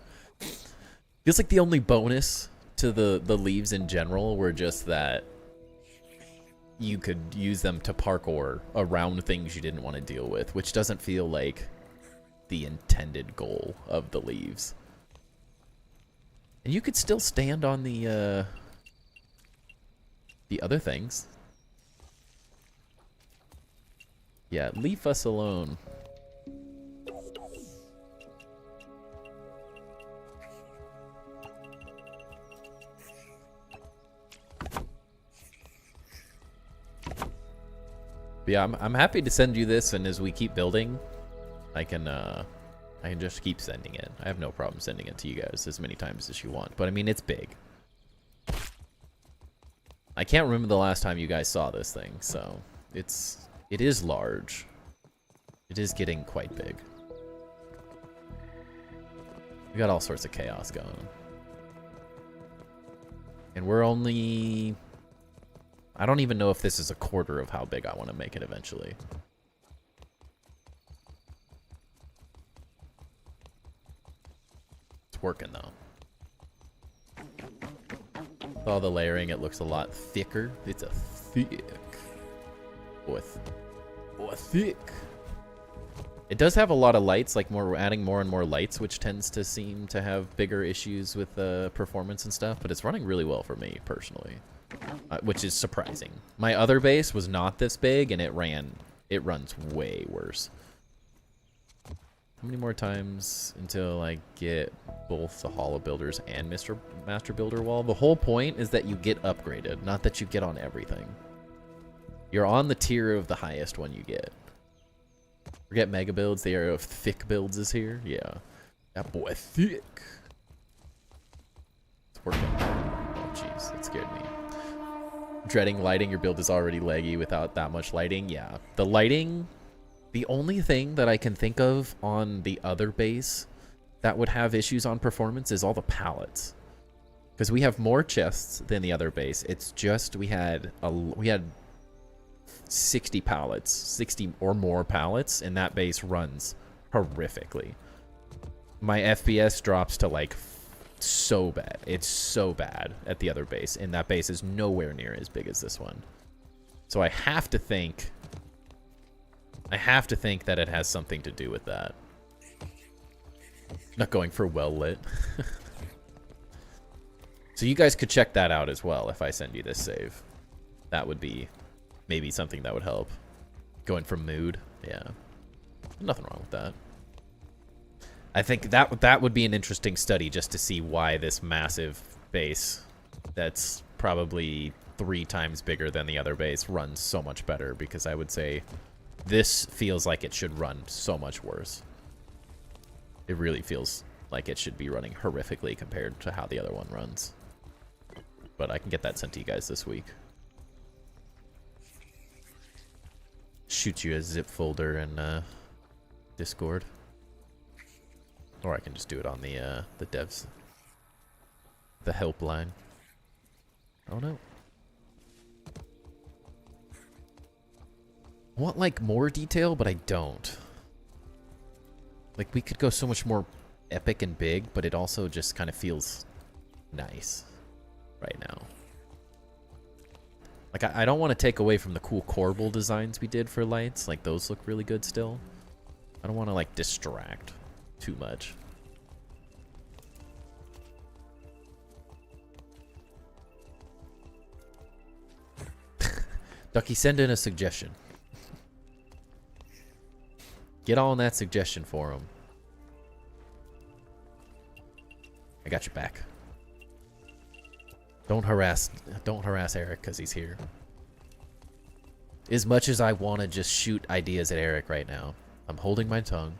Feels like the only bonus to the leaves in general were just that you could use them to parkour around things you didn't want to deal with, which doesn't feel like the intended goal of the leaves. And you could still stand on the other things. Yeah, leave us alone. But yeah, I'm happy to send you this, and as we keep building, I can just keep sending it. I have no problem sending it to you guys as many times as you want. But I mean, it's big. I can't remember the last time you guys saw this thing, so it is large. It is getting quite big. We got all sorts of chaos going. And we're only... I don't even know if this is a quarter of how big I want to make it eventually. It's working though. With all the layering, it looks a lot thicker. It's a thick. Boy, thick. It does have a lot of lights, like we're adding more and more lights, which tends to seem to have bigger issues with performance and stuff, but it's running really well for me, personally. Which is surprising. My other base was not this big, and it runs way worse. How many more times until I get both the Hollow Builders and Master Builder Wall? The whole point is that you get upgraded, not that you get on everything. You're on the tier of the highest one you get. Forget mega builds, the area of thick builds is here. Yeah. That boy thick. It's working. Oh jeez, that scared me. Dreading lighting, your build is already laggy without that much lighting. Yeah. The lighting, the only thing that I can think of on the other base that would have issues on performance is all the pallets. Because we have more chests than the other base. It's just we had 60 pallets, 60 or more pallets, and that base runs horrifically. My FPS drops to like so bad. It's so bad at the other base, and that base is nowhere near as big as this one. So I have to think that it has something to do with that. Not going for well lit. So you guys could check that out as well if I send you this save. That would be maybe something that would help. Going from mood, yeah. Nothing wrong with that. I think that would be an interesting study just to see why this massive base that's probably 3 times bigger than the other base runs so much better, because I would say this feels like it should run so much worse. It really feels like it should be running horrifically compared to how the other one runs. But I can get that sent to you guys this week. Shoot you a zip folder in Discord. Or I can just do it on the devs. The helpline. Oh no. I want like more detail, but I don't. Like we could go so much more epic and big, but it also just kind of feels nice right now. Like I don't want to take away from the cool corbel designs we did for lights. Like those look really good still. I don't want to like distract too much. Ducky, send in a suggestion. Get on that suggestion for him. I got your back. Don't harass Eric because he's here. As much as I want to just shoot ideas at Eric right now, I'm holding my tongue.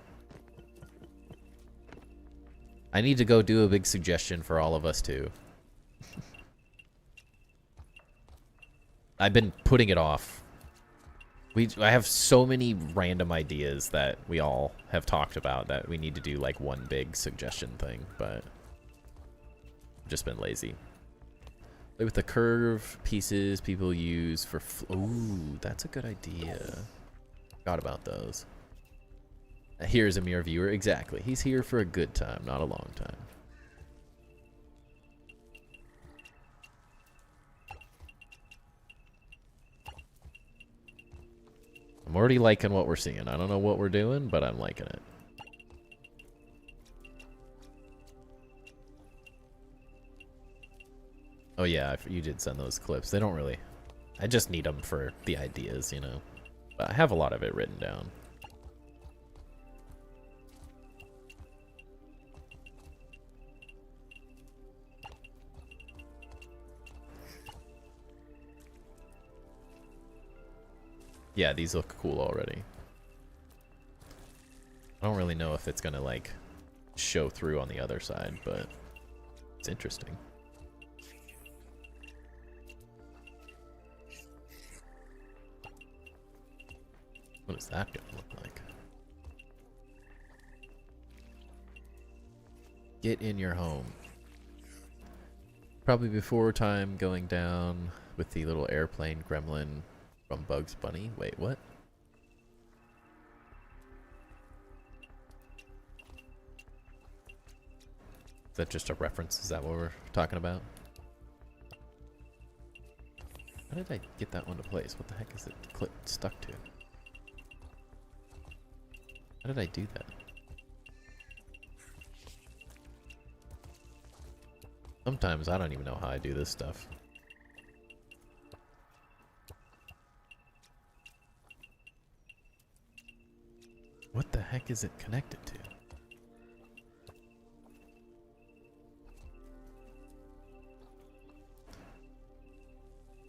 I need to go do a big suggestion for all of us too. I've been putting it off. I have so many random ideas that we all have talked about that we need to do like one big suggestion thing, but I've just been lazy. Play with the curve pieces people use for... Ooh, that's a good idea. Forgot about those. Here's a mirror viewer. Exactly. He's here for a good time, not a long time. I'm already liking what we're seeing. I don't know what we're doing, but I'm liking it. Oh yeah, you did send those clips. They don't really... I just need them for the ideas, you know. But I have a lot of it written down. Yeah, these look cool already. I don't really know if it's gonna like show through on the other side, but it's interesting. What is that gonna look like? Get in your home. Probably before time going down with the little airplane gremlin from Bugs Bunny. Wait, what? Is that just a reference? Is that what we're talking about? How did I get that one to place? What the heck is it stuck to? How did I do that? Sometimes I don't even know how I do this stuff. What the heck is it connected to?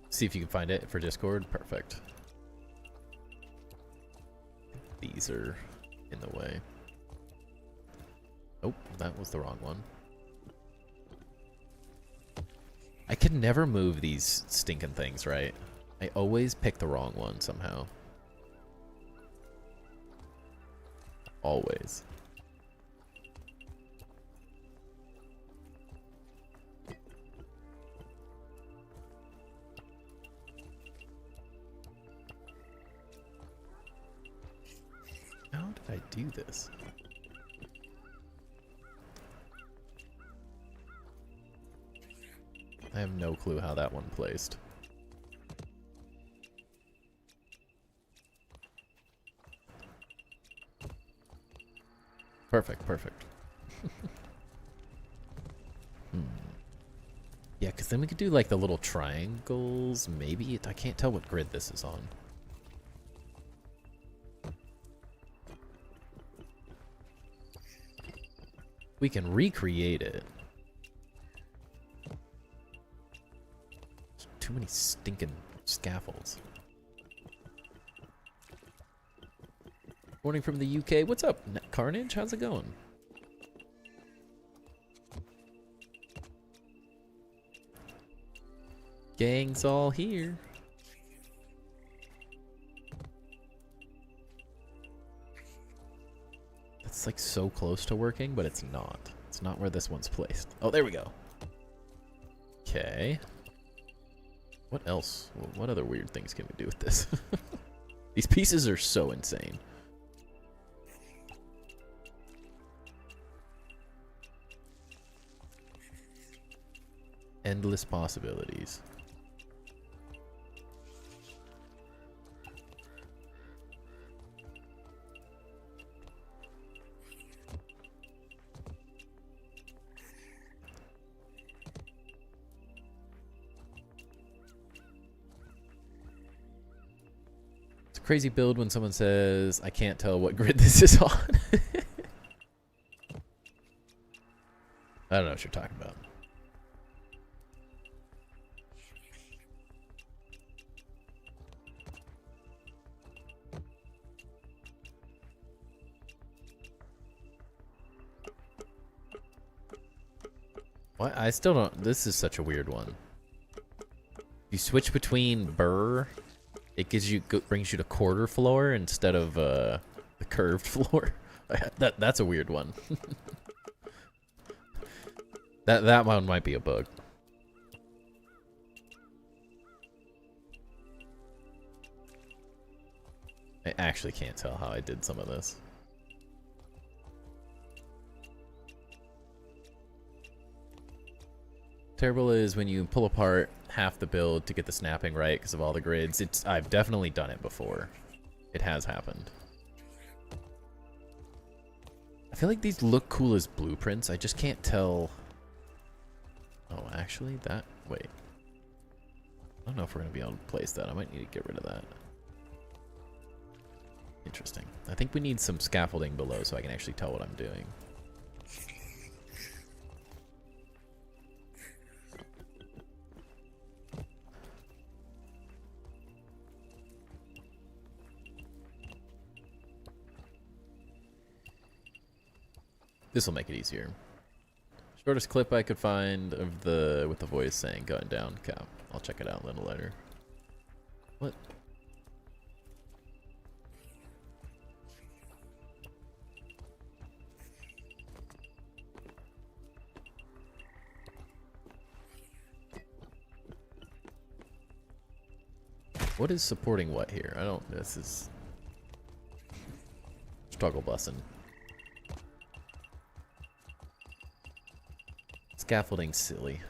See if you can find it for Discord. Perfect. These are in the way. Oh, that was the wrong one. I can never move these stinking things, right? I always pick the wrong one somehow. Always. How did I do this? I have no clue how that one placed. Perfect, perfect. Yeah, because then we could do like the little triangles, maybe? I can't tell what grid this is on. We can recreate it. There's too many stinking scaffolds. Morning from the UK. What's up, Carnage? How's it going? Gang's all here. It's like so close to working, but it's not. It's not where this one's placed. Oh, there we go. Okay. What else? What other weird things can we do with this? These pieces are so insane. Endless possibilities. It's a crazy build when someone says, I can't tell what grid this is on. I don't know what you're talking about. What? I still don't. This is such a weird one. You switch between burr, it gives you brings you to quarter floor instead of the curved floor. That's a weird one. that one might be a bug. I actually can't tell how I did some of this. Terrible is when you pull apart half the build to get the snapping right because of all the grids. I've definitely done it before. It has happened. I feel like these look cool as blueprints. I just can't tell. Oh, actually, wait. I don't know if we're going to be able to place that. I might need to get rid of that. Interesting. I think we need some scaffolding below so I can actually tell what I'm doing. This will make it easier. Shortest clip I could find of the with the voice saying going down. Okay, I'll check it out a little later. What? What is supporting what here? I don't. This is struggle bussin'. Scaffolding silly.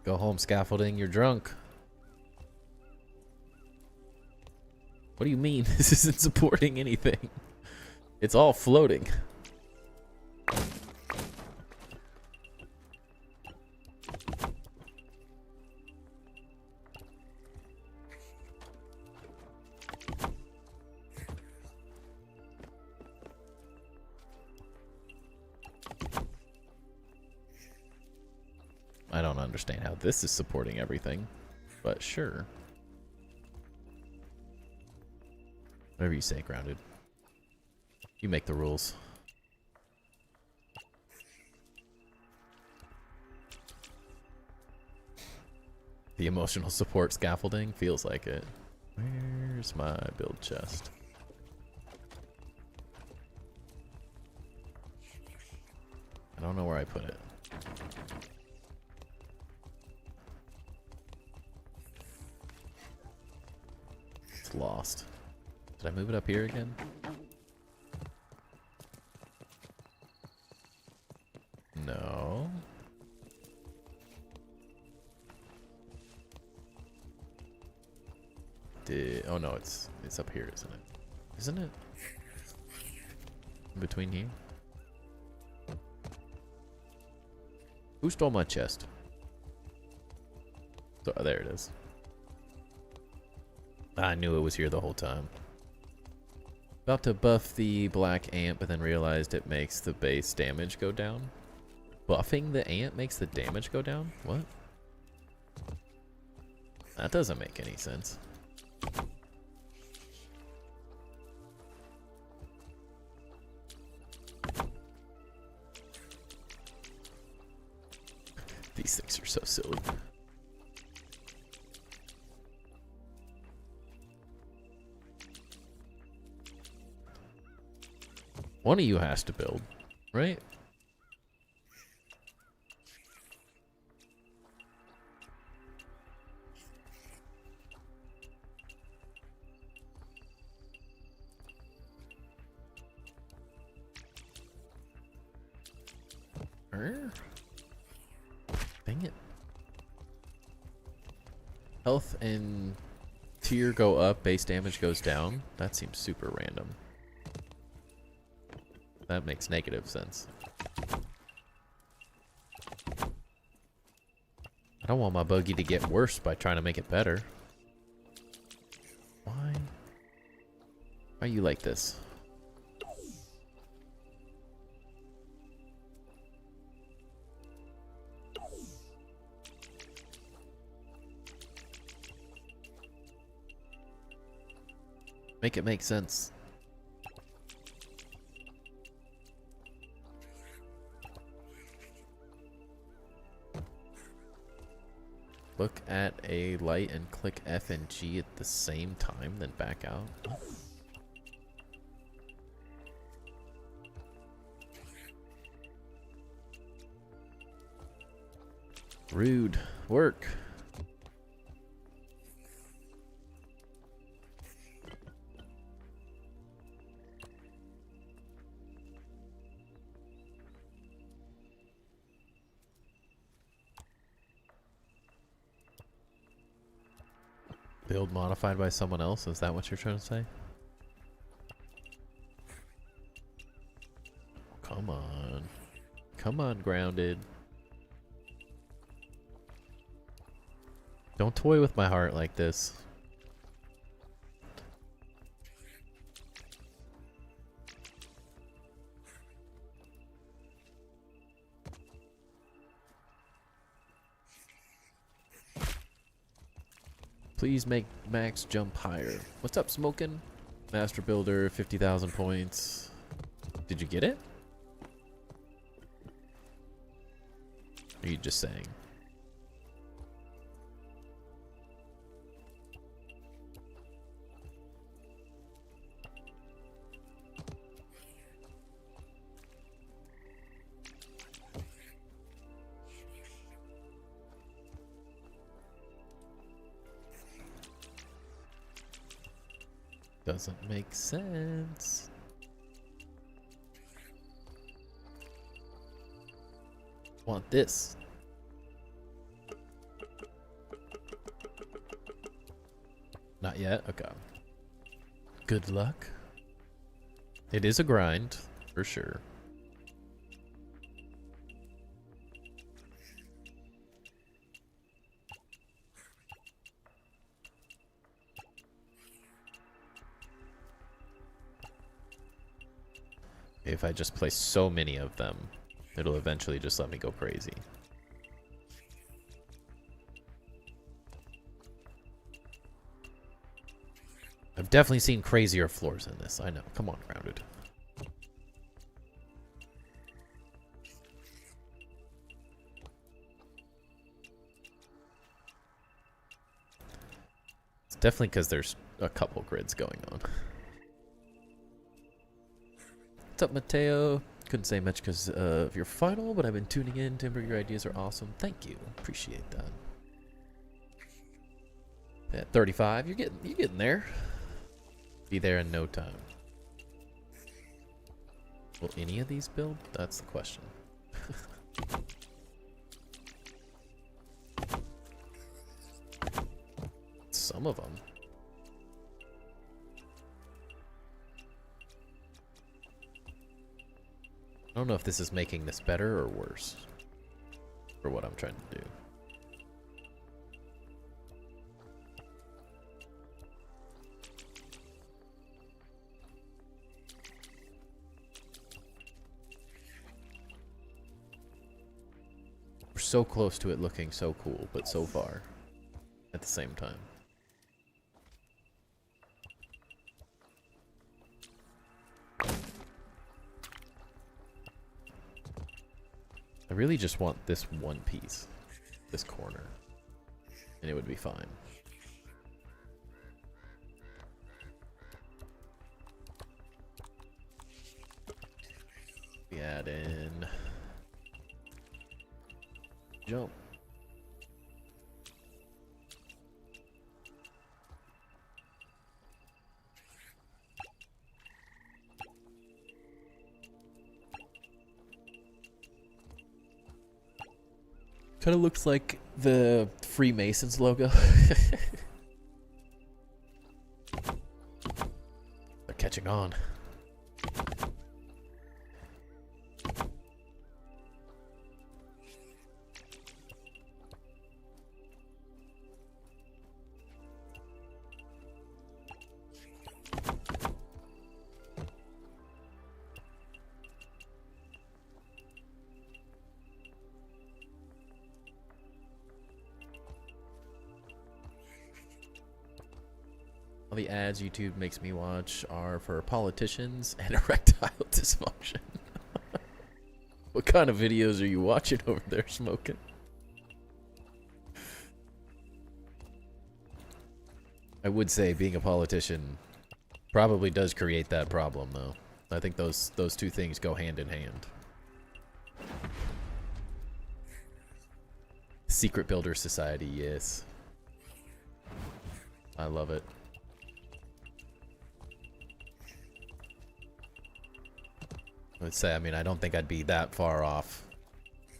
Go home, scaffolding. You're drunk. What do you mean? This isn't supporting anything. It's all floating. I don't understand how this is supporting everything, but sure. Whatever you say, Grounded. You make the rules. The emotional support scaffolding feels like it. Where's my build chest? I don't know where I put it. It's lost. Did I move it up here again? No. Oh no, it's up here, isn't it? Isn't it? In between here? Who stole my chest? So, oh, there it is. I knew it was here the whole time. About to buff the black ant, but then realized it makes the base damage go down. Buffing the ant makes the damage go down? What? That doesn't make any sense. These things are so silly. One of you has to build, right? Dang it. Health and tier go up, base damage goes down. That seems super random. That makes negative sense. I don't want my buggy to get worse by trying to make it better. Why are you like this? Make it make sense. Look at a light and click F and G at the same time, then back out. Rude work. Build modified by someone else? Is that what you're trying to say? Come on. Come on, Grounded. Don't toy with my heart like this. Please make max jump higher. What's up, Smokin'? Master Builder, 50,000 points. Did you get it? Or are you just saying? Doesn't make sense. Want this. Not yet? Okay. Good luck. It is a grind, for sure. If I just place so many of them, it'll eventually just let me go crazy. I've definitely seen crazier floors in this. I know. Come on, Grounded. It's definitely because there's a couple grids going on. What's up, Mateo? Couldn't say much because of your final, but I've been tuning in. Timber, your ideas are awesome. Thank you. Appreciate that. At 35, you're getting there. Be there in no time. Will any of these build? That's the question. Some of them. I don't know if this is making this better or worse for what I'm trying to do. We're so close to it looking so cool, but so far at the same time. I really just want this one piece, this corner, and it would be fine. We add in jump. Kind of looks like the Freemasons logo. They're catching on. All the ads YouTube makes me watch are for politicians and erectile dysfunction. What kind of videos are you watching over there, Smoking? I would say being a politician probably does create that problem, though. I think those two things go hand in hand. Secret Builder Society, yes. I love it. Let's say, I mean, I don't think I'd be that far off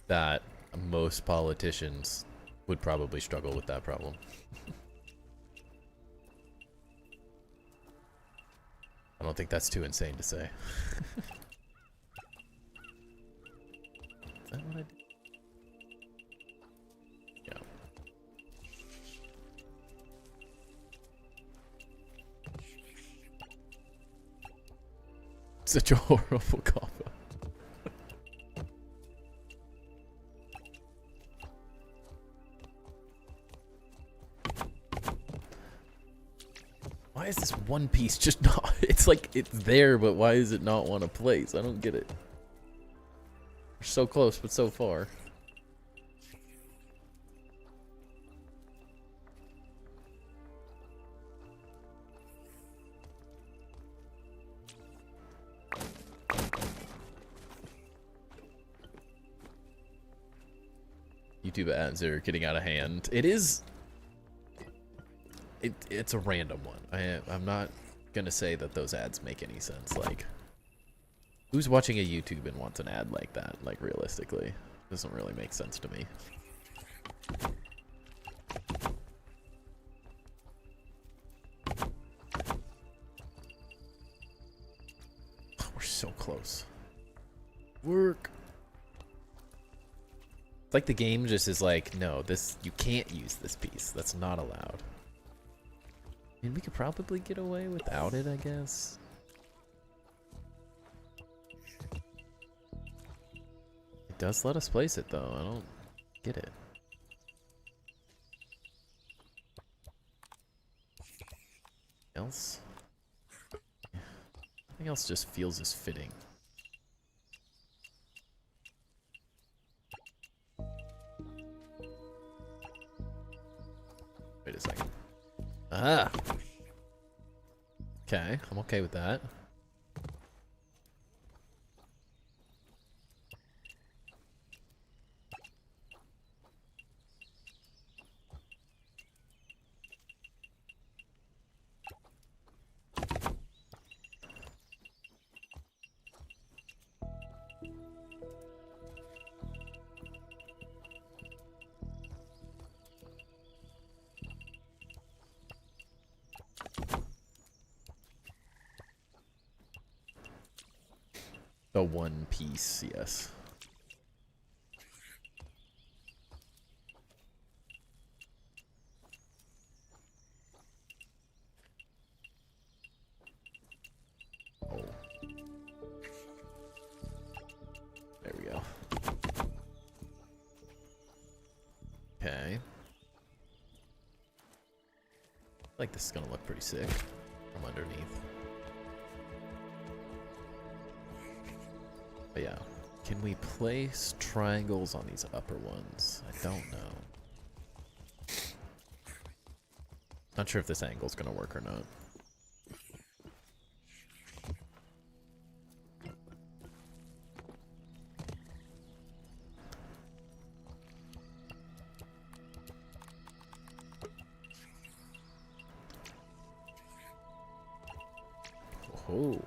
that most politicians would probably struggle with that problem. I don't think that's too insane to say. Is that what I did? Yeah. Such a horrible combo. Why is this one piece just not? It's like it's there, but why is it not want to place? I don't get it. We're so close, but so far. YouTube ads are getting out of hand. It is. It's a random one. I'm not gonna say that those ads make any sense. Like, who's watching a YouTube and wants an ad like that? Like, realistically, doesn't really make sense to me. We're so close. Work. It's like the game just is like, no, this, you can't use this piece. That's not allowed. I mean, we could probably get away without it, I guess. It does let us place it, though. I don't get it. Else? Nothing else just feels as fitting. Wait a second. Ah! Okay, I'm okay with that. The one piece, yes. Oh. There we go. Okay. I like this is gonna look pretty sick from underneath. But yeah, can we place triangles on these upper ones? I don't know. Not sure if this angle's gonna work or not. Oh.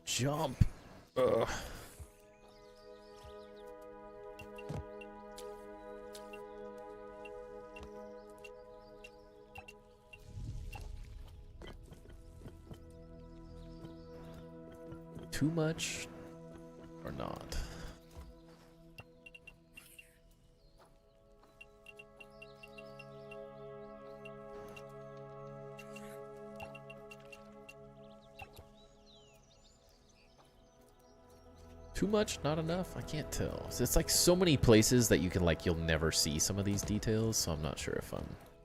Jump. Ugh. Too much or not? Too much, not enough? I can't tell. So it's like so many places that you can like you'll never see some of these details, so I'm not sure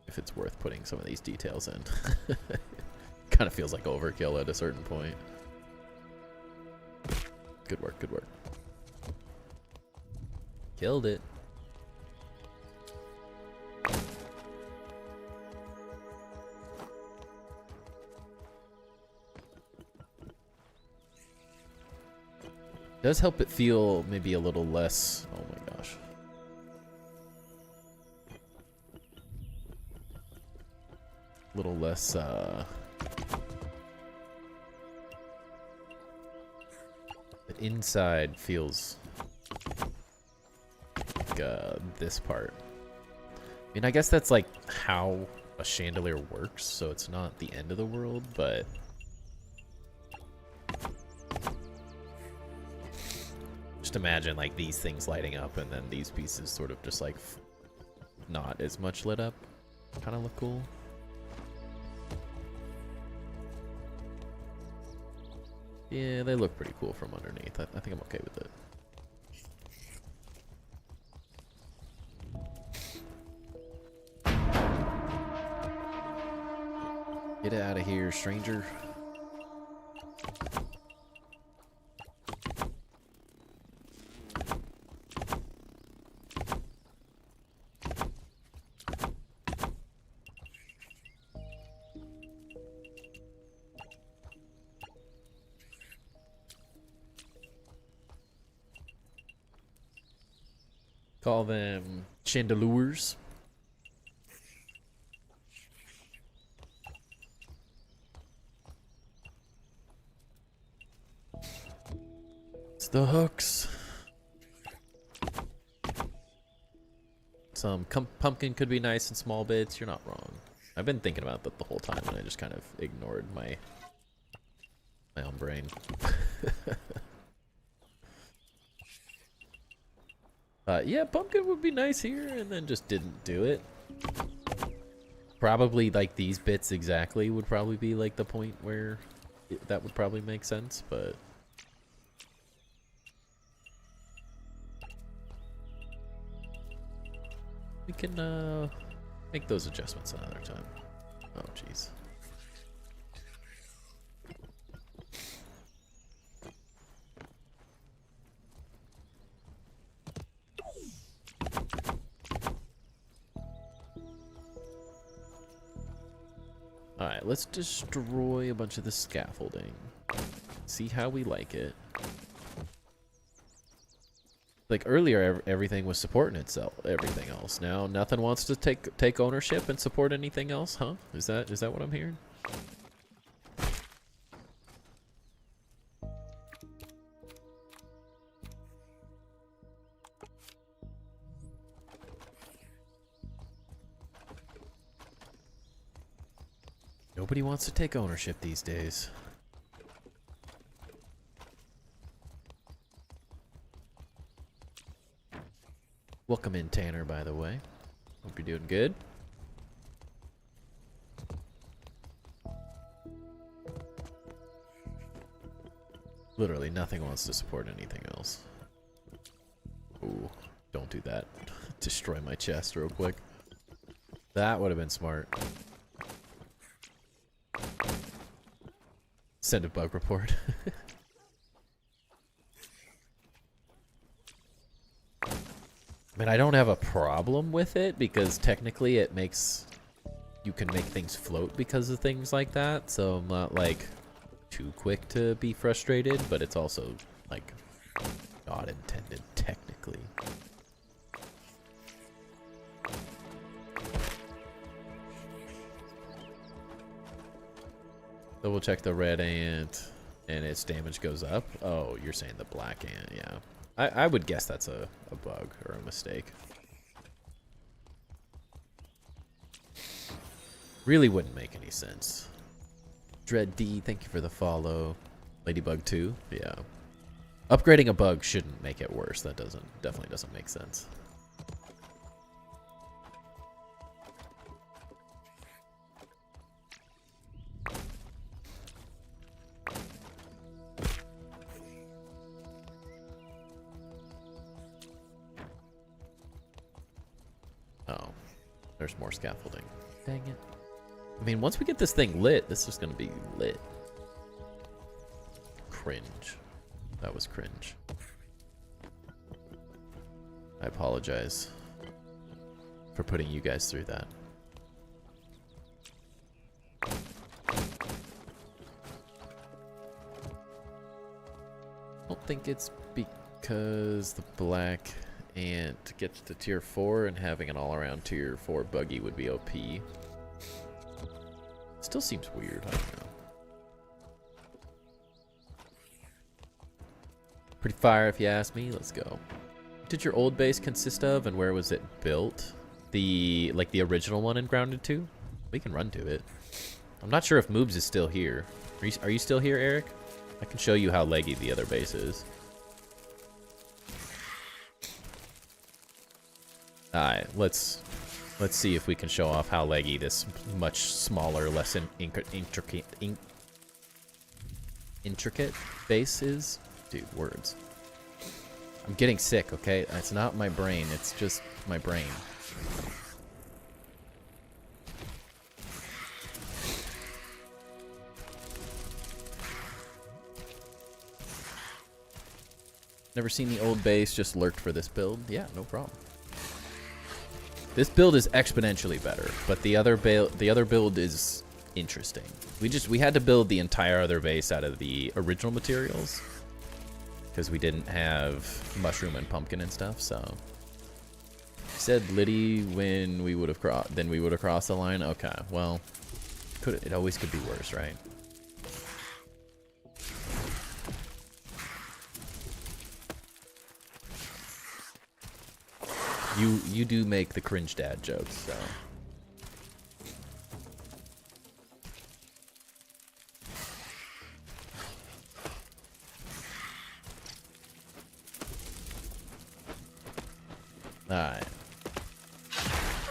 if it's worth putting some of these details in. Kind of feels like overkill at a certain point. Good work, good work. Killed it. Does help it feel maybe a little less. Oh my gosh. A little less. The inside feels like this part. I mean, I guess that's like how a chandelier works, so it's not the end of the world, but. Just imagine like these things lighting up and then these pieces sort of just like not as much lit up. Kind of look cool. Yeah, they look pretty cool from underneath. I think I'm okay with it. Get out of here, stranger. Call them chandeliers. It's the hooks. Some pumpkin could be nice in small bits. You're not wrong. I've been thinking about that the whole time, and I just kind of ignored my own brain. Yeah, pumpkin would be nice here, and then just didn't do it. Probably like these bits exactly would probably be like the point where that would probably make sense, but we can make those adjustments another time. Oh jeez. Alright, let's destroy a bunch of the scaffolding. See how we like it. Like earlier, everything was supporting itself, everything else. Now nothing wants to take ownership and support anything else, huh? Is that what I'm hearing? Nobody wants to take ownership these days. Welcome in, Tanner, by the way. Hope you're doing good. Literally nothing wants to support anything else. Ooh, don't do that. Destroy my chest real quick. That would have been smart. Send a bug report. I mean, I don't have a problem with it because technically it makes you can make things float because of things like that. So I'm not like too quick to be frustrated, but it's also like not intended technically. Double check the red ant and its damage goes up. Oh, you're saying the black ant, yeah. I would guess that's a bug or a mistake. Really wouldn't make any sense. Dread D, thank you for the follow. Ladybug 2, yeah. Upgrading a bug shouldn't make it worse. That definitely doesn't make sense. Oh, there's more scaffolding. Dang it. I mean, once we get this thing lit, this is going to be lit. Cringe. That was cringe. I apologize for putting you guys through that. I don't think it's because the black ant gets to tier 4 and having an all-around tier 4 buggy would be OP. Still seems weird, I don't know. Pretty fire if you ask me. Let's go. What did your old base consist of and where was it built? The original one in Grounded 2? We can run to it. I'm not sure if Moobs is still here. Are you still here, Eric? I can show you how leggy the other base is. Alright, let's see if we can show off how leggy this much smaller, less intricate intricate base is. Dude, words. I'm getting sick, okay? It's not my brain, it's just my brain. Never seen the old base, just lurked for this build. Yeah, no problem. This build is exponentially better, but the other build is interesting. We had to build the entire other base out of the original materials because we didn't have mushroom and pumpkin and stuff. So said Liddy when we would have crossed the line. Okay, well, it always could be worse, right? You do make the cringe dad jokes, so. Alright.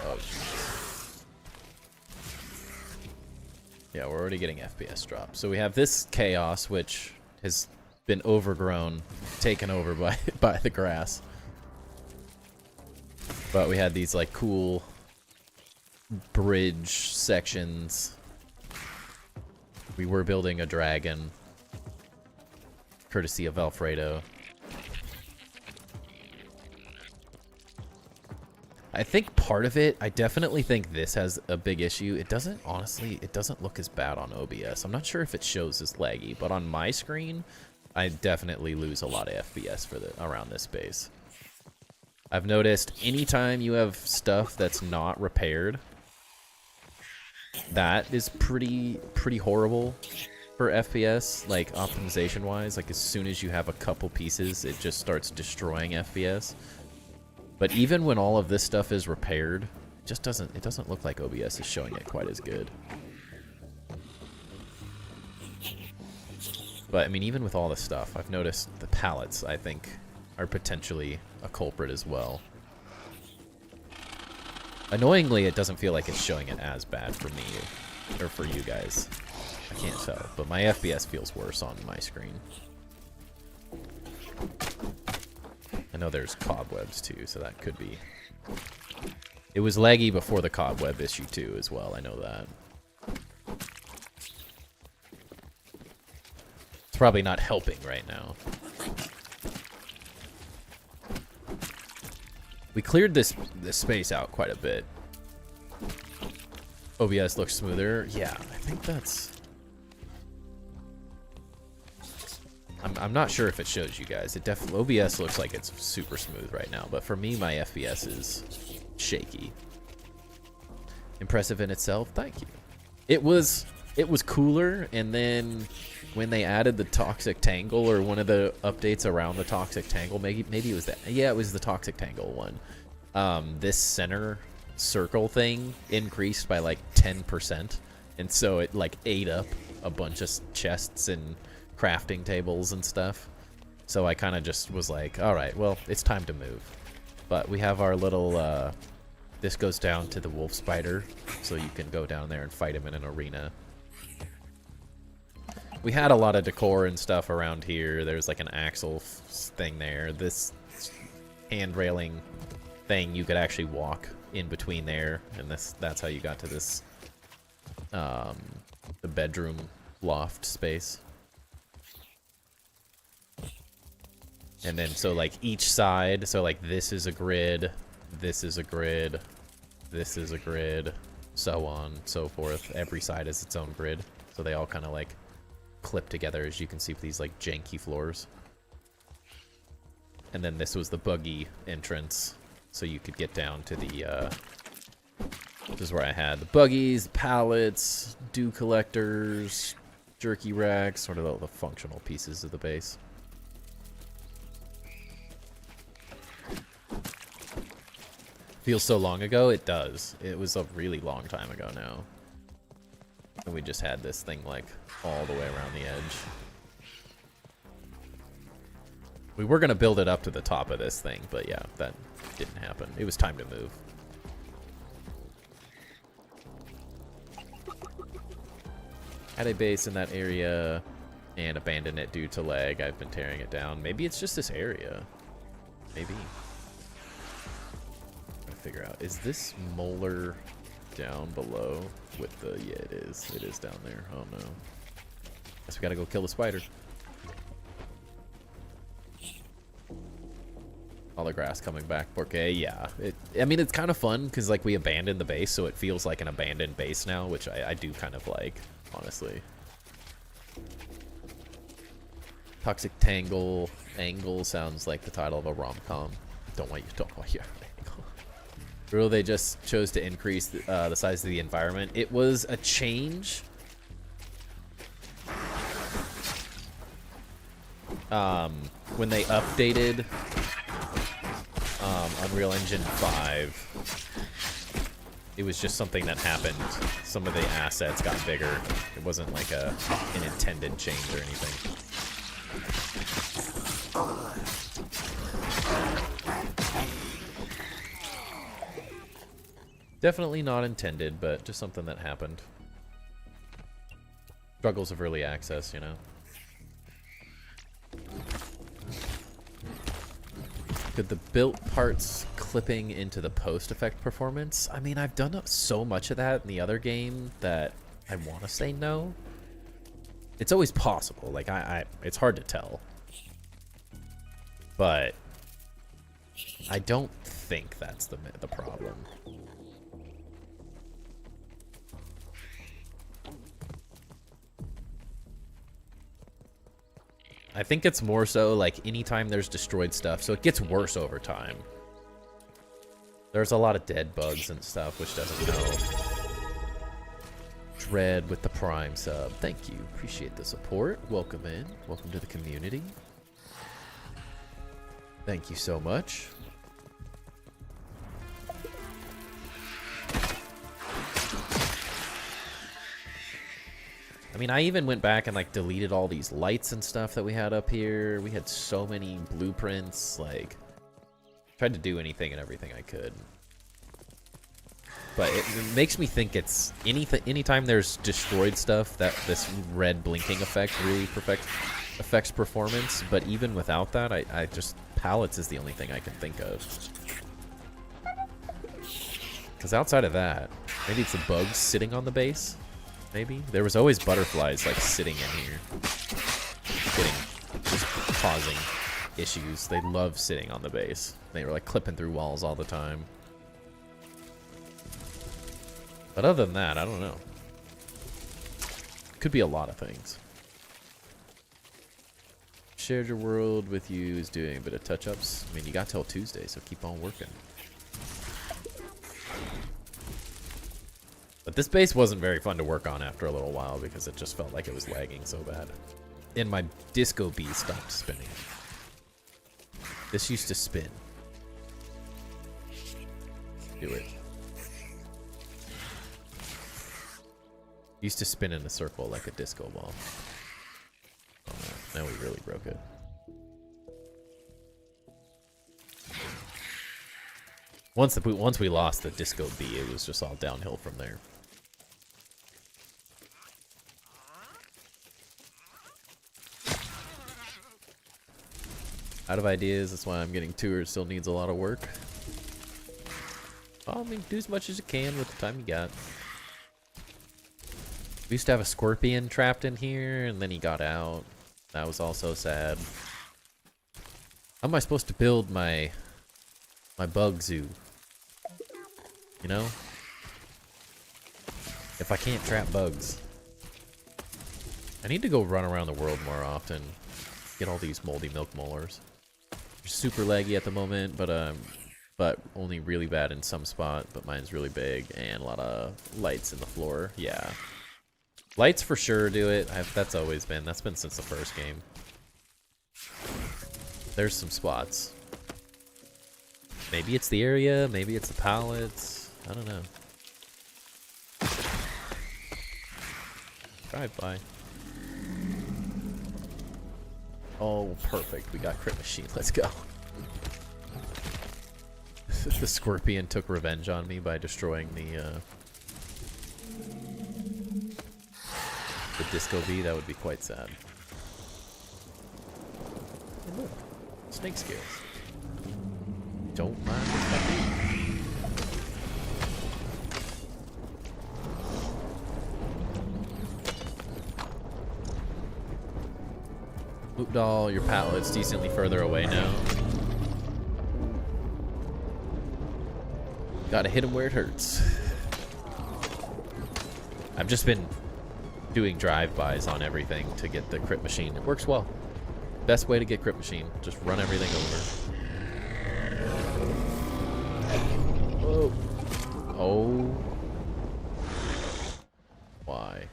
Oh, yeah, we're already getting FPS drop. So we have this chaos, which has been overgrown, taken over by the grass. But we had these like cool bridge sections. We were building a dragon, courtesy of Alfredo. I think part of it, I definitely think this has a big issue. It doesn't, honestly, it doesn't look as bad on OBS. I'm not sure if it shows as laggy, but on my screen, I definitely lose a lot of FPS around this base. I've noticed anytime you have stuff that's not repaired, that is pretty horrible for FPS, like optimization wise. Like as soon as you have a couple pieces, it just starts destroying FPS. But even when all of this stuff is repaired, it doesn't look like OBS is showing it quite as good. But I mean, even with all this stuff, I've noticed the pallets, I think, are potentially a culprit as well. Annoyingly, it doesn't feel like it's showing it as bad for me or for you guys. I can't tell, but my FPS feels worse on my screen. I know there's cobwebs too, so that could be. It was laggy before the cobweb issue too as well, I know that. It's probably not helping right now. We cleared this space out quite a bit. OBS looks smoother. Yeah, I think that's... I'm not sure if it shows you guys. It definitely OBS looks like it's super smooth right now, but for me, my FPS is shaky. Impressive in itself. Thank you. It was cooler, and then when they added the toxic tangle, or one of the updates around the toxic tangle, maybe it was that. Yeah, it was the toxic tangle one. This center circle thing increased by like 10%, and so it like ate up a bunch of chests and crafting tables and stuff. So I kind of just was like, all right, well, it's time to move. But we have our little this goes down to the wolf spider, so you can go down there and fight him in an arena. We had a lot of decor and stuff around here. There's like an axle thing there. This hand railing thing, you could actually walk in between there, and that's how you got to this the bedroom loft space. And then so like each side, so like this is a grid, this is a grid, this is a grid, so on, so forth. Every side is its own grid, so they all kind of like clip together, as you can see, with these like janky floors. And then this was the buggy entrance, so you could get down to the this is where I had the buggies, pallets, dew collectors, jerky racks, sort of the functional pieces of the base. Feels so long ago. It does. It was a really long time ago now. And we just had this thing like all the way around the edge. We were going to build it up to the top of this thing, but yeah, that didn't happen. It was time to move. Had a base in that area. and abandoned it due to lag. I've been tearing it down. Maybe it's just this area. Maybe. I'm trying to figure out. Is this molar down below with the... Yeah, it is. It is down there. Oh, no. Guess we gotta go kill the spider. All the grass coming back. Porque, yeah. I mean, it's kind of fun because, like, we abandoned the base, so it feels like an abandoned base now, which I do kind of like, honestly. Toxic Tangle Angle sounds like the title of a rom-com. Don't want you angle. Really, they just chose to increase the size of the environment. It was a change. When they updated Unreal Engine 5, it was just something that happened. Some of the assets got bigger. It wasn't like an intended change or anything. Definitely not intended, but just something that happened. Struggles of early access, you know. Could the built parts clipping into the post effect performance? I mean, I've done so much of that in the other game that I want to say no. It's always possible. Like, it's hard to tell. But I don't think that's the problem. I think it's more so like anytime there's destroyed stuff, so it gets worse over time. There's a lot of dead bugs and stuff, which doesn't help. Dread with the Prime sub. Thank you. Appreciate the support. Welcome in. Welcome to the community. Thank you so much. I mean, I even went back and, like, deleted all these lights and stuff that we had up here. We had so many blueprints, like, tried to do anything and everything I could. But it makes me think it's anytime there's destroyed stuff, that this red blinking effect really affects performance. But even without that, I just, pallets is the only thing I can think of. Because outside of that, maybe it's the bugs sitting on the base. Maybe there was always butterflies like sitting in here, just causing issues. They love sitting on the base. They were like clipping through walls all the time. But other than that, I don't know. Could be a lot of things. Shared your world with you is doing a bit of touch-ups. I mean, you got till Tuesday, so keep on working. But this base wasn't very fun to work on after a little while because it just felt like it was lagging so bad. And my Disco Bee stopped spinning. This used to spin. Do it. Used to spin in a circle like a disco ball. Oh no, now we really broke it. Once we lost the Disco Bee, it was just all downhill from there. Out of ideas, that's why I'm getting tour. It still needs a lot of work. Well, I mean, do as much as you can with the time you got. We used to have a scorpion trapped in here, and then he got out. That was also sad. How am I supposed to build my bug zoo? You know? If I can't trap bugs. I need to go run around the world more often. Get all these moldy milk molars. They're super laggy at the moment, but only really bad in some spot. But mine's really big and a lot of lights in the floor. Yeah. Lights for sure do it. That's been since the first game. There's some spots. Maybe it's the area, maybe it's the pallets. I don't know. Drive by. Oh, perfect. We got crit machine. Let's go. The scorpion took revenge on me by destroying the Disco Bee. That would be quite sad. And look, snake scales. Don't mind if I do. Loop doll, your pallet's decently further away now. Gotta hit him where it hurts. I've just been doing drive-bys on everything to get the crit machine. It works well. Best way to get crit machine. Just run everything over. Whoa. Oh. Why?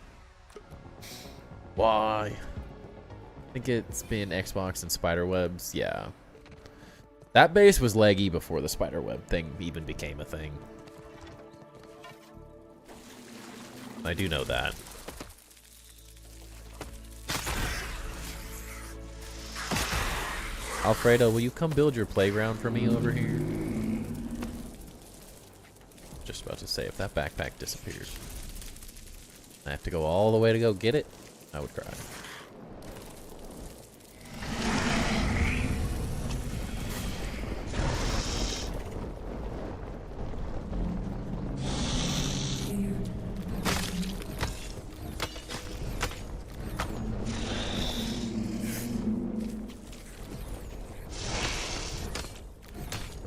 Why? I think it's been Xbox and spiderwebs. Yeah. That base was laggy before the spiderweb thing even became a thing. I do know that. Alfredo, will you come build your playground for me over here? Just about to say, if that backpack disappears, I have to go all the way to go get it, I would cry.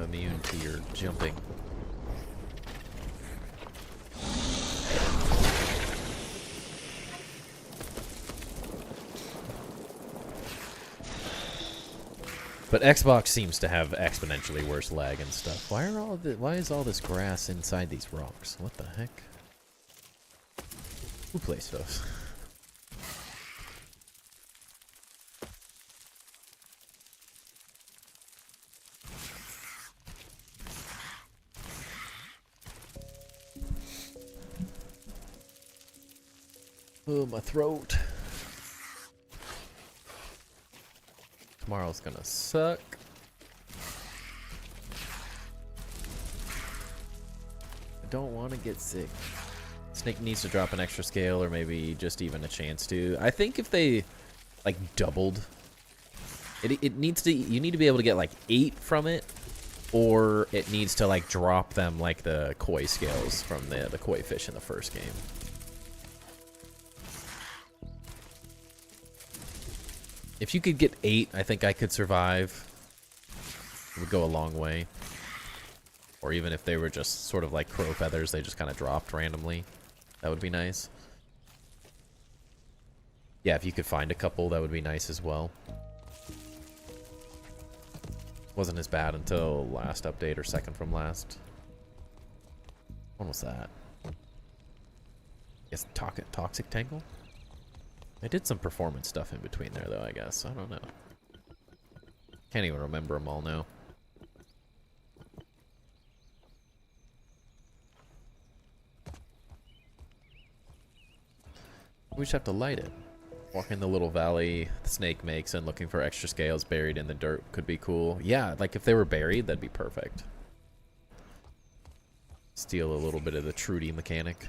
Immune to your jumping. But Xbox seems to have exponentially worse lag and stuff. Why is all this grass inside these rocks? What the heck? Who placed those? Oh, my throat. Tomorrow's gonna suck. I don't want to get sick. Snake needs to drop an extra scale or maybe just even a chance to. I think if they like doubled it needs to, you need to be able to get like 8 from it, or it needs to like drop them like the koi scales from the koi fish in the first game. If you could get 8, I think I could survive. It would go a long way. Or even if they were just sort of like crow feathers, they just kind of dropped randomly. That would be nice. Yeah, if you could find a couple, that would be nice as well. Wasn't as bad until last update or second from last. When was that? I guess Toxic Tangle? I did some performance stuff in between there, though, I guess. I don't know. Can't even remember them all now. We just have to light it. Walking the little valley the snake makes and looking for extra scales buried in the dirt could be cool. Yeah, like if they were buried, that'd be perfect. Steal a little bit of the Trudy mechanic.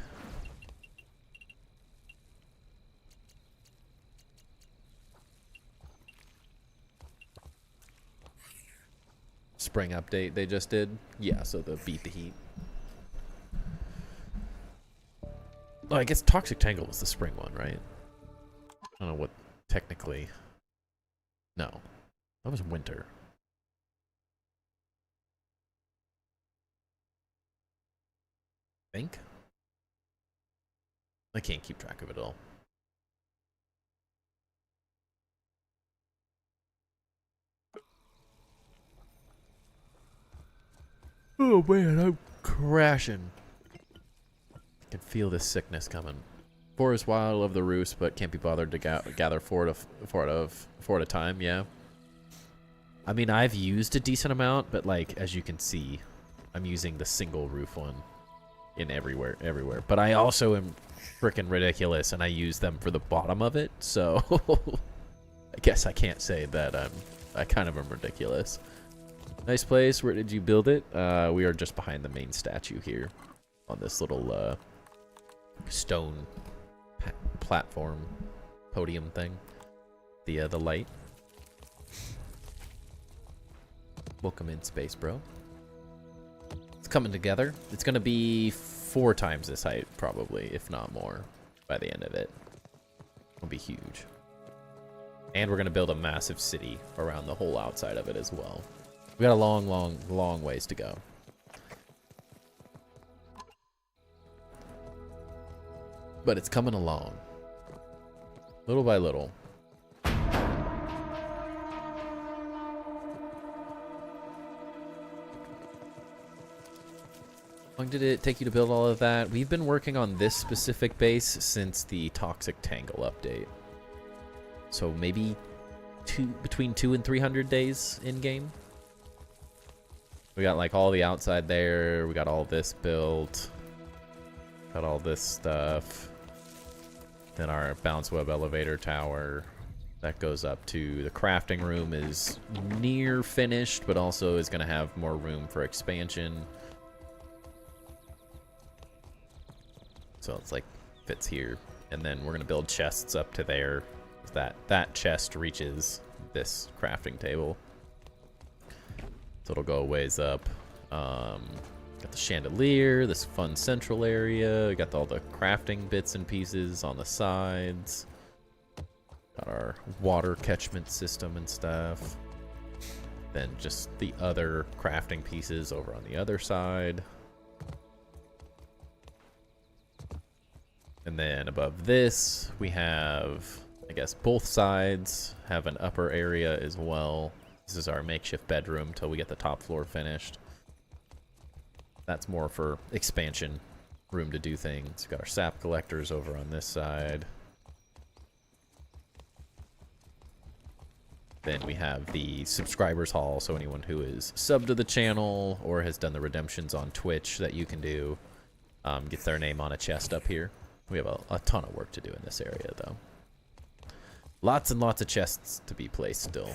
Spring update they just did. Yeah, so the beat the heat. Oh, I guess Toxic Tangle was the spring one, right? I don't know what technically. No, that was winter. I think. I can't keep track of it all. Oh man, I'm crashing. I can feel this sickness coming. Forest wild of the roost, but can't be bothered to gather four at a time. Yeah. I mean, I've used a decent amount, but like as you can see, I'm using the single roof one in everywhere. But I also am freaking ridiculous, and I use them for the bottom of it. So I guess I can't say that I kind of am ridiculous. Nice place. Where did you build it? We are just behind the main statue here on this little stone platform podium thing. The light. Welcome in, space bro. It's coming together. It's gonna be 4 times this height, probably, if not more, by the end of it. It'll be huge. And we're gonna build a massive city around the whole outside of it as well. We got a long, long, long ways to go. But it's coming along. Little by little. How long did it take you to build all of that? We've been working on this specific base since the Toxic Tangle update. So maybe between 200 and 300 days in game. We got like all the outside there. We got all this built. Got all this stuff. Then our bounce web elevator tower. That goes up to the crafting room is near finished, but also is going to have more room for expansion. So it's like fits here. And then we're going to build chests up to there. That chest reaches this crafting table. So it'll go a ways up. Got the chandelier, this fun central area. We got all the crafting bits and pieces on the sides. Got our water catchment system and stuff. Then just the other crafting pieces over on the other side. And then above this, we have, I guess, both sides have an upper area as well. This is our makeshift bedroom till we get the top floor finished. That's more for expansion, room to do things. We've got our sap collectors over on this side. Then we have the subscribers hall, so anyone who is subbed to the channel or has done the redemptions on Twitch that you can do, gets their name on a chest up here. We have a ton of work to do in this area, though. Lots and lots of chests to be placed still.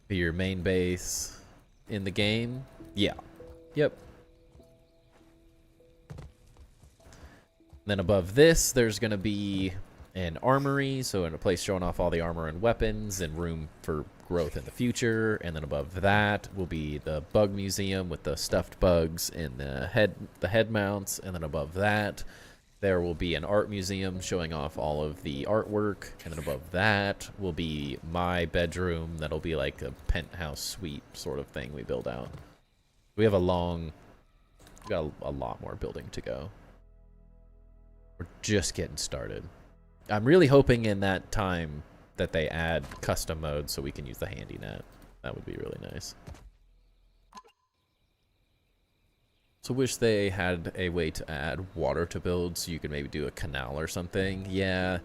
Be your main base in the game? Yeah. Yep. Then above this, there's going to be an armory, so in a place showing off all the armor and weapons and room for growth in the future. And then above that will be the bug museum with the stuffed bugs and the head mounts. And then above that, there will be an art museum showing off all of the artwork. And then above that will be my bedroom. That'll be like a penthouse suite sort of thing we build out. We have we got a lot more building to go. We're just getting started. I'm really hoping in that time that they add custom mode so we can use the handy net. That would be really nice. So wish they had a way to add water to build so you could maybe do a canal or something. Yeah,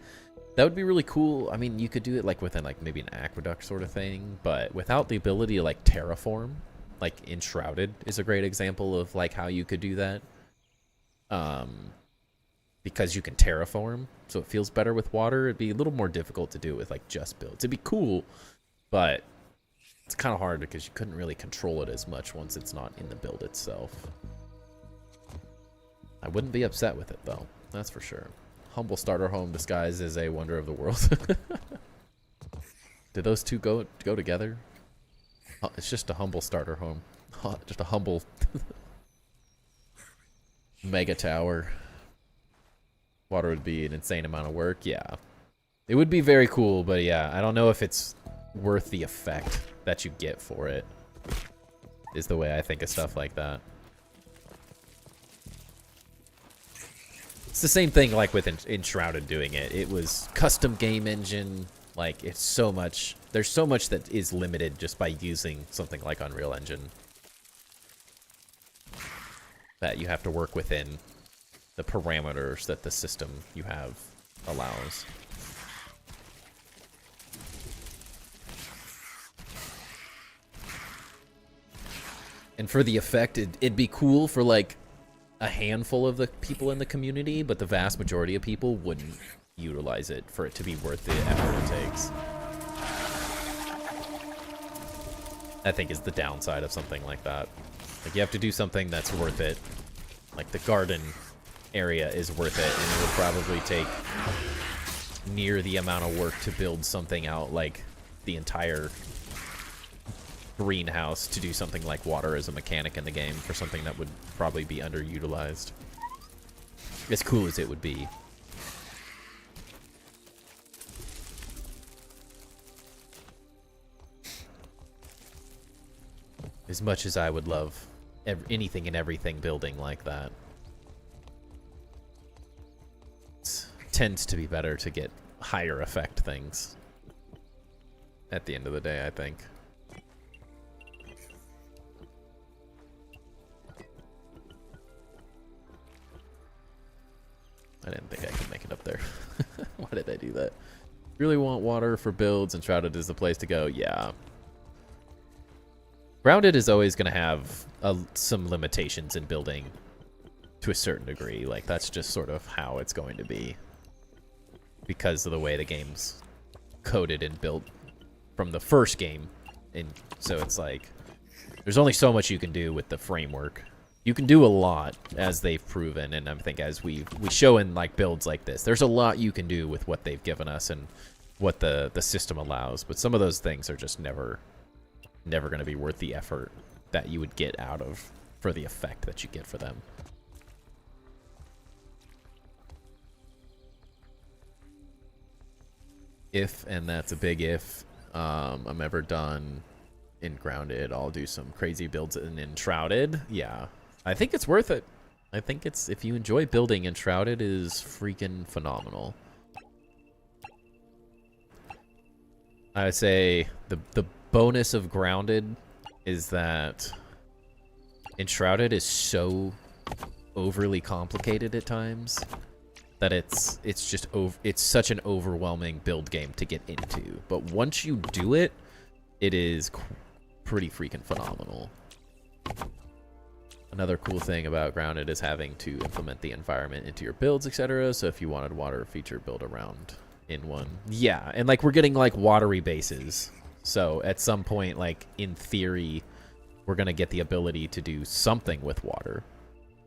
that would be really cool. I mean, you could do it like within like maybe an aqueduct sort of thing, but without the ability to like terraform, like Enshrouded is a great example of like how you could do that. Because you can terraform, so it feels better with water. It'd be a little more difficult to do with like just builds. It'd be cool, but it's kind of hard because you couldn't really control it as much once it's not in the build itself. I wouldn't be upset with it though, that's for sure. Humble starter home disguised as a wonder of the world. Did those two go together? It's just a humble starter home. Just a humble mega tower. Water would be an insane amount of work. Yeah, it would be very cool, but yeah, I don't know if it's worth the effect that you get for it, is the way I think of stuff like that. It's the same thing like with Enshrouded doing it. It was custom game engine. Like, it's so much, there's so much that is limited just by using something like Unreal Engine that you have to work within the parameters that the system you have allows. And for the effect, it'd be cool for like a handful of the people in the community, but the vast majority of people wouldn't utilize it for it to be worth the effort it takes. I think is the downside of something like that. Like, you have to do something that's worth it. Like the garden area is worth it, and it would probably take near the amount of work to build something out like the entire greenhouse to do something like water as a mechanic in the game for something that would probably be underutilized. As cool as it would be. As much as I would love anything and everything building like that, it tends to be better to get higher effect things at the end of the day, I think. I didn't think I could make it up there. Why did I do that? Really want water for builds, and Shrouded is the place to go. Yeah. Grounded is always going to have some limitations in building to a certain degree. Like, that's just sort of how it's going to be because of the way the game's coded and built from the first game. And so it's like, there's only so much you can do with the framework. You can do a lot, as they've proven, and I think as we show in like builds like this, there's a lot you can do with what they've given us and what the system allows. But some of those things are just never going to be worth the effort that you would get out of for the effect that you get for them. If, and that's a big if, I'm ever done in Grounded, I'll do some crazy builds in Enshrouded. Yeah, I think it's worth it. I think it's, if you enjoy building, Enshrouded is freaking phenomenal. I would say the bonus of Grounded is that Enshrouded is so overly complicated at times that it's just it's such an overwhelming build game to get into. But once you do it, it is pretty freaking phenomenal. Another cool thing about Grounded is having to implement the environment into your builds, etc. So if you wanted water feature, build around in one. Yeah, and like we're getting like watery bases. So at some point, like in theory, we're gonna get the ability to do something with water.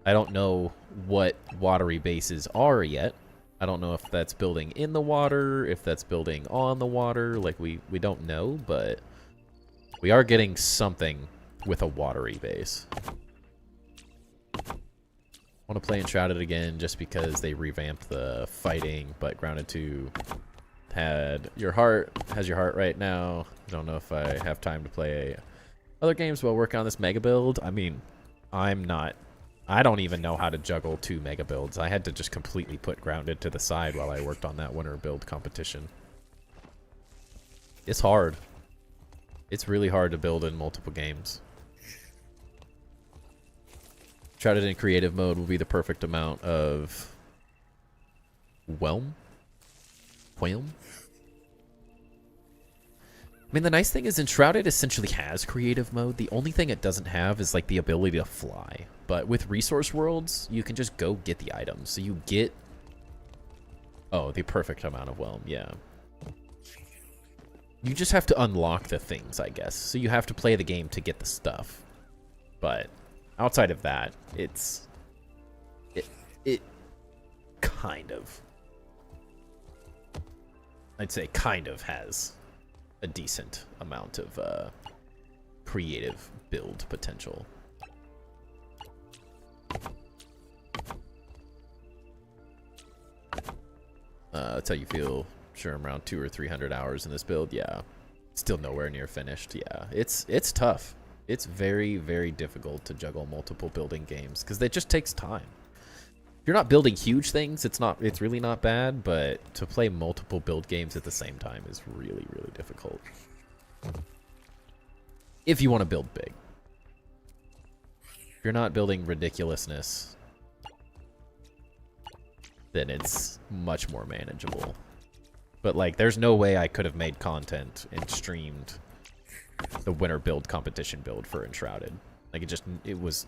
I don't know what watery bases are yet. I don't know if that's building in the water, if that's building on the water. Like we don't know, but we are getting something with a watery base. I want to play Enshrouded again just because they revamped the fighting, but Grounded 2 has your heart right now. I don't know if I have time to play other games while working on this mega build. I mean, I don't even know how to juggle 2 mega builds. I had to just completely put Grounded to the side while I worked on that winter build competition. It's hard. It's really hard to build in multiple games. Shrouded in creative mode will be the perfect amount of whelm. I mean, the nice thing is Enshrouded essentially has creative mode. The only thing it doesn't have is like the ability to fly. But with resource worlds, you can just go get the items. So you get, oh, the perfect amount of whelm. Yeah. You just have to unlock the things, I guess. So you have to play the game to get the stuff. But outside of that, it kind of, I'd say kind of has a decent amount of creative build potential. That's how you feel. Sure, I'm around 200 or 300 hours in this build. Yeah, still nowhere near finished. Yeah, it's tough. It's very, very difficult to juggle multiple building games because it just takes time. If you're not building huge things, it's really not bad, but to play multiple build games at the same time is really, really difficult. If you want to build big. If you're not building ridiculousness, then it's much more manageable. But like, there's no way I could have made content and streamed the winter build competition build for Enshrouded. Like, it was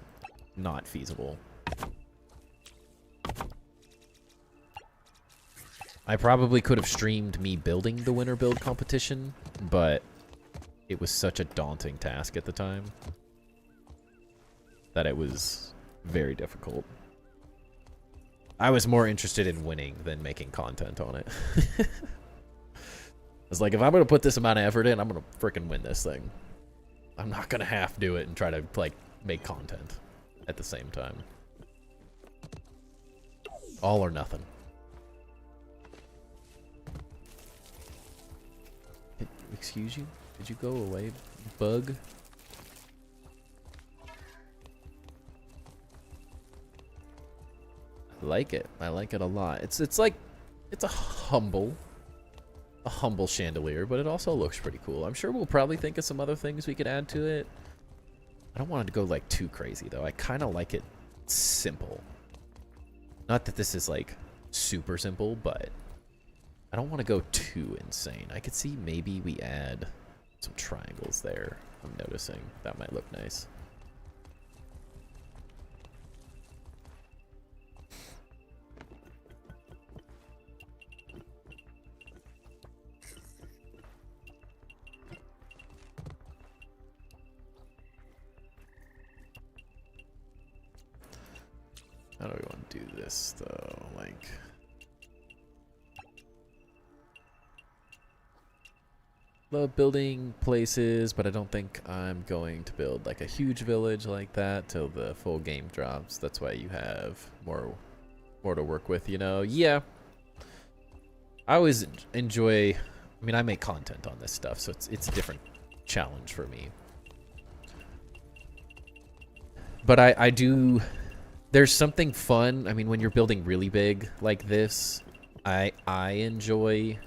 not feasible. I probably could have streamed me building the winter build competition, but it was such a daunting task at the time that it was very difficult. I was more interested in winning than making content on it. I was like, if I'm going to put this amount of effort in, I'm going to freaking win this thing. I'm not gonna half do it and try to, like, make content at the same time. All or nothing. Excuse you? Did you go away, bug? I like it. I like it a lot. It's like, it's a humble chandelier, but it also looks pretty cool. I'm sure we'll probably think of some other things we could add to it. I don't want it to go like too crazy though. I kind of like it simple. Not that this is like super simple, but I don't want to go too insane. I could see maybe we add some triangles there. I'm noticing that might look nice. How do we want to do this though? Like, love building places, but I don't think I'm going to build like a huge village like that till the full game drops. That's why you have more to work with, you know? Yeah. I always enjoy, I mean, I make content on this stuff, so it's a different challenge for me. But I do, there's something fun. I mean, when you're building really big like this, I enjoy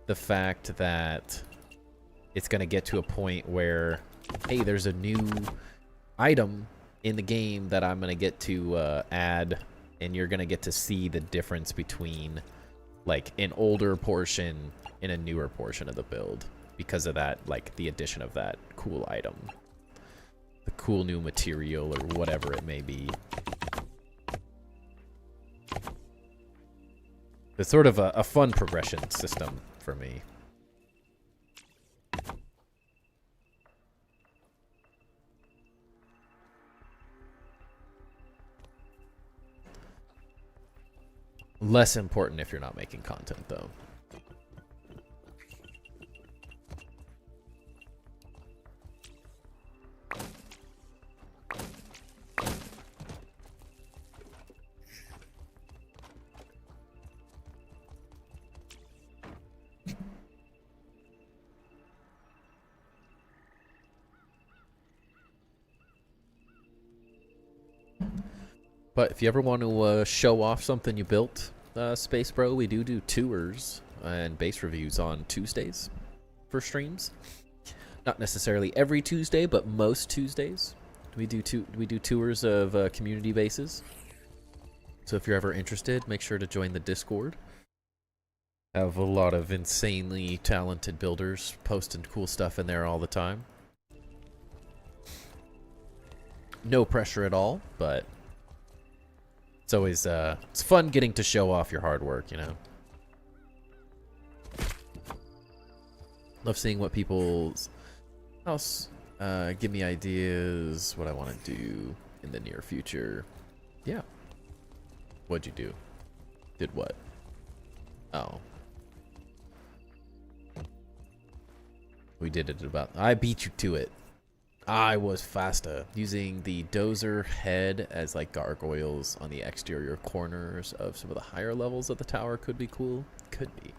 the fact that it's going to get to a point where, hey, there's a new item in the game that I'm going to get to add, and you're going to get to see the difference between, like, an older portion and a newer portion of the build because of that, like, the addition of that cool item. The cool new material or whatever it may be. It's sort of a fun progression system for me. Less important if you're not making content, though. But if you ever want to show off something you built, Space Bro, we do tours and base reviews on Tuesdays for streams. Not necessarily every Tuesday, but most Tuesdays. We do tours of community bases. So if you're ever interested, make sure to join the Discord. I have a lot of insanely talented builders posting cool stuff in there all the time. No pressure at all, but it's always it's fun getting to show off your hard work, you know. Love seeing what people's else give me ideas what I want to do in the near future. Yeah. What'd you do? Did what? Oh. We did it about, I beat you to it. I was faster. Using the dozer head as like gargoyles on the exterior corners of some of the higher levels of the tower could be cool. Could be.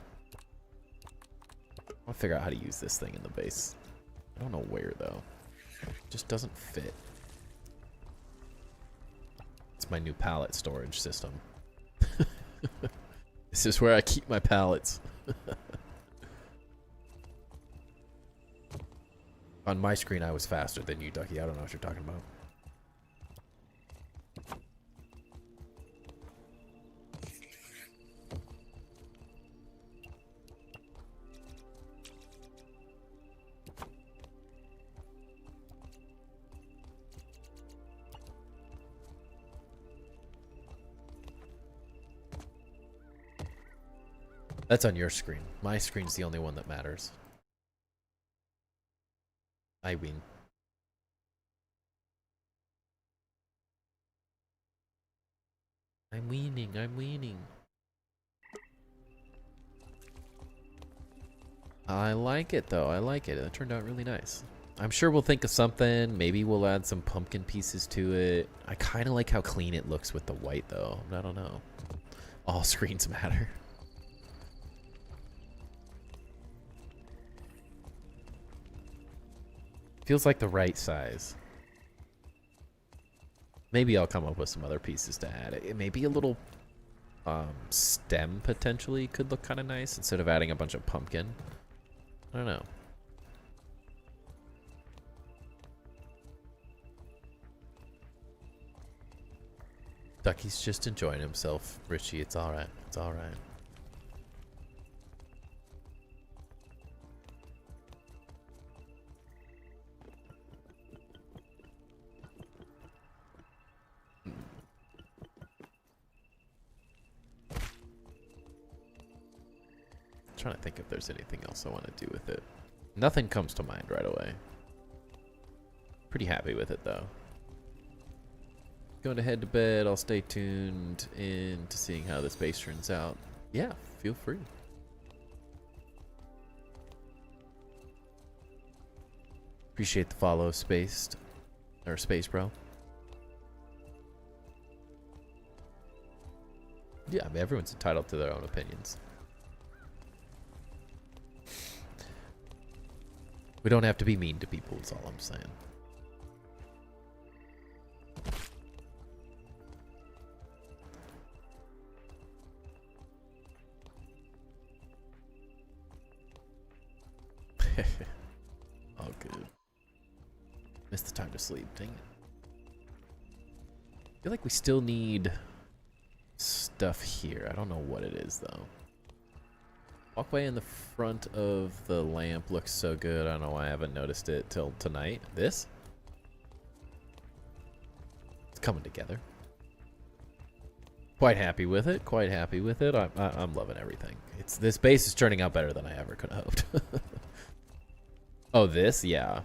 I'll figure out how to use this thing in the base. I don't know where though. It just doesn't fit. It's my new pallet storage system. This is where I keep my pallets. On my screen, I was faster than you, Ducky. I don't know what you're talking about. That's on your screen. My screen's the only one that matters. I win. I'm winning, I'm winning. I like it though, I like it. It turned out really nice. I'm sure we'll think of something. Maybe we'll add some pumpkin pieces to it. I kind of like how clean it looks with the white, though. I don't know. All screens matter. Feels like the right size. Maybe I'll come up with some other pieces to add. It may be a little stem, potentially, could look kind of nice instead of adding a bunch of pumpkin. I don't know. Ducky's just enjoying himself, Richie. It's alright. It's alright. Trying to think if there's anything else I want to do with it. Nothing comes to mind right away. Pretty happy with it though. Going to head to bed. I'll stay tuned into seeing how this base turns out. Yeah, feel free. Appreciate the follow, Spaced. Or Space Bro. Yeah, I mean, everyone's entitled to their own opinions. We don't have to be mean to people, is all I'm saying. All good. Missed the time to sleep, dang it. I feel like we still need stuff here. I don't know what it is, though. Walkway in the front of the lamp looks so good. I don't know why I haven't noticed it till tonight. This? It's coming together. Quite happy with it. Quite happy with it. I'm loving everything. This base is turning out better than I ever could have hoped. Oh, this? Yeah.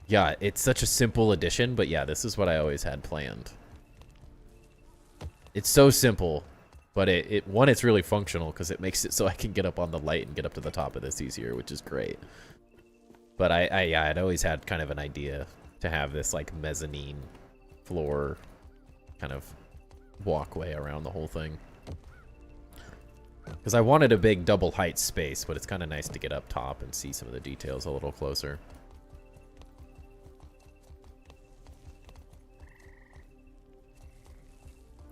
Yeah, it's such a simple addition, but yeah, this is what I always had planned. It's so simple. But it's really functional because it makes it so I can get up on the light and get up to the top of this easier, which is great. But yeah, I'd always had kind of an idea to have this like mezzanine floor kind of walkway around the whole thing. Because I wanted a big double height space, but it's kind of nice to get up top and see some of the details a little closer.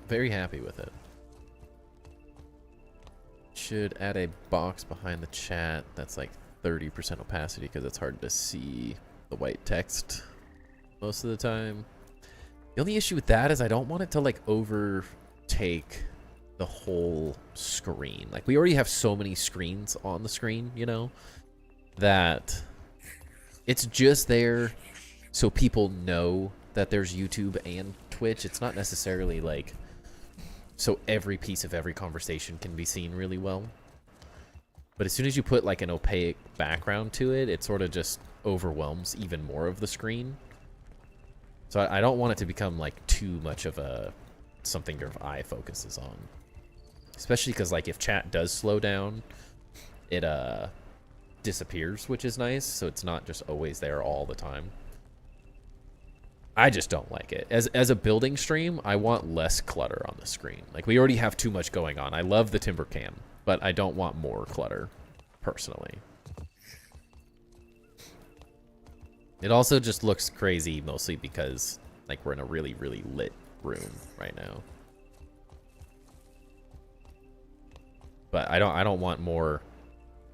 Very happy with it. Should add a box behind the chat that's like 30% opacity because it's hard to see the white text most of the time. The only issue with that is I don't want it to like overtake the whole screen. Like we already have so many screens on the screen, you know, that it's just there so people know that there's YouTube and Twitch. It's not necessarily like so every piece of every conversation can be seen really well. But as soon as you put like an opaque background to it, it sort of just overwhelms even more of the screen. So I don't want it to become like too much of something your eye focuses on. Especially because like if chat does slow down, it disappears, which is nice. So it's not just always there all the time. I just don't like it. As a building stream, I want less clutter on the screen. Like, we already have too much going on. I love the timber cam, but I don't want more clutter, personally. It also just looks crazy, mostly because, like, we're in a really, really lit room right now. But I don't want more.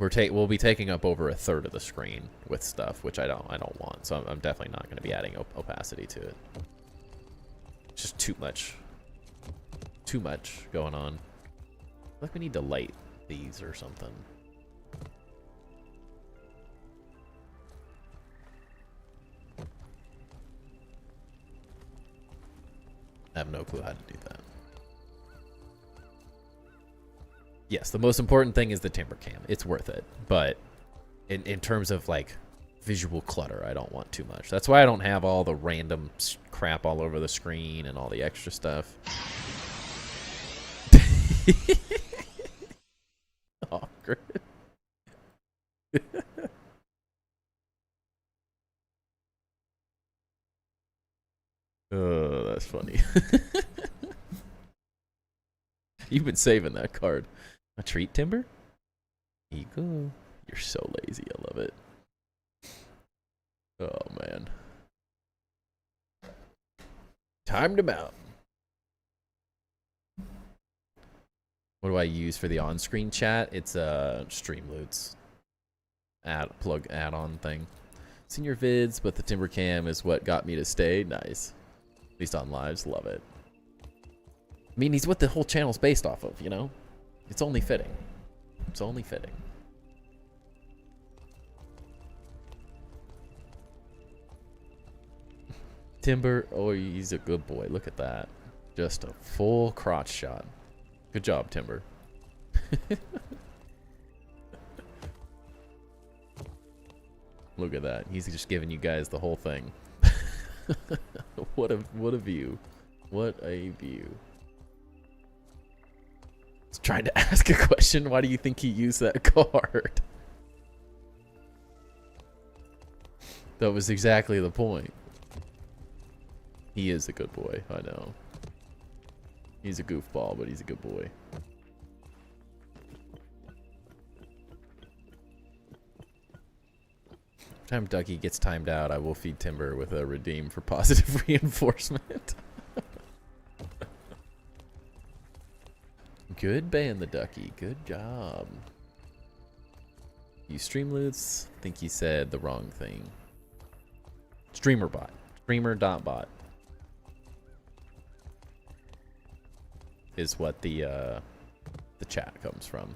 We'll be taking up over a third of the screen with stuff, which I don't want. So I'm definitely not going to be adding opacity to it. It's just too much going on. Like we need to light these or something. I have no clue how to do that. Yes, the most important thing is the timber cam. It's worth it. But in terms of like visual clutter, I don't want too much. That's why I don't have all the random crap all over the screen and all the extra stuff. Awkward. Oh, that's funny. You've been saving that card. A treat, Timber? Here you go. You're so lazy. I love it. Oh, man. Timed him out. What do I use for the on-screen chat? It's Streamloots plug add-on thing. Seen your vids, but the Timber Cam is what got me to stay. Nice. At least on lives. Love it. I mean, he's what the whole channel's based off of, you know? It's only fitting. It's only fitting. Timber, oh, he's a good boy. Look at that. Just a full crotch shot. Good job, Timber. Look at that. He's just giving you guys the whole thing. What a view. What a view. He's trying to ask a question. Why do you think he used that card? That was exactly the point. He is a good boy, I know. He's a goofball, but he's a good boy. Every time Ducky gets timed out, I will feed Timber with a redeem for positive reinforcement. Good ban the Ducky. Good job. You Streamloots, think he said the wrong thing. Streamerbot. Streamer.bot. Is what the chat comes from.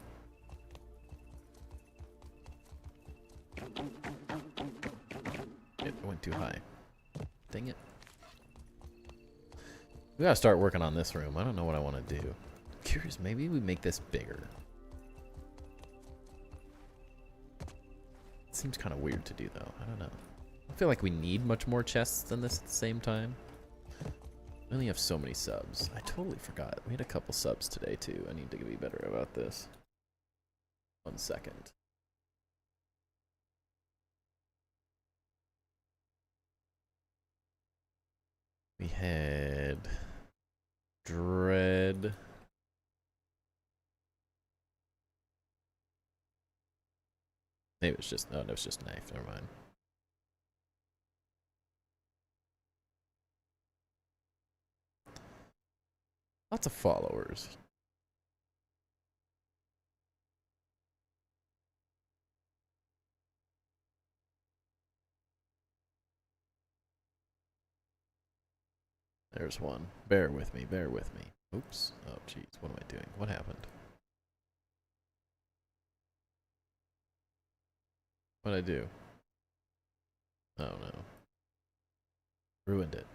It went too high. Dang it. We gotta start working on this room. I don't know what I want to do. Curious, maybe we make this bigger. It seems kind of weird to do though. I don't know. I don't feel like we need much more chests than this at the same time. We only have so many subs. I totally forgot. We had a couple subs today too. I need to be better about this. 1 second. We had Dread. Maybe it's just, oh no, it's just Knife. Never mind. Lots of followers. There's one. Bear with me, bear with me. Oops. Oh, jeez. What am I doing? What happened? What'd I do? Oh, no. Ruined it.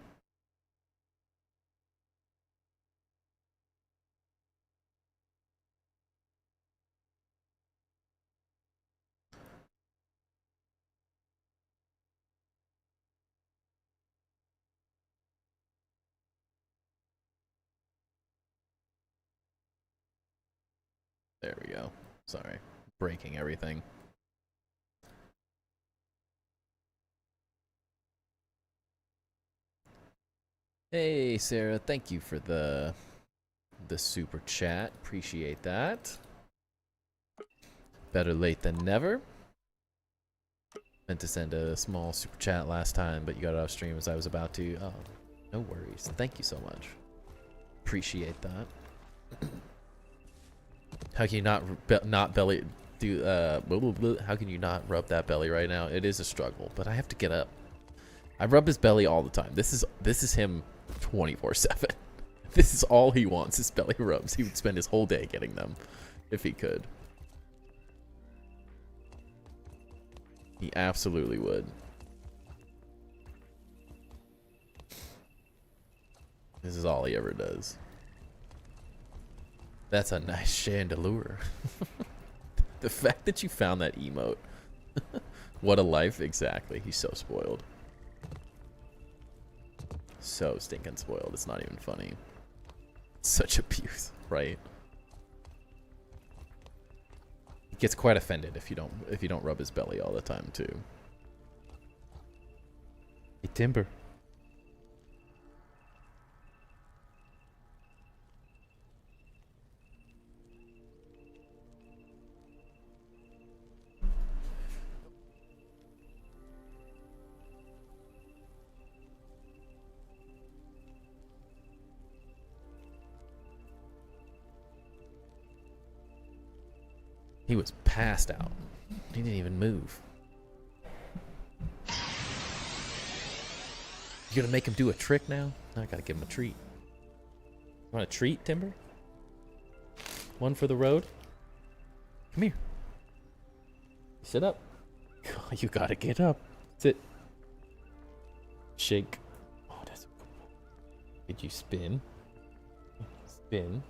There we go. Sorry. Breaking everything. Hey, Sarah. Thank you for the super chat. Appreciate that. Better late than never. Meant to send a small super chat last time, but you got it off stream as I was about to. Oh, no worries. Thank you so much. Appreciate that. How can you not belly do how can you not rub that belly right now? It is a struggle, but I have to get up. I rub his belly all the time. This is him 24/7. This is all he wants is belly rubs. He would spend his whole day getting them if he could. He absolutely would. This is all he ever does. That's a nice chandelier. The fact that you found that emote. What a life, exactly. He's so spoiled. So stinking spoiled. It's not even funny. Such abuse, right? He gets quite offended if you don't rub his belly all the time too. Hey, Timber. He was passed out. He didn't even move. You gonna make him do a trick now? I gotta give him a treat. Want a treat, Timber? One for the road? Come here. Sit up. You gotta get up. Sit. Shake. Oh, that's a good boy. Did you spin? Spin.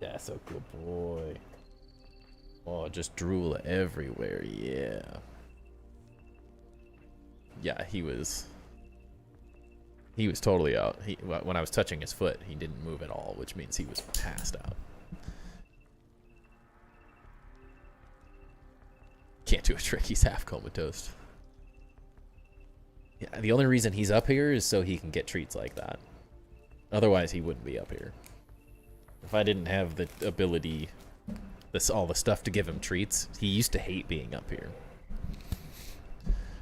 That's a good boy. Oh, just drool everywhere. Yeah. Yeah, he was totally out. When I was touching his foot, he didn't move at all, which means he was passed out. Can't do a trick. He's half comatose. Yeah, the only reason he's up here is so he can get treats like that. Otherwise, he wouldn't be up here. If I didn't have the ability, all the stuff to give him treats, he used to hate being up here.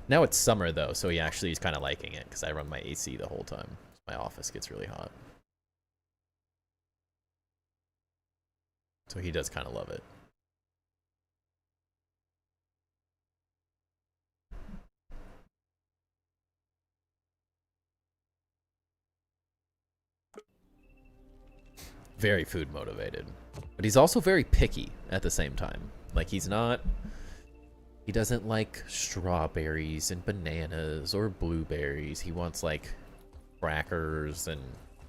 Now it's summer, though, so he actually is kind of liking it, because I run my AC the whole time. My office gets really hot. So he does kind of love it. Very food motivated. But he's also very picky at the same time. Like, he doesn't like strawberries and bananas or blueberries. He wants, like, crackers, and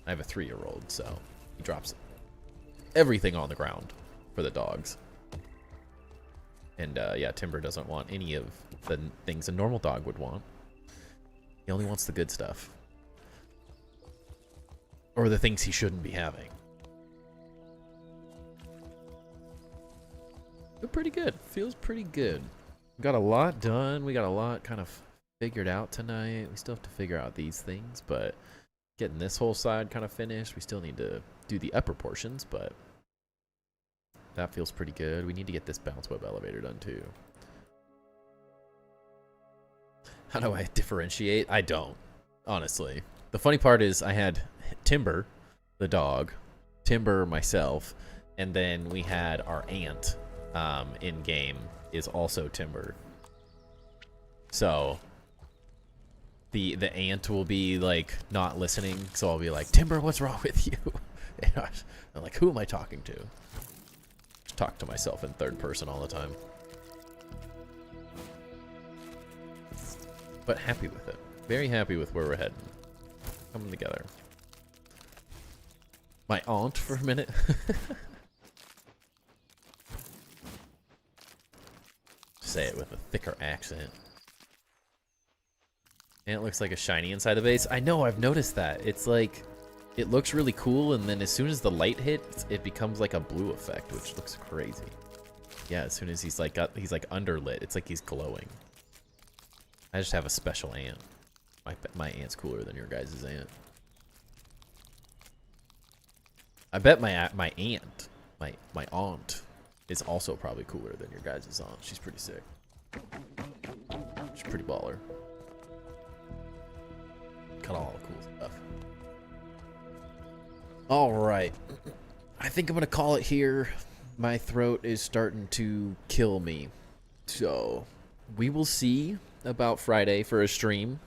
I have a 3-year-old, so he drops everything on the ground for the dogs. And, yeah, Timber doesn't want any of the things a normal dog would want. He only wants the good stuff. Or the things he shouldn't be having. But pretty good. Feels pretty good. Got a lot done. We got a lot kind of figured out tonight. We still have to figure out these things, but getting this whole side kind of finished. We still need to do the upper portions, but that feels pretty good. We need to get this bounce web elevator done too. How do I differentiate? I don't, honestly. The funny part is I had Timber, the dog, Timber, myself, and then we had our aunt in game is also Timber. So the aunt will be like not listening, so I'll be like, Timber, what's wrong with you? And I'm like, who am I talking to? Just talk to myself in third person all the time. But happy with it. Very happy with where we're heading. Coming together. My aunt for a minute. Say it with a thicker accent. And it looks like a shiny inside the base. I know, I've noticed that. It's like, it looks really cool, and then as soon as the light hits, it becomes like a blue effect, which looks crazy. Yeah, as soon as he's like underlit, it's like he's glowing. I just have a special aunt. My aunt's cooler than your guys' aunt. I bet my aunt, my aunt, is also probably cooler than your guys' aunt. She's pretty sick. She's pretty baller. Got all the cool stuff. All right. I think I'm going to call it here. My throat is starting to kill me. So, we will see about Friday for a stream.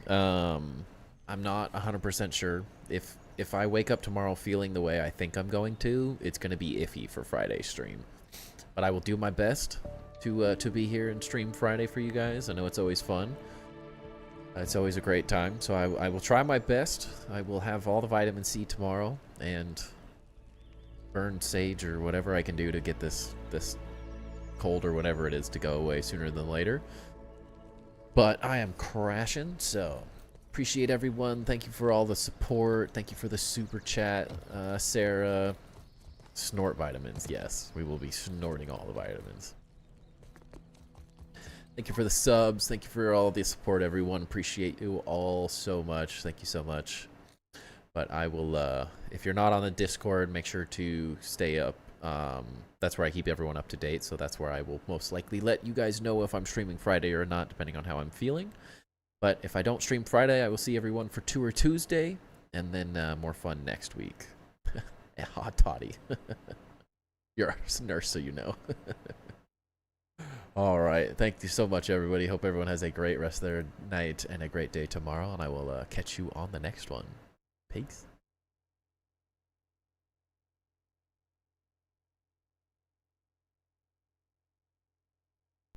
I'm not 100% sure. If I wake up tomorrow feeling the way I think I'm going to, it's going to be iffy for Friday's stream. But I will do my best to be here and stream Friday for you guys. I know it's always fun. It's always a great time. So I will try my best. I will have all the vitamin C tomorrow and burn sage or whatever I can do to get this cold or whatever it is to go away sooner than later. But I am crashing, so appreciate everyone. Thank you for all the support. Thank you for the super chat, Sarah. Snort vitamins. Yes, we will be snorting all the vitamins. Thank you for the subs. Thank you for all the support, everyone. Appreciate you all so much. Thank you so much. But I will, if you're not on the Discord, make sure to stay up. That's where I keep everyone up to date. So that's where I will most likely let you guys know if I'm streaming Friday or not, depending on how I'm feeling. But if I don't stream Friday, I will see everyone for Tour Tuesday. And then more fun next week. Hot toddy. You're a nurse, so you know. All right. Thank you so much, everybody. Hope everyone has a great rest of their night and a great day tomorrow. And I will catch you on the next one. Peace.